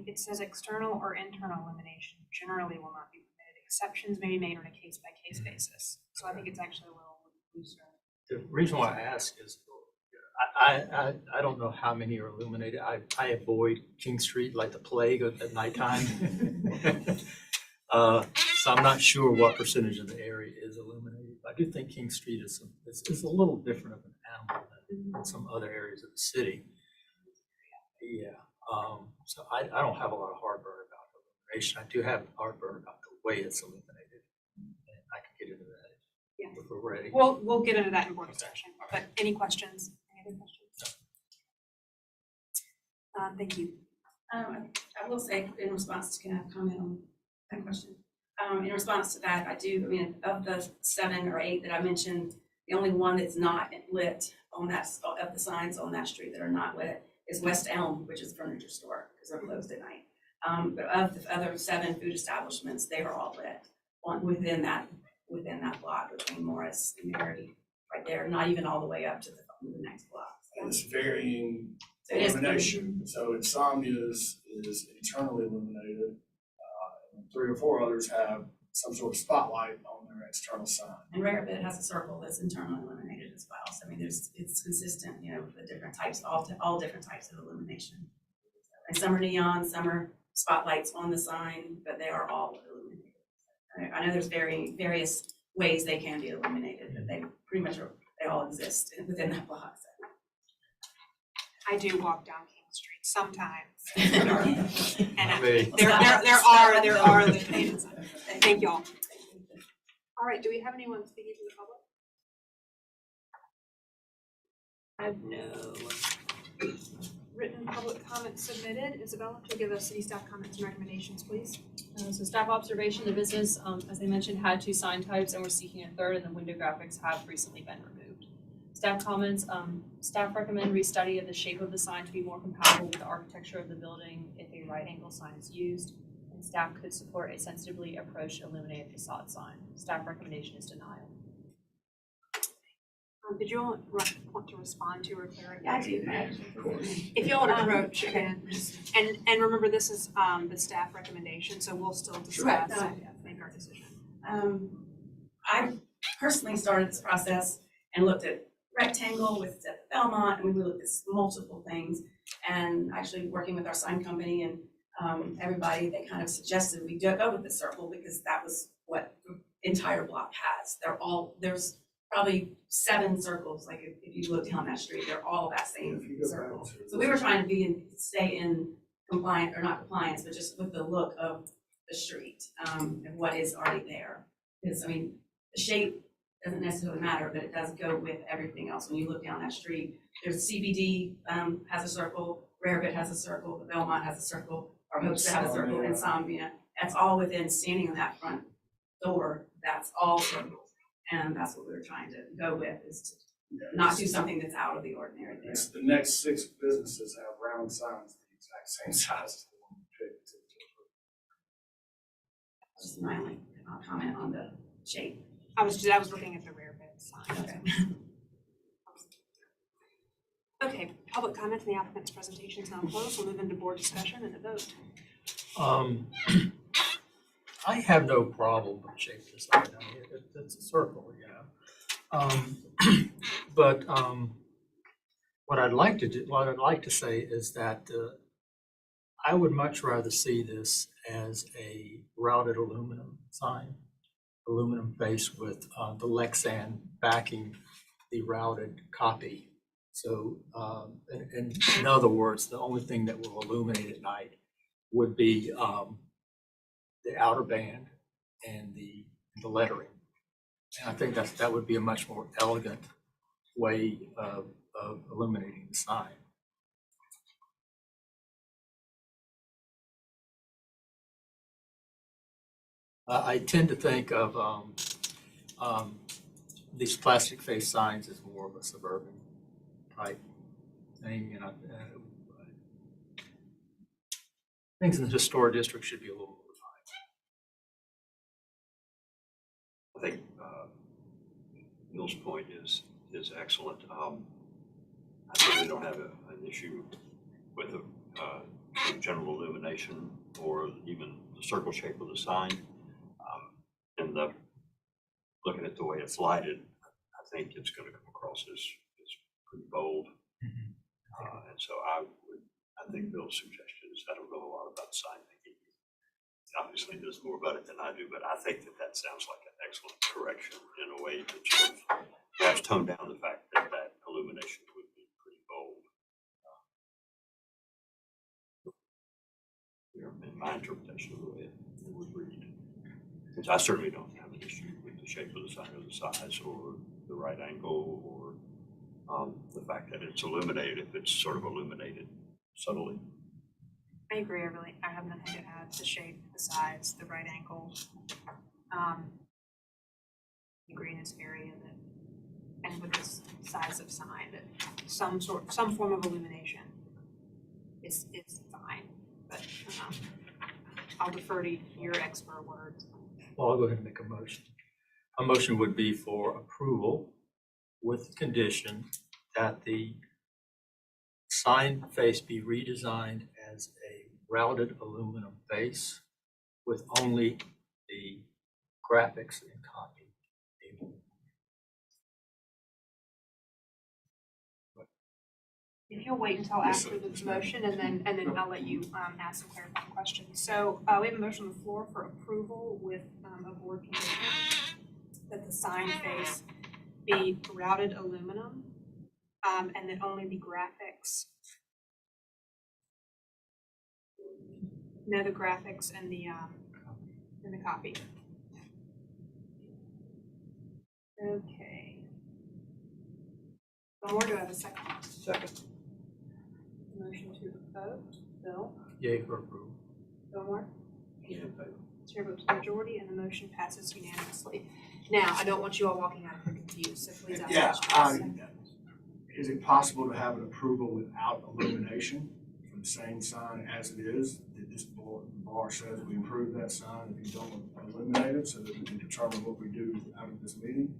It says external or internal illumination generally will not be permitted. Exceptions may be made on a case-by-case basis. So I think it's actually a little looser. The reason why I ask is I don't know how many are illuminated. I avoid King Street like the plague at nighttime. So I'm not sure what percentage of the area is illuminated. I do think King Street is a little different of an animal than some other areas of the city. Yeah. So I don't have a lot of heartburn about illumination. I do have heartburn about the way it's illuminated. And I can get into that if we're ready. We'll get into that in board discussion. But any questions? Any other questions? Thank you. I will say in response to, can I comment on that question? In response to that, of the 7 or 8 that I mentioned, the only one that's not lit on that, of the signs on that street that are not lit is West Elm, which is a furniture store, because they're closed at night. But of the other 7 food establishments, they are all lit within that block between Morris and Mary, right there, not even all the way up to the next block. And it's varying So it is illumination. So Insomnia is internally illuminated. 3 or 4 others have some sort of spotlight on their external sign. And Rarebit has a circle that's internally illuminated as well. So it's consistent, with the different types, all different types of illumination. And some are neon, some are spotlights on the sign, but they are all illuminated. I know there's various ways they can be illuminated, but they pretty much they all exist within that block. So. I do walk down King Street sometimes. And there are illuminated signs. Thank y'all. All right, do we have anyone speaking to the public? I have no written public comments submitted. Isabella, to give us city staff comments and recommendations, please. So staff observation, the business, as I mentioned, had 2 sign types and we're seeking a third, and the window graphics have recently been removed. Staff comments, staff recommend restudy of the shape of the sign to be more compatible with the architecture of the building if a right angle sign is used. And staff could support a sensitively approached illuminated facade sign. Staff recommendation is denial. Did you all want to respond to or clarify? Yeah, I do. If you want to approach again, and remember this is the staff recommendation, so we'll still discuss and make our decision. I personally started this process and looked at rectangle with the Belmont, and we looked at multiple things, and actually working with our sign company and everybody, they kind of suggested we go with the circle because that was what the entire block has. There's probably 7 circles, like if you look down that street, they're all that same circle. So we were trying to stay in compliant, or not compliance, but just with the look of the street and what is already there. Because the shape doesn't necessarily matter, but it does go with everything else. When you look down that street, there's CBD has a circle, Rarebit has a circle, the Belmont has a circle, our Hopes has a circle, Insomnia. That's all within standing on that front door. That's all circles. And that's what we were trying to go with, is to not do something that's out of the ordinary there. The next 6 businesses have round signs, the exact same size as the one we picked. Just my only comment on the shape. I was looking at the rare bit sign. Okay, public comment on the applicant's presentation is now closed. We'll move into board discussion and a vote. I have no problem with shape design. I mean, it's a circle, you know. But what I'd like to say is that I would much rather see this as a routed aluminum sign, aluminum face with the Lexan backing the routed copy. So, in other words, the only thing that will illuminate at night would be the outer band and the lettering. And I think that would be a much more elegant way of illuminating the sign. I tend to think of these plastic face signs as more of a suburban type thing, you know. Things in the historic district should be a little more refined. I think Bill's point is excellent. I certainly don't have an issue with the general illumination or even the circle shape of the sign. And looking at the way it's lighted, I think it's going to come across as pretty bold. And so I think Bill's suggestion is, I don't know a lot about sign making. Obviously knows more about it than I do, but I think that sounds like an excellent correction in a way that sort of perhaps tone down the fact that illumination would be pretty bold. In my interpretation of the way it would read. Because I certainly don't have an issue with the shape of the sign or the size or the right angle or the fact that it's illuminated, if it's sort of illuminated subtly. I agree. I have nothing to add. The shape, the size, the right angle, the greenness area that, and with this size of sign, that some form of illumination is fine. But I'll defer to your expert words. Well, I'll go ahead and make a motion. A motion would be for approval with the condition that the sign face be redesigned as a routed aluminum face with only the graphics and copy. If you'll wait until after the motion, and then I'll let you ask some clarifying questions. So we have a motion on the floor for approval with a board condition that the sign face be routed aluminum, and that only the graphics, no, the graphics and the copy. Okay. One more. Do I have a second? Second. Motion to vote. Bill? Yay for approval. Fillmore? Chair votes majority, and the motion passes unanimously. Now, I don't want you all walking out here confused, so please ask questions. Is it possible to have an approval without illumination for the same sign as it is? That this bar says we approve that sign if you don't illuminate it, so that we can determine what we do out of this meeting?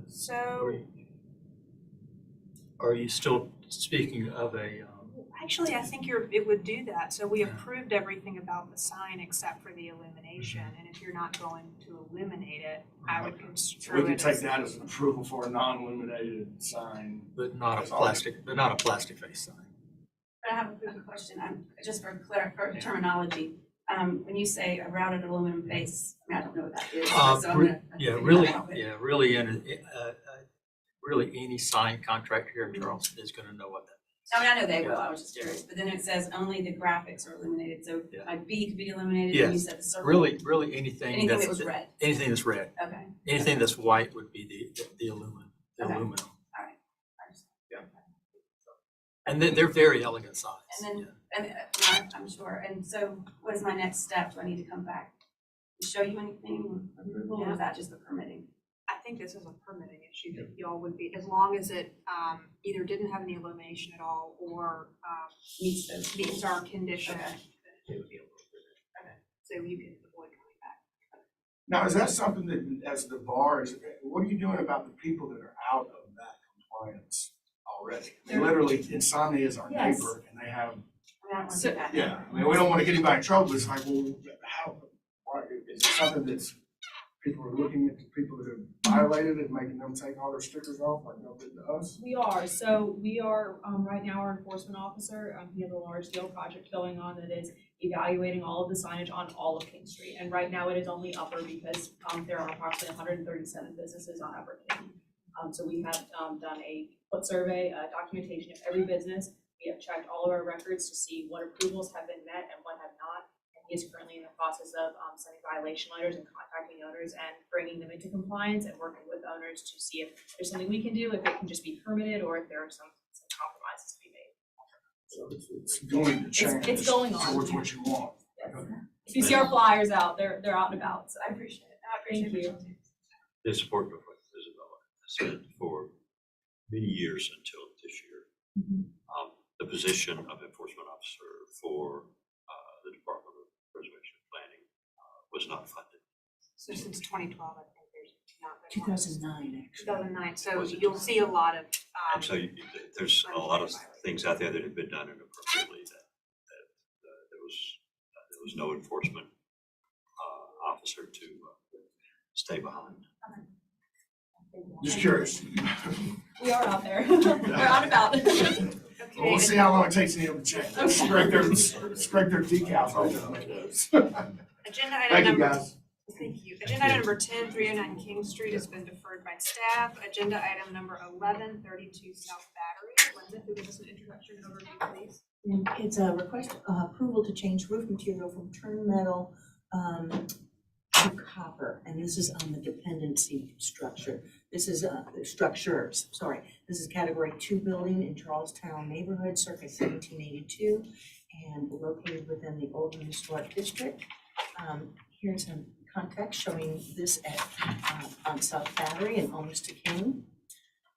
So, are you still speaking of a? actually, I think it would do that. So we approved everything about the sign except for the illumination, and if you're not going to illuminate it, I would So construe we it can take as. that as an approval for a non-illuminated sign. But not a That's all. plastic face sign. But I have a quick question, just for terminology. When you say a routed aluminum face, I mean, I don't know what that is. So I'm gonna figure that out. Really any sign contractor here in Charleston is going to know what that means. I mean, I know they will, I was just curious, but then it says only the graphics are illuminated, so like B could be illuminated, and you Yes. said the circle. Really anything Anything that was red. Anything that's red. Okay. Anything that's white would be the aluminum. Okay. Aluminum. All right. Yeah. And then they're very elegant signs. And then, I'm sure, and so what is my next step? Do I need to come back and show you anything, approval, or is that just the permitting? I think this is a permitting issue that y'all would be, as long as it, either didn't have any illumination at all or, meets our condition, then it would be appropriate. Okay. So you can avoid coming back. Now, is that something that, as the bar, what are you doing about the people that are out of that compliance already? I mean, literally, Insomnia is our Yes. neighbor, and they have, So- yeah, I mean, we don't want to get anybody in trouble, it's like, well, how, why, is it something that's, people are looking at the people that have violated it, making them take all their stickers off, like y'all did to us? We are, so we are, right now, our enforcement officer, he has a large scale project going on that is evaluating all of the signage on all of King Street. And right now it is only Upper because, there are approximately 137 businesses on Upper King. So we have, done a foot survey, documentation of every business. We have checked all of our records to see what approvals have been met and what have not. And he is currently in the process of, sending violation letters and contacting owners and bringing them into compliance and working with owners to see if there's something we can do, if it can just be permitted, or if there are some compromises to be made. So it's going to change. It's going on. Towards what you want. Yes. If you see our flyers out, they're out and about, so I appreciate it. I appreciate Thank you. it. In support of what Isabella has said for many years until this year. The position of enforcement officer for the Department of Preservation and Planning was not funded. So since 2012, I think there's not been. 2009, actually. 2009, so Was it you'll see a lot of, And so there's a lot of things out there that have been done inappropriately that there was no enforcement officer to stay behind. Just curious. we are out there. We're out and about. Well, we'll see how long it takes them to check. Scrape their decals off the windows. agenda Thank item you, number. guys. Thank you. Agenda item number 10, 309 King Street has been deferred by staff. Agenda item number 11, 32 South Battery. Linda, if you give us an introduction and overview, please. And it's a request approval to change roof material from turn metal to copper, and this is on the dependency structure. This is structures, sorry. This is category 2 building in Charlestown neighborhood circa 1782 and located within the Old Historic District. Here's some context showing this at on South Battery and almost to King.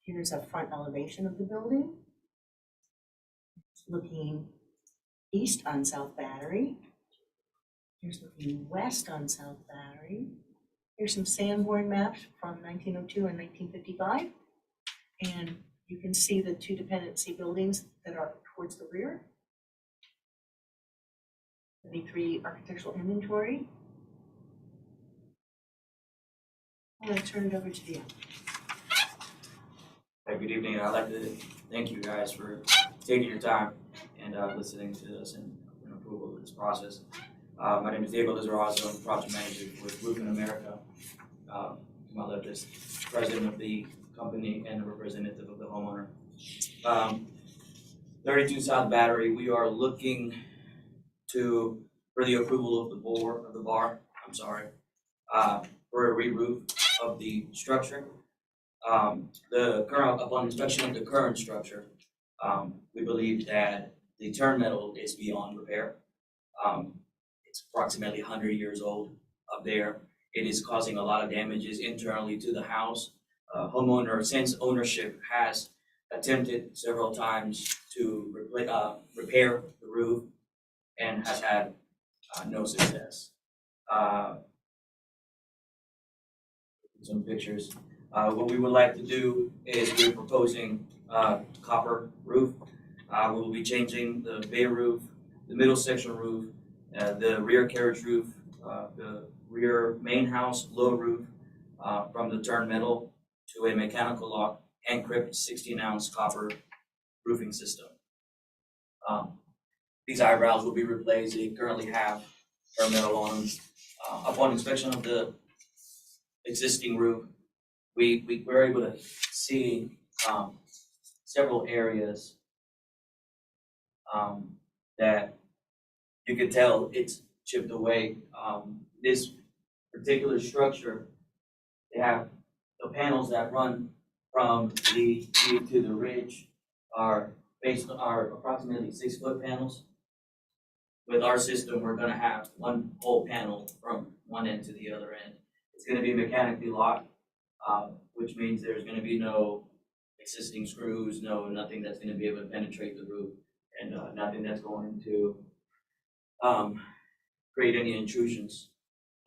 Here's a front elevation of the building. Looking east on South Battery. Here's looking west on South Battery. Here's some Sanborn maps from 1902 and 1955. And you can see the 2 dependency buildings that are towards the rear. The 3 architectural inventory. I'm going to turn it over to the applicant. Hey, good evening. I'd like to thank you guys for taking your time and listening to us and approval of this process. My name is David Lizarazo. I'm project manager with Roofing America. To my left is president of the company and a representative of the homeowner. 32 South Battery, we are looking for the approval of the bar, for a re-roof of the structure. Upon inspection of the current structure, we believe that the turn metal is beyond repair. It's approximately 100 years old up there. It is causing a lot of damages internally to the house. Homeowner, since ownership, has attempted several times to repair the roof and has had no success. Some pictures. What we would like to do is we're proposing copper roof. We will be changing the bay roof, the middle section roof, the rear carriage roof, the rear main house low roof from the turn metal to a mechanical lock encrypt 16-ounce copper roofing system. These eyebrows will be replaced. They currently have turn metal on them. Upon inspection of the existing roof, we were able to see several areas that you could tell it's chipped away. This particular structure, they have the panels that run from the peak to the ridge are approximately 6-foot panels. With our system, we're gonna have one whole panel from one end to the other end. It's gonna be mechanically locked. which means there's gonna be no existing screws, nothing that's gonna be able to penetrate the roof, and nothing that's going to create any intrusions.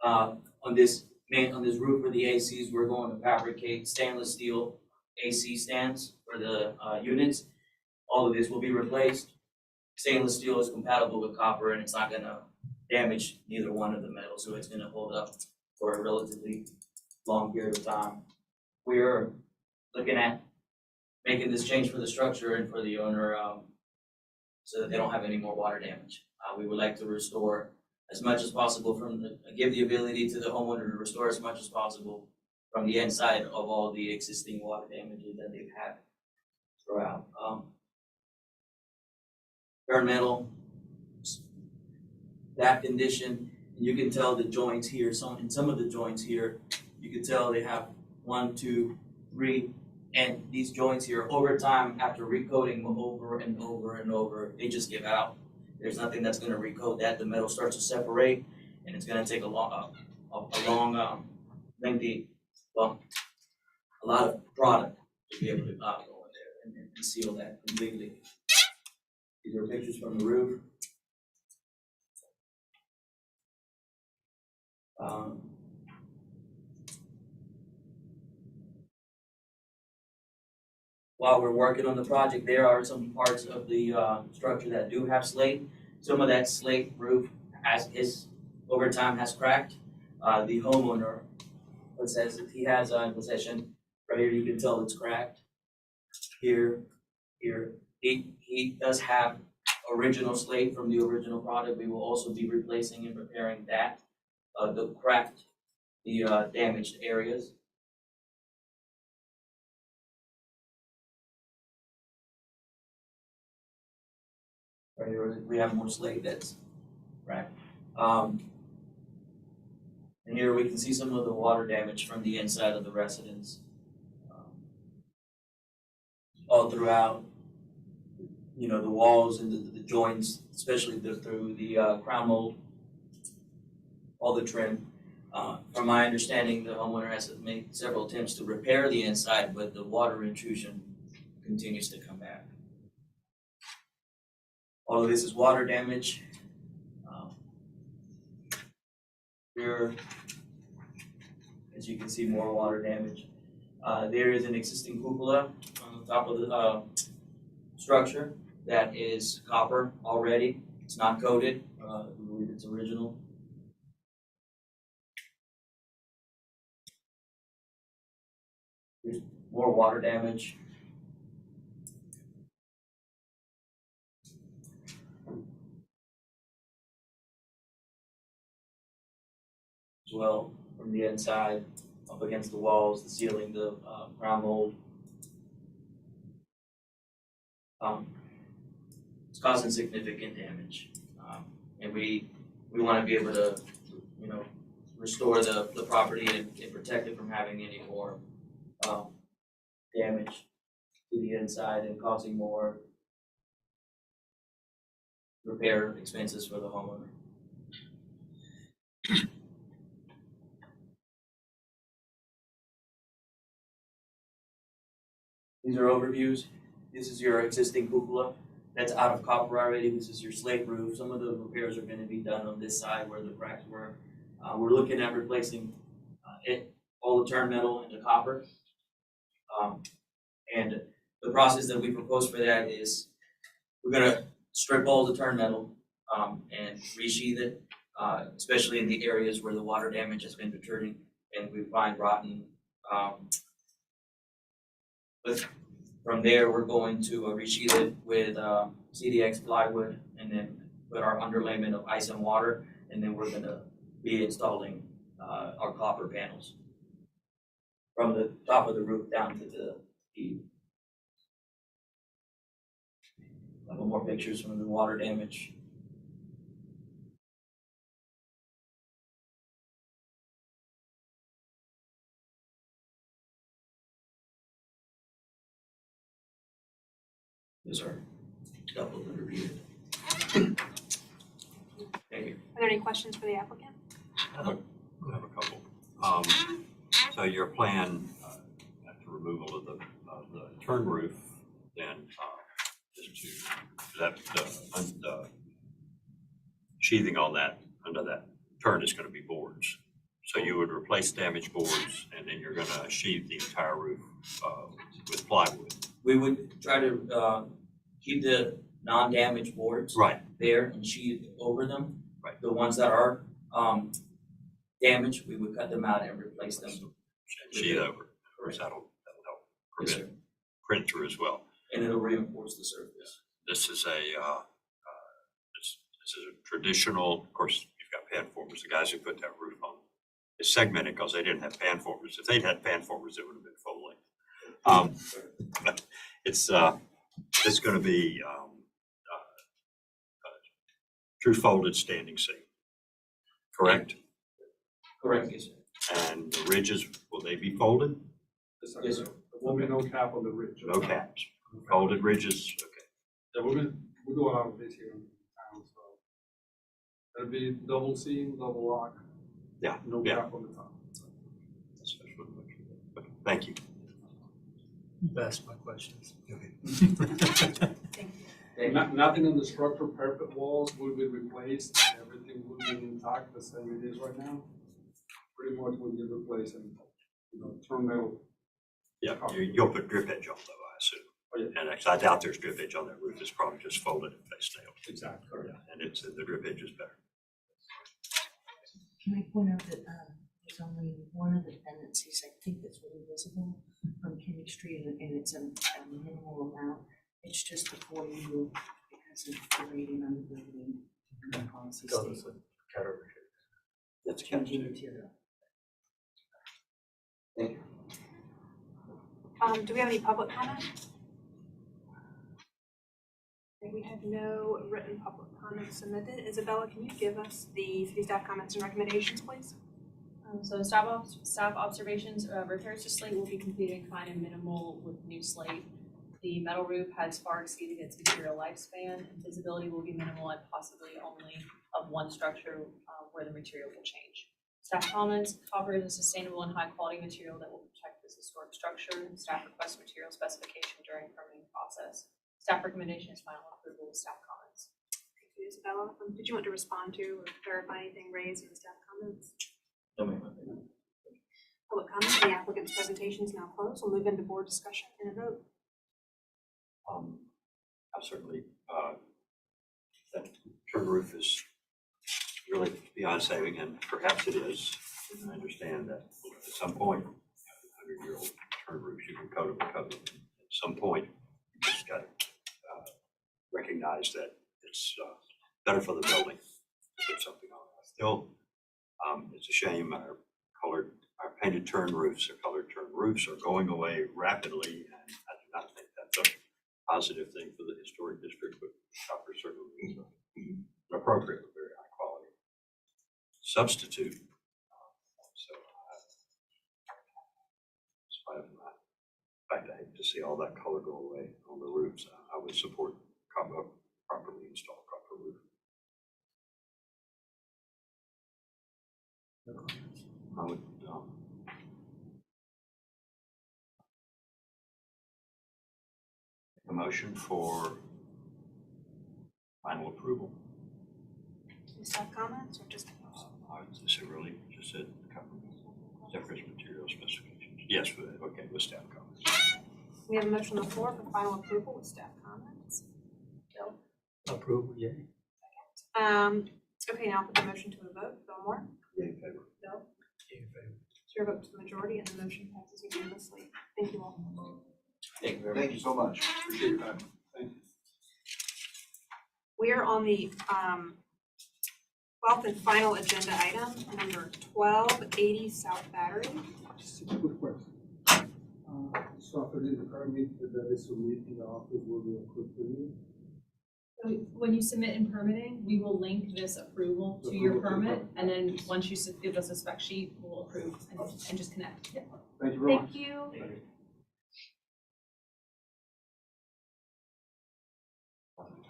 On this roof for the ACs, we're going to fabricate stainless steel AC stands for the units. All of this will be replaced. Stainless steel is compatible with copper, and it's not gonna damage neither one of the metals, so it's gonna hold up for a relatively long period of time. We're looking at making this change for the structure and for the owner, so that they don't have any more water damage. We would like to restore as much as possible give the ability to the homeowner to restore as much as possible from the inside of all the existing water damages that they've had throughout. Bare metal, that condition, you can tell the joints here, in some of the joints here, you can tell they have 1, 2, 3, and these joints here, over time, after recoating over and over and over, they just give out. There's nothing that's gonna recoat that. The metal starts to separate, and it's gonna take a lot of product to be able to go in there and seal that completely. These are pictures from the roof. While we're working on the project, there are some parts of the structure that do have slate. Some of that slate roof over time has cracked. The homeowner says if he has in possession, right here you can tell it's cracked. Here. He does have original slate from the original product. We will also be replacing and repairing that, the cracked, the damaged areas. Right here, we have more slate that's cracked. And here we can see some of the water damage from the inside of the residence. All throughout, the walls and the joints, especially through the crown mold, all the trim. From my understanding, the homeowner has made several attempts to repair the inside, but the water intrusion continues to come back. All of this is water damage. Here, as you can see, more water damage. There is an existing cupola on the top of the structure that is copper already. It's not coated. I believe it's original. There's more water damage. As well, from the inside, up against the walls, the ceiling, the crown mold. It's causing significant damage, and we want to be able to, restore the property and protect it from having any more damage to the inside and causing more repair expenses for the homeowner. These are overviews. This is your existing cupola that's out of copper already. This is your slate roof. Some of the repairs are going to be done on this side where the cracks were. We're looking at replacing all the turn metal into copper. And the process that we propose for that is we're going to strip all the turn metal and resheath it, especially in the areas where the water damage has been returning and we find rotten. But from there, we're going to resheath it with CDX plywood and then put our underlayment of ice and water, and then we're going to be installing our copper panels from the top of the roof down to the eave. A couple more pictures from the water damage. Those are a couple that are reviewed. Thank you. Are there any questions for the applicant? I have a couple. So your plan removal of the turn roof, then just to, that, the sheathing on that, under that turn is gonna be boards. So you would replace damaged boards, and then you're gonna sheathe the entire roof with plywood. We would try to keep the non-damaged boards Right. there and sheathe over them. Right. The ones that are damaged, we would cut them out and replace them. And sheathe over. Of course, that'll help Yes, prevent sir. print through as well. And it'll reinforce the surface. This is this is a traditional, of course, you've got pan formers. The guys who put that roof on is segmented because they didn't have pan formers. If they'd had pan formers, it would have been full length. But it's going to be true folded standing seam, correct? Correct, yes, sir. And the ridges, will they be folded? Yes, sir. There won't be no cap on the ridge. No caps, folded ridges, okay. Yeah, we're doing all of this here in town, so. It'll be double seam, double lock. Yeah, No yeah. cap on the top. Okay, thank you. You've asked my questions. Nothing in the structure, parapet walls will be replaced, everything will be intact the same it is right now. Pretty much will be replaced and, turn metal. Yeah, you'll put drip edge on though, I assume. Oh, yeah. And actually, I doubt there's drip edge on that roof. It's probably just folded and face nailed. Exactly. Yeah, and it's, the drip edge is better. Can I point out that there's only one of the dependencies, I think, that's really visible from Kenny Street, and it's a minimal amount. It's just the 40 roof because of the rating on the building and the policy statement. That's Changing material. Thank you. Do we have any public comment? Okay, we have no written public comments submitted. Isabella, can you give us the city staff comments and recommendations, please? So staff observations, repairs to slate will be completed in kind and minimal with new slate. The metal roof has far exceeded its material lifespan, and visibility will be minimal and possibly only of one structure where the material will change. Staff comments: copper is a sustainable and high quality material that will protect this historic structure. Staff requests material specification during permitting process. Staff recommendation is final approval with staff comments. Thank you, Isabella. Did you want to respond to or clarify anything raised in the staff comments? No, ma'am. Public comment, the applicant's presentation is now closed. We'll move into board discussion and a vote. I certainly, that turn roof is really beyond saving, and perhaps it is. I understand that at some point, 100-year-old turn roofs, you can coat them and cover them. At some point, you just got to recognize that it's better for the building to put something on it. Still, it's a shame our painted turn roofs, or colored turn roofs, are going away rapidly, and I do not think that's a positive thing for the historic district, but copper certainly is an appropriate, very high quality substitute. So, in spite of that, in fact, I hate to see all that color go away on the roofs. I would support properly installed copper roof. I would a motion for final approval. Staff comments or just? Is it really just a couple different material specifications? Yes, okay, with staff comments. We have a motion on the floor for final approval with staff comments. Bill? Approval, yay. Okay, now I'll put the motion to a vote. Bill Moore? Yay in favor. Bill? Yay in favor. Chair vote to the majority and the motion passes unanimously. Thank you all. Thank you very much. Thank you so much. Appreciate your time. Thank you. We are on the 12th and final agenda item, number 1280 South Battery. Just a quick question. So after the permit that is submitted in the office will be approved for you? When you submit in permitting, we will link this approval to your permit, and then once you give us a spec sheet, we'll approve and just connect. Yeah. Thank you very much. Thank you.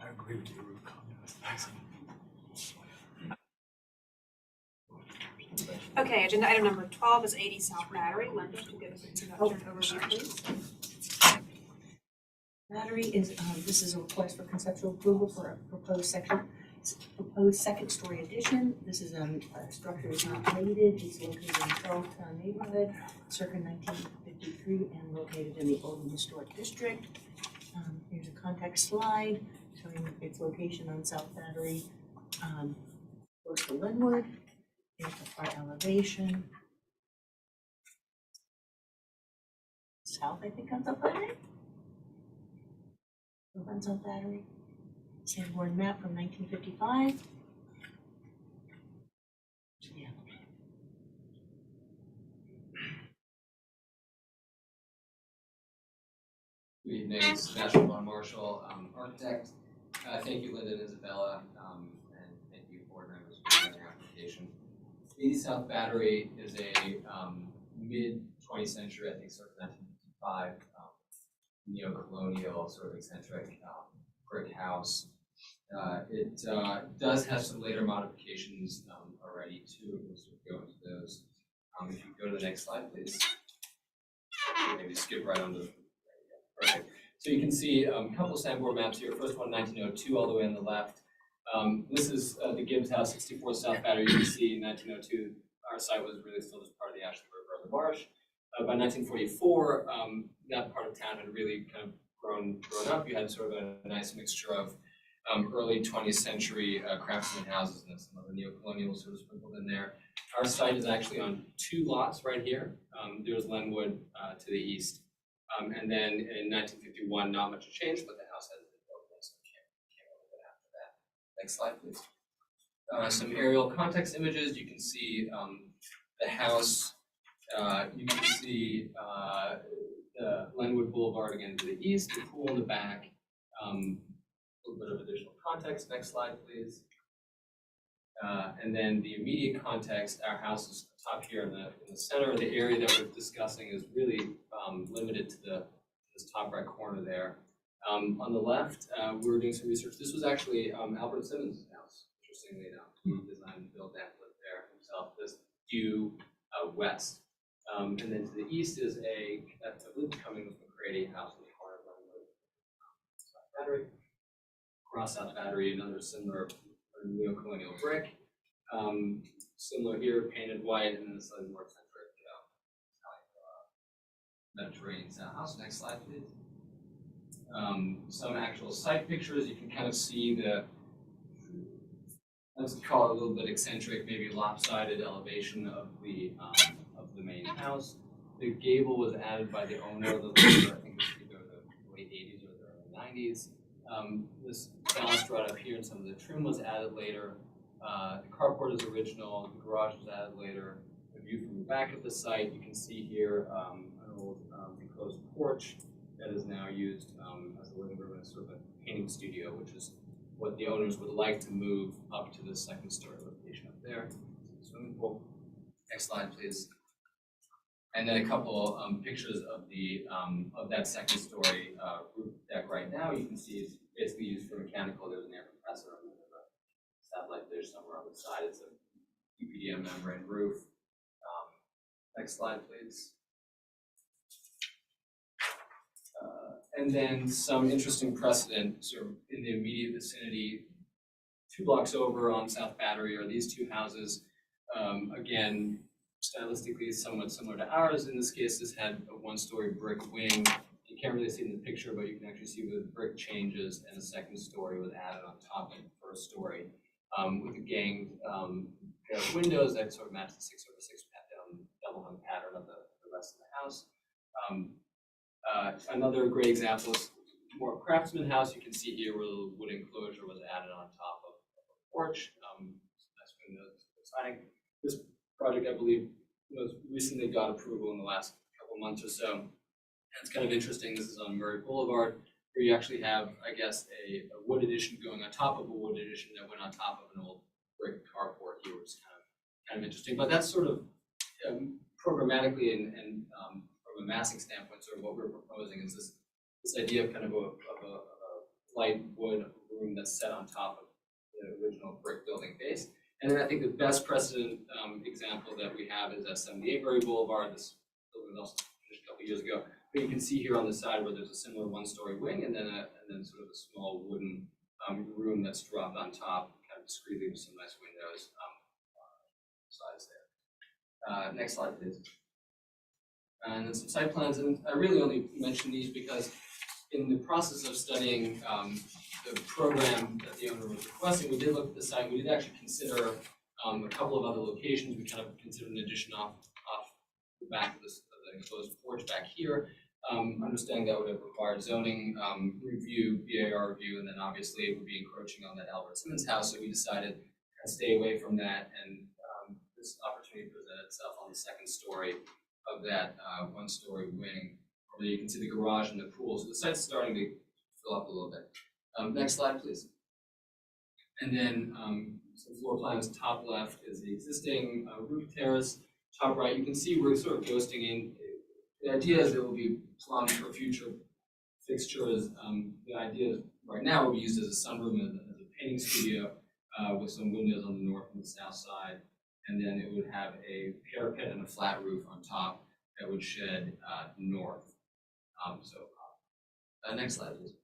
I agree with your roof comment. Okay, agenda item number 12 is 80 South Battery. Linda, to give us an introduction overview, please. Battery is, this is a request for conceptual approval for a proposed second story addition. This is a structure is not rated. It's located in Charleston neighborhood, circa 1953, and located in the Old Historic District. Here's a context slide showing its location on South Battery, close to Linwood. Here's the front elevation. South, I think, on South Battery. On South Battery. Sanborn map from 1955. Yeah. Good evening, it's National Lawn Marshal, architect. Thank you, Linda and Isabella, and thank you, board members, for the application. 80 South Battery is a mid-20th century, I think, sort of 1955, neo-colonial, sort of eccentric brick house. It does have some later modifications already too. We'll sort of go into those. If you go to the next slide, please. Maybe skip right on to the perfect. So you can see a couple of Sanborn maps here. First one, 1902, all the way on the left. This is the Gibbs House, 64 South Battery. You can see in 1902, our site was really still just part of the Ashley River of the marsh. By 1944, that part of town had really kind of grown up. You had sort of a nice mixture of early 20th century craftsman houses and some other neo-colonial sort of sprinkled in there. Our site is actually on two lots right here. There's Lenwood to the east. And then in 1951, not much changed, but the house has been built, so it came a little bit after that. Next slide, please. Some aerial context images. You can see the house. You can see the Lenwood Boulevard again to the east, the pool in the back. A little bit of additional context. Next slide, please. And then the immediate context, our house is top here in the center. The area that we're discussing is really limited to this top right corner there. On the left, we were doing some research. This was actually Albert Simmons' house, interestingly enough. He designed and built that, lived there himself. This due west. And then to the east is I believe coming with McCready house in the corner of Lenwood. South Battery. Across South Battery, another similar neo-colonial brick. Similar here, painted white, and then a slightly more eccentric Mediterranean style house. Next slide, please. Some actual site pictures. You can kind of see the, let's call it a little bit eccentric, maybe lopsided elevation of the main house. The gable was added by the owner of the later, I think it was either the late 80s or the early 90s. This balustrade up here and some of the trim was added later. The carport is original, the garage was added later. The view from the back of the site, you can see here an old enclosed porch that is now used as a living room and sort of a painting studio, which is what the owners would like to move up to the second story location up there. Swimming pool. Next slide, please. And then a couple pictures of the of that second story roof deck right now. You can see it's basically used for mechanical. There's an air compressor and there's a satellite dish somewhere on the side. It's a UPDM membrane roof. Next slide, please. And then some interesting precedent sort of in the immediate vicinity. 2 blocks over on South Battery are these two houses. Again, stylistically somewhat similar to ours. In this case, this had a 1-story brick wing. You can't really see it in the picture, but you can actually see where the brick changes and a second story was added on top of the first story with a ganged pair of windows that sort of match the 6/6 double hung pattern of the rest of the house. Another great example is more craftsman house. You can see here where the wood enclosure was added on top of the porch. Nice windows, exciting. This project, I believe, was recently got approval in the last couple of months or so. And it's kind of interesting. This is on Murray Boulevard, where you actually have, I guess, a wood addition going on top of a wood addition that went on top of an old brick carport here, which is kind of interesting. But that's sort of programmatically and from a massing standpoint, sort of what we're proposing is this idea of kind of a light wood room that's set on top of the original brick building base. And then I think the best precedent example that we have is at 78 Berry Boulevard. This building was also finished a couple years ago. But you can see here on the side where there's a similar one-story wing and then sort of a small wooden room that's dropped on top, kind of discreetly with some nice windows sides there. Next slide, please. And then some site plans, and I really only mention these because in the process of studying the program that the owner was requesting, we did look at the site. We did actually consider a couple of other locations. We kind of considered an addition off the back of the enclosed porch back here. Understanding that would have required zoning review, BAR review, and then obviously it would be encroaching on that Albert Simmons house. So we decided to stay away from that, and this opportunity presented itself on the second story of that one-story wing. Where you can see the garage and the pool. So the site's starting to fill up a little bit. Next slide, please. And then some floor plans. Top left is the existing roof terrace. Top right, you can see we're sort of ghosting in. The idea is it will be plumbed for future fixtures. The idea is right now it will be used as a sunroom and as a painting studio with some windows on the north and the south side. And then it would have a parapet and a flat roof on top that would shed north. Next slide, please.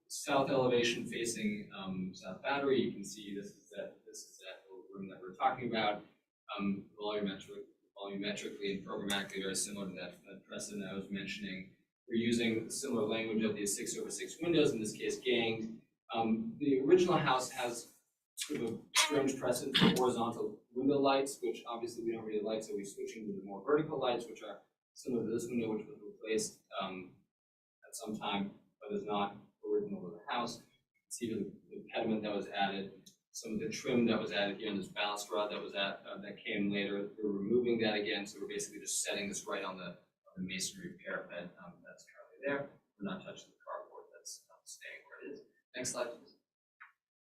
South elevation facing South Battery. You can see this is that little room that we're talking about. Volumetrically and programmatically very similar to that precedent I was mentioning. We're using similar language of these 6/6 windows, in this case ganged. The original house has sort of a strange precedent for horizontal window lights, which obviously we don't really like, so we're switching to the more vertical lights, which are similar to this window, which was replaced at some time, but is not original to the house. You can see the pediment that was added, some of the trim that was added here, and this balustrade that was that came later. We're removing that again, so we're basically just setting this right on the masonry parapet that's currently there. We're not touching the cardboard, that's staying where it is. Next slide, please.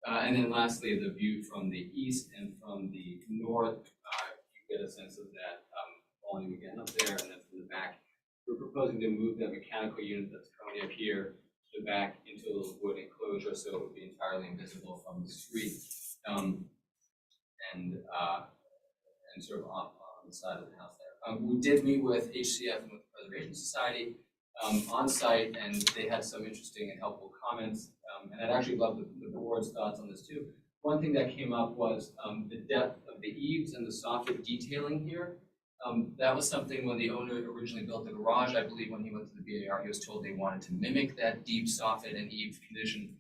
And then lastly, the view from the east and from the north, you get a sense of that volume again up there, and then from the back. We're proposing to move that mechanical unit that's currently up here to the back into a little wood enclosure, so it would be entirely invisible from the street, and sort of on the side of the house there. We did meet with HCF and with the Preservation Society on site, and they had some interesting and helpful comments. And I'd actually love the board's thoughts on this too. One thing that came up was the depth of the eaves and the soffit detailing here. That was something when the owner originally built the garage, I believe when he went to the BAR, he was told they wanted to mimic that deep soffit and eave condition.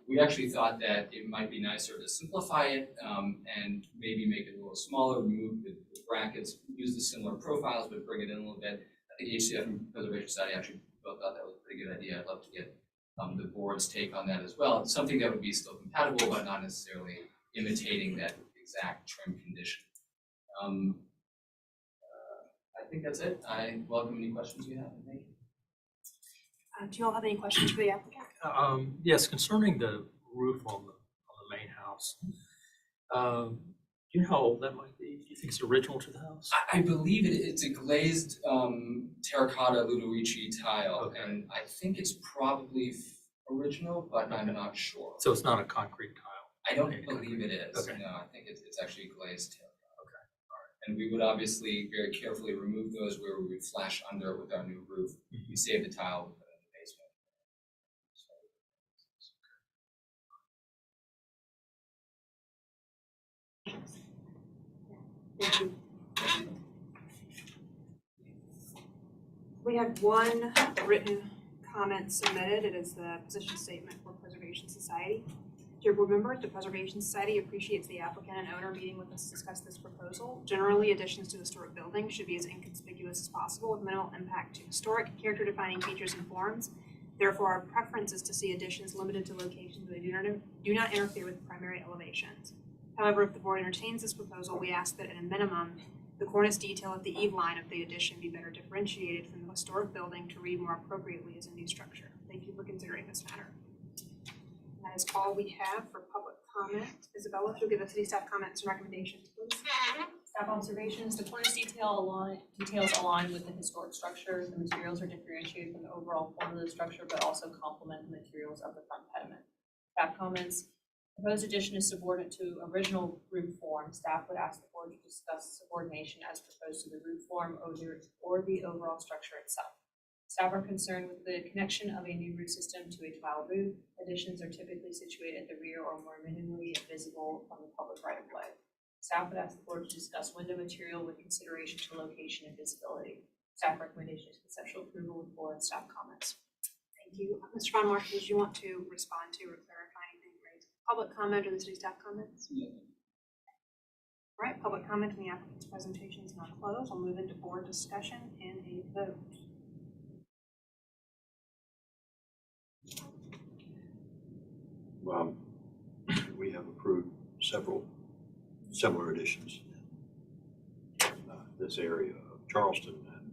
We actually thought that it might be nicer to simplify it and maybe make it a little smaller, remove the brackets, use the similar profiles, but bring it in a little bit. I think HCF and Preservation Society actually both thought that was a pretty good idea. I'd love to get the board's take on that as well. It's something that would be still compatible, but not necessarily imitating that exact trim condition. I think that's it. I welcome any questions you have. Thank you. Do you all have any questions for the applicant? Yes, concerning the roof on the main house. Do you know how old that might be? Do you think it's original to the house? I believe it's a glazed terracotta Ludovici tile, Okay. and I think it's probably original, but I'm not sure. So it's not a concrete tile? I don't believe it is. Okay. No, I think it's actually glazed terracotta. Okay, all right. And we would obviously very carefully remove those where we would flash under with our new roof. We save the tile, we put it in the basement. Thank you. We had one written comment submitted. It is the position statement for Preservation Society. Dear board members, the Preservation Society appreciates the applicant and owner meeting with us to discuss this proposal. Generally, additions to historic buildings should be as inconspicuous as possible with minimal impact to historic, character-defining features and forms. Therefore, our preference is to see additions limited to locations where they do not interfere with primary elevations. However, if the board entertains this proposal, we ask that at a minimum, the cornice detail of the eave line of the addition be better differentiated from the historic building to read more appropriately as a new structure. Thank you for considering this matter. That is all we have for public comment. Isabella, if you'll give us city staff comments and recommendations, please. Staff observations, the cornice details align with the historic structure. The materials are differentiated from the overall form of the structure, but also complement the materials of the front pediment. Staff comments, Proposed addition is subordinate to original roof form. Staff would ask the board to discuss subordination as proposed to the roof form or the overall structure itself. Staff are concerned with the connection of a new roof system to a tile roof. Additions are typically situated at the rear or more minimally visible from the public right of way. Staff would ask the board to discuss window material with consideration to location and visibility. Staff recommendation is conceptual approval with board and staff comments. Thank you. Mr. Von Mark, did you want to respond to or clarify anything raised? Public comment or the city staff comments? Yeah. All right, public comment and the applicant's presentation is now closed. I'll move into board discussion and a vote. We have approved several similar additions in this area of Charleston, and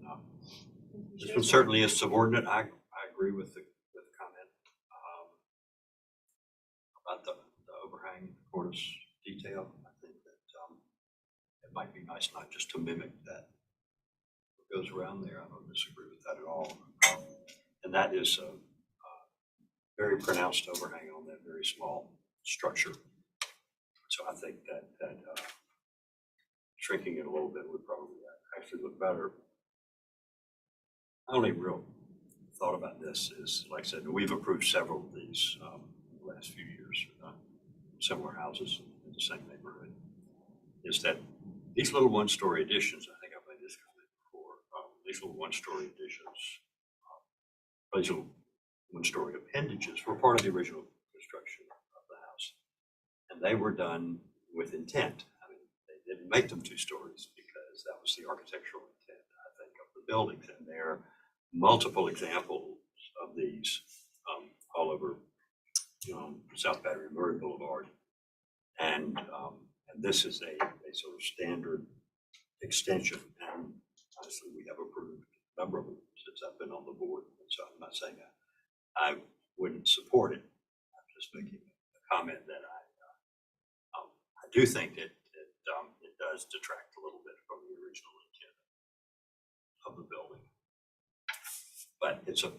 this one certainly is subordinate. I agree with the comment about the overhang cornice detail. I think that it might be nice not just to mimic that what goes around there. I don't disagree with that at all. And that is a very pronounced overhang on that very small structure. So I think that shrinking it a little bit would probably actually look better. My only real thought about this is, like I said, we've approved several of these in the last few years, similar houses in the same neighborhood, is that these little one-story additions, I think I've made this comment before, these little one-story additions, these little one-story appendages were part of the original construction of the house. And they were done with intent. I mean, they didn't make them 2 stories because that was the architectural intent, I think, of the buildings. And there are multiple examples of these all over South Battery and Murray Boulevard. And this is a sort of standard extension. And honestly, we have approved a number of them since I've been on the board. So I'm not saying I wouldn't support it. I'm just making a comment that I do think that it does detract a little bit from the original intent of the building. But it's a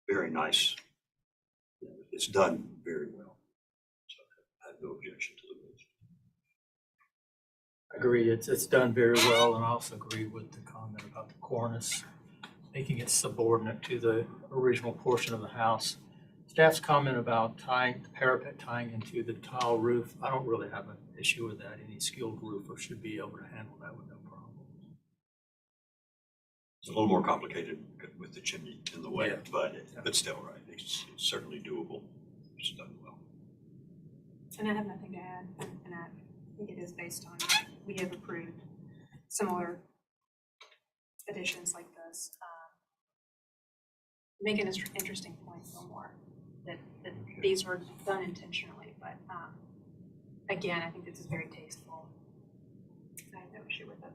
very nice, it's done very well. So I have no objection to the move. I agree, it's done very well, and I also agree with the comment about the cornice, making it subordinate to the original portion of the house. Staff's comment about the parapet tying into the tile roof, I don't really have an issue with that. Any skilled roofer should be able to handle that with no problem. It's a little more complicated with the chimney in the way, Yeah. but still, right, it's certainly doable. It's done well. And I have nothing to add, and I think it is based on, we have approved similar additions like this. Make an interesting point a little more, that these were done intentionally, but again, I think this is very tasteful. I have no issue with it.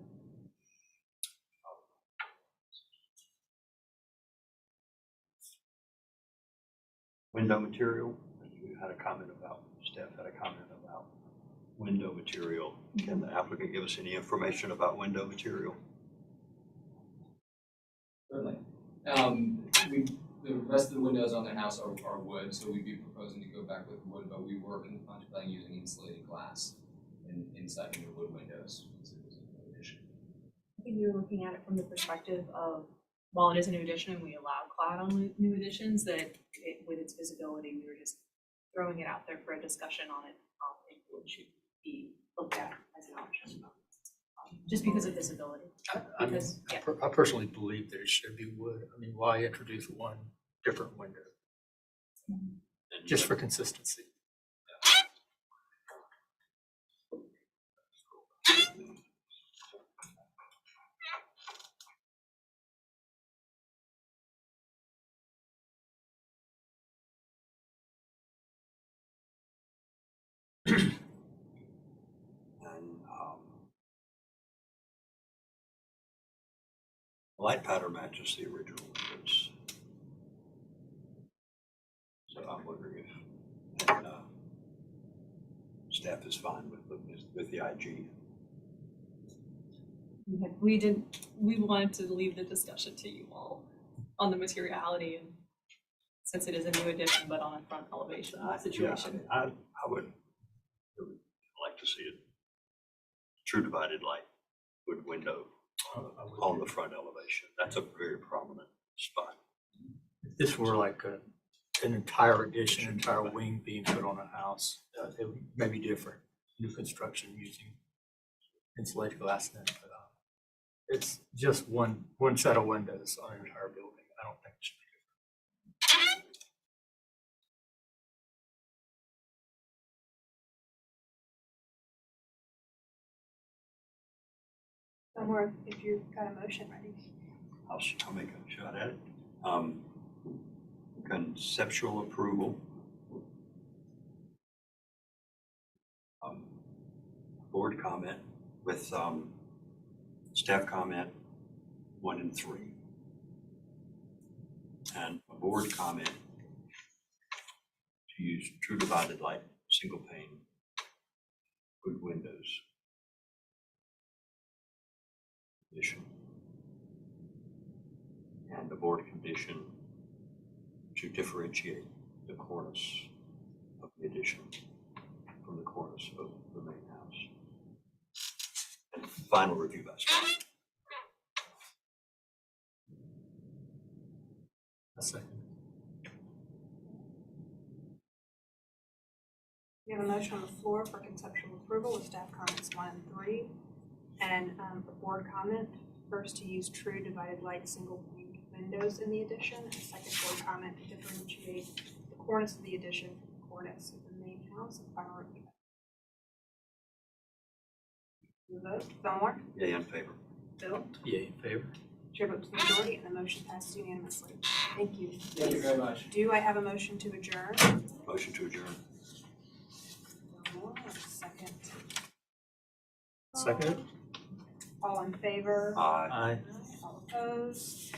Window material, you had a comment about, staff had a comment about window material. Can the applicant give us any information about window material? Certainly. The rest of the windows on the house are wood, so we'd be proposing to go back with wood, but we were contemplating using insulated glass inside the wood windows. I think you're looking at it from the perspective of, while it is a new addition and we allow clad on new additions, that with its visibility, we were just throwing it out there for a discussion on it. It would should be looked at as an option, just because of visibility. I personally believe that it should be wood. I mean, why introduce one different window? Just for consistency. Light pattern matches the original windows. So I'm wondering if staff is fine with the IG. We wanted to leave the discussion to you all on the materiality, and since it is a new addition but on a front elevation situation. Yeah, I would see a true divided light wood window on the front elevation. That's a very prominent spot. If this were like an entire addition, entire wing being put on a house, it may be different. New construction using insulated glass in it, but it's just one set of windows on an entire building. I don't think it should be different. Or if you've got a motion ready. I'll make a shot at it. Conceptual approval. Board comment with staff comment 1 and 3. And a board comment to use true divided light, single pane, wood windows. Addition. And the board condition to differentiate the cornice of the addition from the cornice of the main house. And final review by staff. A second. We have a motion on the floor for conceptual approval with staff comments 1 and 3. And a board comment, first to use true divided light single pane windows in the addition, and second board comment to differentiate the cornice of the addition from the cornice of the main house, and final review. The vote, Fillmore, Yay in favor. Bill, Yay in favor. chair votes majority, and the motion passes unanimously. Thank you. Thank you very much. Do I have a motion to adjourn? Motion to adjourn. Fillmore, second. Second. All in favor? Aye. All opposed?